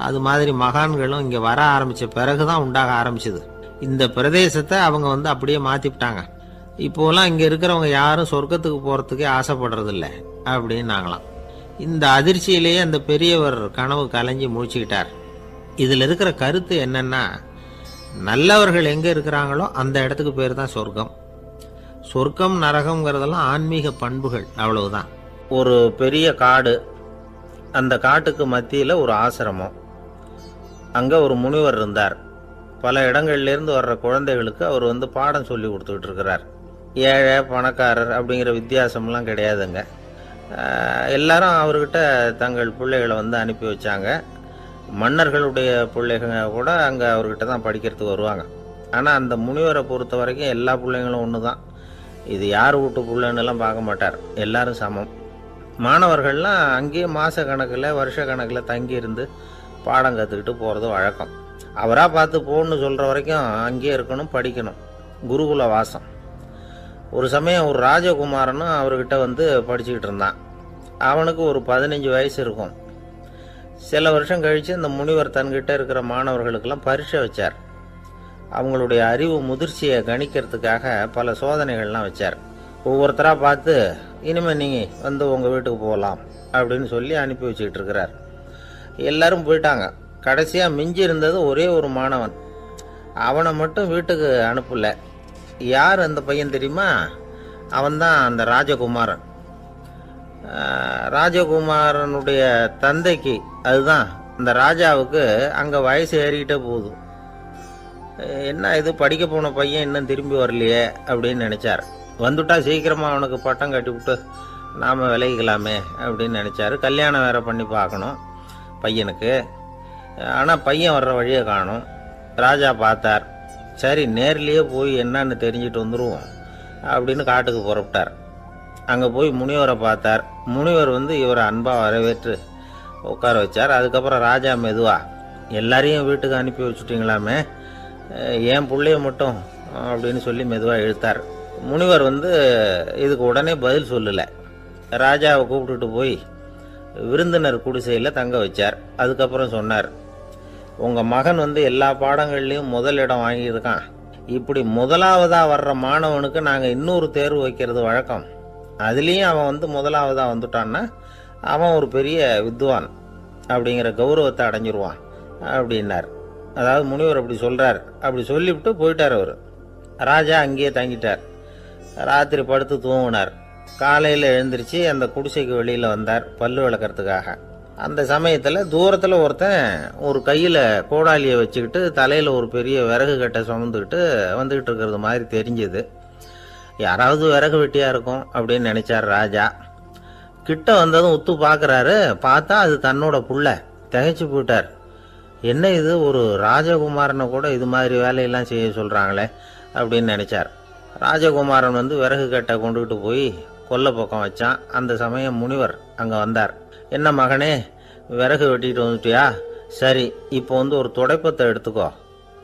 அது மாதிரி மகான்களும் இங்கே வர ஆரம்பித்த பிறகு தான் உண்டாக ஆரம்பிச்சுது. இந்த பிரதேசத்தை அவங்க அப்படியே மாற்றிவிட்டாங்க. இப்போலாம் இங்கே இருக்கிறவங்க யாரும் சொர்க்கத்துக்கு போகிறதுக்கே ஆசைப்படுறதில்ல அப்படின்னாங்களாம். இந்த அதிர்ச்சியிலேயே அந்த பெரியவர் கனவு கலைஞ்சி முடிச்சுக்கிட்டார். இதில் இருக்கிற கருத்து என்னன்னா, நல்லவர்கள் எங்கே இருக்கிறாங்களோ அந்த இடத்துக்கு பேர் தான் சொர்க்கம். சொர்க்கம் நரகம்ங்கிறதெல்லாம் ஆன்மீக பண்புகள், அவ்வளவுதான். ஒரு பெரிய காடு, அந்த காட்டுக்கு மத்தியில் ஒரு ஆசிரமம். அங்கே ஒரு முனிவர் இருந்தார். பல இடங்கள்லேருந்து வர்ற குழந்தைகளுக்கு அவர் பாடம் சொல்லி கொடுத்துக்கிட்டு இருக்கிறார். ஏழை பணக்காரர் அப்படிங்கிற வித்தியாசம்லாம் கிடையாதுங்க. எல்லாரும் அவர்கிட்ட தங்கள் பிள்ளைகளை அனுப்பி வச்சாங்க. மன்னர்களுடைய பிள்ளைங்க கூட அங்கே அவர்கிட்ட தான் படிக்கிறதுக்கு வருவாங்க. ஆனால் அந்த முனிவரை பொறுத்த வரைக்கும் எல்லா பிள்ளைங்களும் ஒன்று தான். இது யார் வீட்டு பிள்ளைன்னெல்லாம் பார்க்க மாட்டார், எல்லாரும் சமம். மாணவர்கள்லாம் அங்கேயே மாத கணக்கில் வருஷ கணக்கில் தங்கியிருந்து பாடம் கற்றுக்கிட்டு போகிறது வழக்கம். அவராக பார்த்து போகணுன்னு சொல்கிற வரைக்கும் அங்கேயே இருக்கணும், படிக்கணும். குருகுல வாசம். ஒரு சமயம் ஒரு ராஜகுமாரனும் அவர்கிட்ட படிச்சுக்கிட்டு இருந்தான். அவனுக்கு ஒரு 15 வயசு இருக்கும். சில வருஷம் கழித்து அந்த முனிவர் தன்கிட்ட இருக்கிற மாணவர்களுக்கெல்லாம் பரீட்சை வச்சார். அவங்களுடைய அறிவு முதிர்ச்சியை கணிக்கிறதுக்காக பல சோதனைகள்லாம் வச்சார். ஒவ்வொருத்தராக பார்த்து, இனிமேல் நீங்கள் உங்கள் வீட்டுக்கு போகலாம் அப்படின்னு சொல்லி அனுப்பி வச்சுக்கிட்டு இருக்கிறார். எல்லாரும் போயிட்டாங்க. கடைசியாக மிஞ்சி இருந்தது ஒரே ஒரு மாணவன். அவனை மட்டும் வீட்டுக்கு அனுப்பலை. யார் அந்த பையன் தெரியுமா? அவன்தான் அந்த ராஜகுமாரன். ராஜகுமாரனுடைய தந்தைக்கு, அதுதான் இந்த ராஜாவுக்கு, அங்கே வயசு ஏறிக்கிட்டே போகுது. என்ன இது, படிக்க போன பையன் இன்னும் திரும்பி வரலையே அப்படின்னு நினச்சார். வந்துட்டா சீக்கிரமாக அவனுக்கு பட்டம் கட்டிவிட்டு நாம் விலகிக்கலாமே அப்படின்னு நினச்சார். கல்யாணம் வேறு பண்ணி பார்க்கணும் பையனுக்கு. ஆனால் பையன் வர்ற வழியை காணும். ராஜா பார்த்தார். சரி, நேர்லேயே போய் என்னன்னு தெரிஞ்சிட்டு வந்துடுவோம் அப்படின்னு காட்டுக்கு புறப்பட்டார். அங்கே போய் முனிவரை பார்த்தார். முனிவர் இவரை அன்பாக வரவேற்று உட்கார வச்சார். அதுக்கப்புறம் ராஜா மெதுவா, எல்லாரையும் வீட்டுக்கு அனுப்பி வச்சுட்டிங்களாமே, ஏன் பிள்ளைய மட்டும் அப்படின்னு சொல்லி மெதுவாக இழுத்தார். முனிவர் இதுக்கு உடனே பதில் சொல்லலை. ராஜாவை கூப்பிட்டுட்டு போய் விருந்தினர் குடிசையில் தங்க வச்சார். அதுக்கப்புறம் சொன்னார், உங்கள் மகன் எல்லா பாடங்கள்லேயும் முதல் இடம் வாங்கியிருக்கான். இப்படி முதலாவதாக வர்ற மாணவனுக்கு நாங்கள் இன்னொரு தேர்வு வைக்கிறது வழக்கம். அதுலேயும் அவன் முதலாவதாக வந்துட்டான்னா அவன் ஒரு பெரிய வித்வான் அப்படிங்கிற கௌரவத்தை அடைஞ்சிருவான் அப்படின்னார். அதாவது முனிவர் அப்படி சொல்கிறார். அப்படி சொல்லிவிட்டு போயிட்டார். அவர் ராஜா அங்கேயே தங்கிட்டார். ராத்திரி படுத்து தூங்கினார். காலையில் எழுந்திரிச்சு அந்த குடிசைக்கு வெளியில் வந்தார் பல்லு விளக்கிறதுக்காக. அந்த சமயத்தில் தூரத்தில் ஒருத்தன் ஒரு கையில் கோடாலியை வச்சுக்கிட்டு தலையில் ஒரு பெரிய விறகு கட்டை சுமந்துக்கிட்டு வந்துக்கிட்டு இருக்கிறது மாதிரி தெரிஞ்சுது. யாராவது விறகு வெட்டியாக இருக்கும் அப்படின்னு நினச்சார் ராஜா. கிட்ட வந்ததும் உத்து பார்க்குறாரு. பார்த்தா அது தன்னோட புள்ள. திகைச்சு போயிட்டார். என்ன இது, ஒரு ராஜகுமாரனை கூட இது மாதிரி வேலையெல்லாம் செய்ய சொல்கிறாங்களே அப்படின்னு நினச்சார். ராஜகுமாரன் விறகு கட்டை கொண்டுகிட்டு போய் கொல்லை பக்கம் வச்சான். அந்த சமயம் முனிவர் அங்கே வந்தார். என்ன மகனே, விறகு வெட்டிட்டு வந்துட்டியா? சரி, இப்போ ஒரு துடைப்பத்தை எடுத்துக்கோ,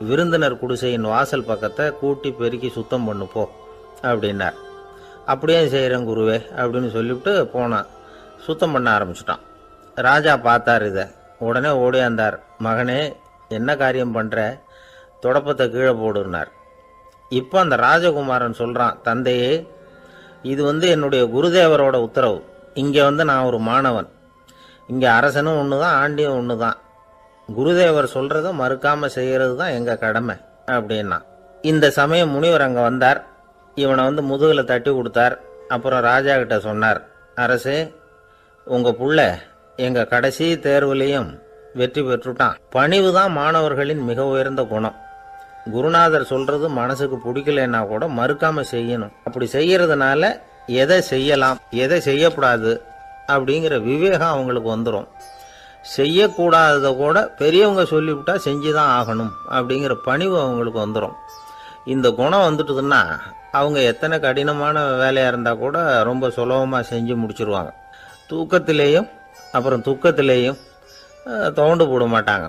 விருந்தினர் குடிசையின் வாசல் பக்கத்தை கூட்டி பெருக்கி சுத்தம் பண்ணு போ அப்படின்னார். அப்படியே செய்கிறேன் குருவே அப்படின்னு சொல்லிவிட்டு போனான். சுத்தம் பண்ண ஆரம்பிச்சிட்டான். ராஜா பார்த்தார் இதை. உடனே ஓடியாந்தார். மகனே, என்ன காரியம் பண்ணுற? துடப்பத்தை கீழே போடுனார். இப்போ அந்த ராஜகுமாரன் சொல்கிறான், தந்தையே, இது என்னுடைய குருதேவரோட உத்தரவு. இங்கே நான் ஒரு மாணவன். இங்கே அரசனும் ஒன்று தான், ஆண்டியும் ஒன்று தான். குருதேவர் சொல்கிறத மறுக்காமல் செய்கிறது தான் எங்கள் கடமை அப்படின்னா. இந்த சமயம் முனிவர் அங்கே வந்தார். இவனை முதுகில் தட்டி கொடுத்தார். அப்புறம் ராஜா கிட்ட சொன்னார், அரசே, உங்கள் புள்ள எங்கள் கடைசி தேர்வுலையும் வெற்றி பெற்றுட்டான். பணிவு தான் மாணவர்களின் மிக உயர்ந்த குணம். குருநாதர் சொல்றது மனசுக்கு பிடிக்கலன்னா கூட மறுக்காம செய்யணும். அப்படி செய்யறதுனால எதை செய்யலாம் எதை செய்யக்கூடாது அப்படிங்கிற விவேகம் அவங்களுக்கு வந்துடும். செய்யக்கூடாததை கூட பெரியவங்க சொல்லிவிட்டா செஞ்சுதான் ஆகணும் அப்படிங்கிற பணிவு அவங்களுக்கு வந்துடும். இந்த குணம் வந்துட்டுதுன்னா அவங்க எத்தனை கடினமான வேலையாக இருந்தால் கூட ரொம்ப சுலபமாக செஞ்சு முடிச்சிருவாங்க. தூக்கத்திலேயும் அப்புறம் துக்கத்திலேயும் தோண்டு போட மாட்டாங்க.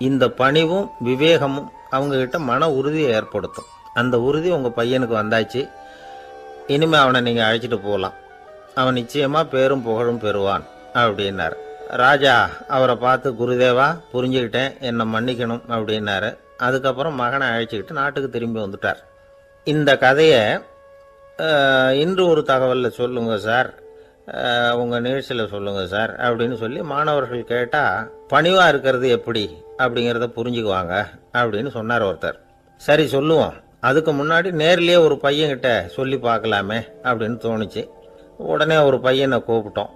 இந்த பணிவும் விவேகமும் அவங்கக்கிட்ட மன உறுதியை ஏற்படுத்தும். அந்த உறுதி உங்கள் பையனுக்கு வந்தாச்சு. இனிமேல் அவனை நீங்கள் அழைச்சிட்டு போகலாம். அவன் நிச்சயமாக பேரும் புகழும் பெறுவான் அப்படின்னார். ராஜா அவரை பார்த்து, குருதேவா, புரிஞ்சுக்கிட்டேன், என்னை மன்னிக்கணும் அப்படின்னாரு. அதுக்கப்புறம் மகனை அழைச்சிக்கிட்டு நாட்டுக்கு திரும்பி வந்துட்டார். இந்த கதையை இன்று ஒரு தகவலில் சொல்லுங்கள் சார், உங்கள் நிகழ்ச்சியில் சொல்லுங்கள் சார் அப்படின்னு சொல்லி மாணவர்கள் கேட்டால் பணிவாக இருக்கிறது எப்படி அப்படிங்கிறத புரிஞ்சுக்குவாங்க அப்படின்னு சொன்னார் ஒருத்தர். சரி சொல்லுவோம், அதுக்கு முன்னாடி நேர்லேயே ஒரு பையன்கிட்ட சொல்லி பார்க்கலாமே அப்படின்னு தோணுச்சு. உடனே ஒரு பையனை கூப்பிட்டோம்.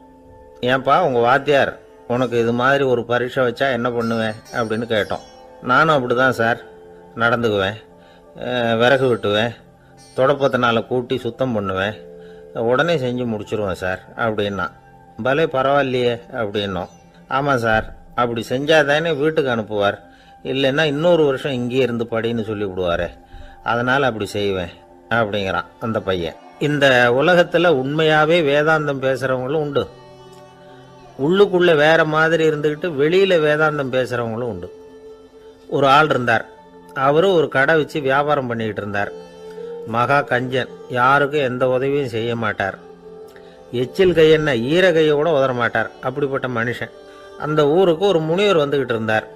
ஏன்பா, உங்கள் வாத்தியார் உனக்கு இது மாதிரி ஒரு பரீட்சை வச்சா என்ன பண்ணுவேன் அப்படின்னு கேட்டோம். நானும் அப்படி தான் சார் நடந்துக்குவேன். விறகு வெட்டுவேன், தொடப்பத்தினால கூட்டி சுத்தம் பண்ணுவேன், உடனே செஞ்சு முடிச்சிருவேன் சார் அப்படின்னா. பலே பரவாயில்லையே அப்படின்னோம். ஆமாம் சார், அப்படி செஞ்சால் தானே வீட்டுக்கு அனுப்புவார், இல்லைன்னா இன்னொரு வருஷம் இங்கேயே இருந்து படின்னு சொல்லி விடுவார், அதனால் அப்படி செய்வேன் அப்படிங்கிறான் அந்த பையன். இந்த உலகத்தில் உண்மையாகவே வேதாந்தம் பேசுகிறவங்களும் உண்டு, உள்ளுக்குள்ளே வேற மாதிரி இருந்துக்கிட்டு வெளியில் வேதாந்தம் பேசுகிறவங்களும் உண்டு. ஒரு ஆள் இருந்தார். அவரும் ஒரு கடை வச்சு வியாபாரம் பண்ணிக்கிட்டு இருந்தார். மகா கஞ்சன், யாருக்கும் எந்த உதவியும் செய்ய மாட்டார். எச்சில் கையென்ன ஈர கையை கூட உதற மாட்டார். அப்படிப்பட்ட மனுஷன். அந்த ஊருக்கு ஒரு முனிவர் வந்துக்கிட்டு இருந்தார்.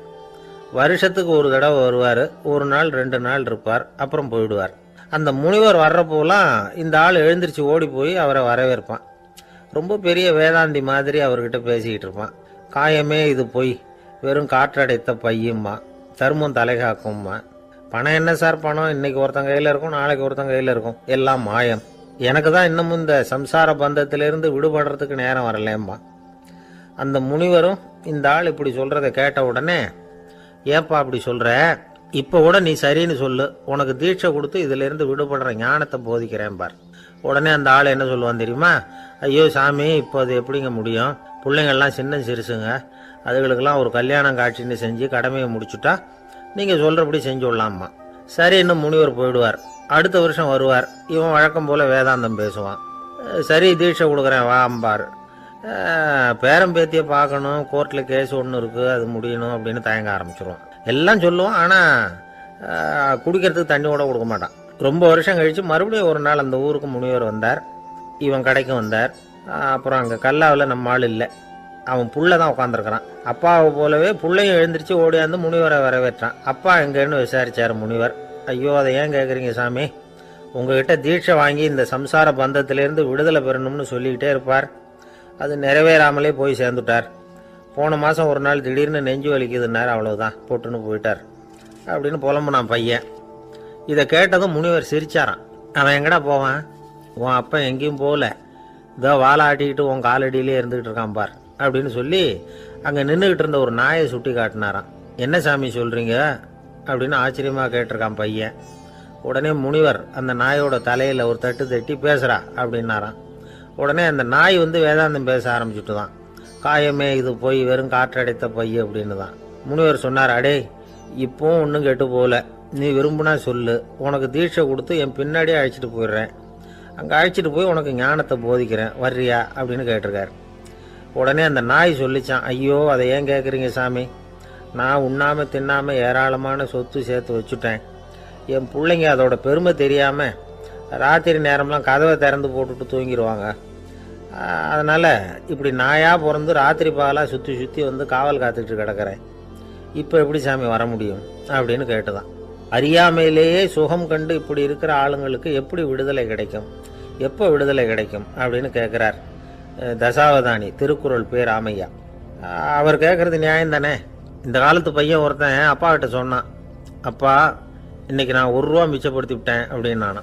வருஷத்துக்கு ஒரு தடவை வருவார். ஒரு நாள் 2 நாள் இருப்பார், அப்புறம் போயிடுவார். அந்த முனிவர் வர்றப்போலாம் இந்த ஆள் எழுந்திரிச்சு ஓடி போய் அவரை வரவேற்பான். ரொம்ப பெரிய வேதாந்தி மாதிரி அவர்கிட்ட பேசிக்கிட்டு இருப்பான். காயமே இது பொய், வெறும் காற்றடைத்த பையும்மா, தர்மம் தலைகாக்கும்மா. பணம் என்ன சார் பணம், இன்னைக்கு ஒருத்தன் கையில் இருக்கும், நாளைக்கு ஒருத்தன் கையில் இருக்கும், எல்லாம் மாயம். எனக்கு தான் இன்னமும் இந்த சம்சார பந்தத்திலிருந்து விடுபடுறதுக்கு நேரம் வரலேம்மா. அந்த முனிவரும் இந்த ஆள் இப்படி சொல்கிறத கேட்ட உடனே, ஏப்பா அப்படி சொல்கிற, இப்போ கூட நீ சரின்னு சொல்லு, உனக்கு தீட்சை கொடுத்து இதிலேருந்து விடுபடுற ஞானத்தை போதிக்கிறேன் பார். உடனே அந்த ஆள் என்ன சொல்லுவான் தெரியுமா? ஐயோ சாமி, இப்போ அது எப்படிங்க முடியும், பிள்ளைங்கள்லாம் சின்ன சிறுசுங்க, அதுகளுக்கெல்லாம் ஒரு கல்யாணம் காட்சின்னு செஞ்சு கடமையை முடிச்சுட்டா நீங்கள் சொல்கிறபடி செஞ்சு விடலாமா. சரி, இன்னும் முனிவர் போயிடுவார். அடுத்த வருஷம் வருவார். இவன் வழக்கம் போல் வேதாந்தம் பேசுவான். சரி, தீட்சை கொடுக்குறேன் வா அம்பார். பேரம்பேத்தியை பார்க்கணும், கோர்ட்டில் கேஸ் ஒன்று இருக்குது, அது முடியணும் அப்படின்னு தயங்க ஆரம்பிச்சிருவான். எல்லாம் சொல்லுவான், ஆனால் குடிக்கிறதுக்கு தண்ணி கூட கொடுக்க மாட்டான். ரொம்ப வருஷம் கழித்து மறுபடியும் ஒரு நாள் அந்த ஊருக்கு முனிவர் வந்தார். இவன் கடைக்கும் வந்தார். அப்புறம் அங்கே கல்லாவில் நம்ம ஆள் இல்லை. அவன் புள்ள தான் உட்காந்துருக்கிறான். அப்பாவை போலவே புள்ளையும் எழுந்திரிச்சு ஓடியாந்து முனிவரை வரவேற்றான். அப்பா எங்கேன்னு விசாரிச்சார் முனிவர். ஐயோ, அதை ஏன் கேட்குறீங்க சாமி? உங்ககிட்ட தீட்சை வாங்கி இந்த சம்சார பந்தத்திலேருந்து விடுதலை பெறணும்னு சொல்லிக்கிட்டே இருப்பார். அது நிறைவேறாமலே போய் சேர்ந்துட்டார். போன மாதம் ஒரு நாள் திடீர்னு நெஞ்சு வலிக்குதுன்னார். அவ்வளோதான், போட்டுன்னு போயிட்டார் அப்படின்னு புலம்புனான் பையன். இதை கேட்டதும் முனிவர் சிரிச்சாரான். அவன் எங்கடா போவான்? உன் அப்பா எங்கேயும் போகல, இதோ வாழை ஆட்டிக்கிட்டு உன் காலடியிலே இருந்துக்கிட்டு இருக்கான் பார் அப்படின்னு சொல்லி அங்கே நின்றுக்கிட்டு இருந்த ஒரு நாயை சுட்டி காட்டினாரான். என்ன சாமி சொல்கிறீங்க அப்படின்னு ஆச்சரியமாக கேட்டிருக்கான் பையன். உடனே முனிவர் அந்த நாயோட தலையில் ஒரு தட்டு தட்டி பேசுகிறா அப்படின்னாரான். உடனே அந்த நாய் வேதாந்தம் பேச ஆரம்பிச்சுட்டு தான். காயமே இது போய் வெறும் காற்றடைத்த பைய அப்படின்னு தான். முனிவர் சொன்னார், அடே இப்போவும் ஒன்றும் கெட்டு போகல, நீ விரும்புனா சொல்லு, உனக்கு தீட்சை கொடுத்து என் பின்னாடியே அழைச்சிட்டு போயிடுறேன், அங்கே அழைச்சிட்டு போய் உனக்கு ஞானத்தை போதிக்கிறேன், வர்றியா அப்படின்னு கேட்டிருக்காரு. உடனே அந்த நாய் சொல்லிச்சான், ஐயோ அதை ஏன் கேட்குறீங்க சாமி, நான் உண்ணாமல் தின்னாமல் ஏராளமான சொத்து சேர்த்து வச்சுட்டேன். என் பிள்ளைங்க அதோட பெருமை தெரியாமல் ராத்திரி நேரம்லாம் கதவை திறந்து போட்டுட்டு தூங்கிடுவாங்க. அதனால் இப்படி நாயாக பிறந்து ராத்திரி பகலாக சுற்றி சுற்றி காவல் காத்துக்கிட்டு கிடக்கிறேன். இப்போ எப்படி சாமி வர முடியும் அப்படின்னு கேட்டுதான். அறியாமையிலேயே சுகம் கண்டு இப்படி இருக்கிற ஆளுங்களுக்கு எப்படி விடுதலை கிடைக்கும், எப்போ விடுதலை கிடைக்கும் அப்படின்னு கேட்குறார் தசாவதானி, திருக்குறள் பேர் ராமையா. அவர் கேட்குறது நியாயம் தானே. இந்த காலத்து பையன் ஒருத்தன் அப்பா கிட்ட சொன்னான், அப்பா இன்னைக்கு நான் 1 ரூபா மிச்சப்படுத்தி விட்டேன் அப்படின்னு.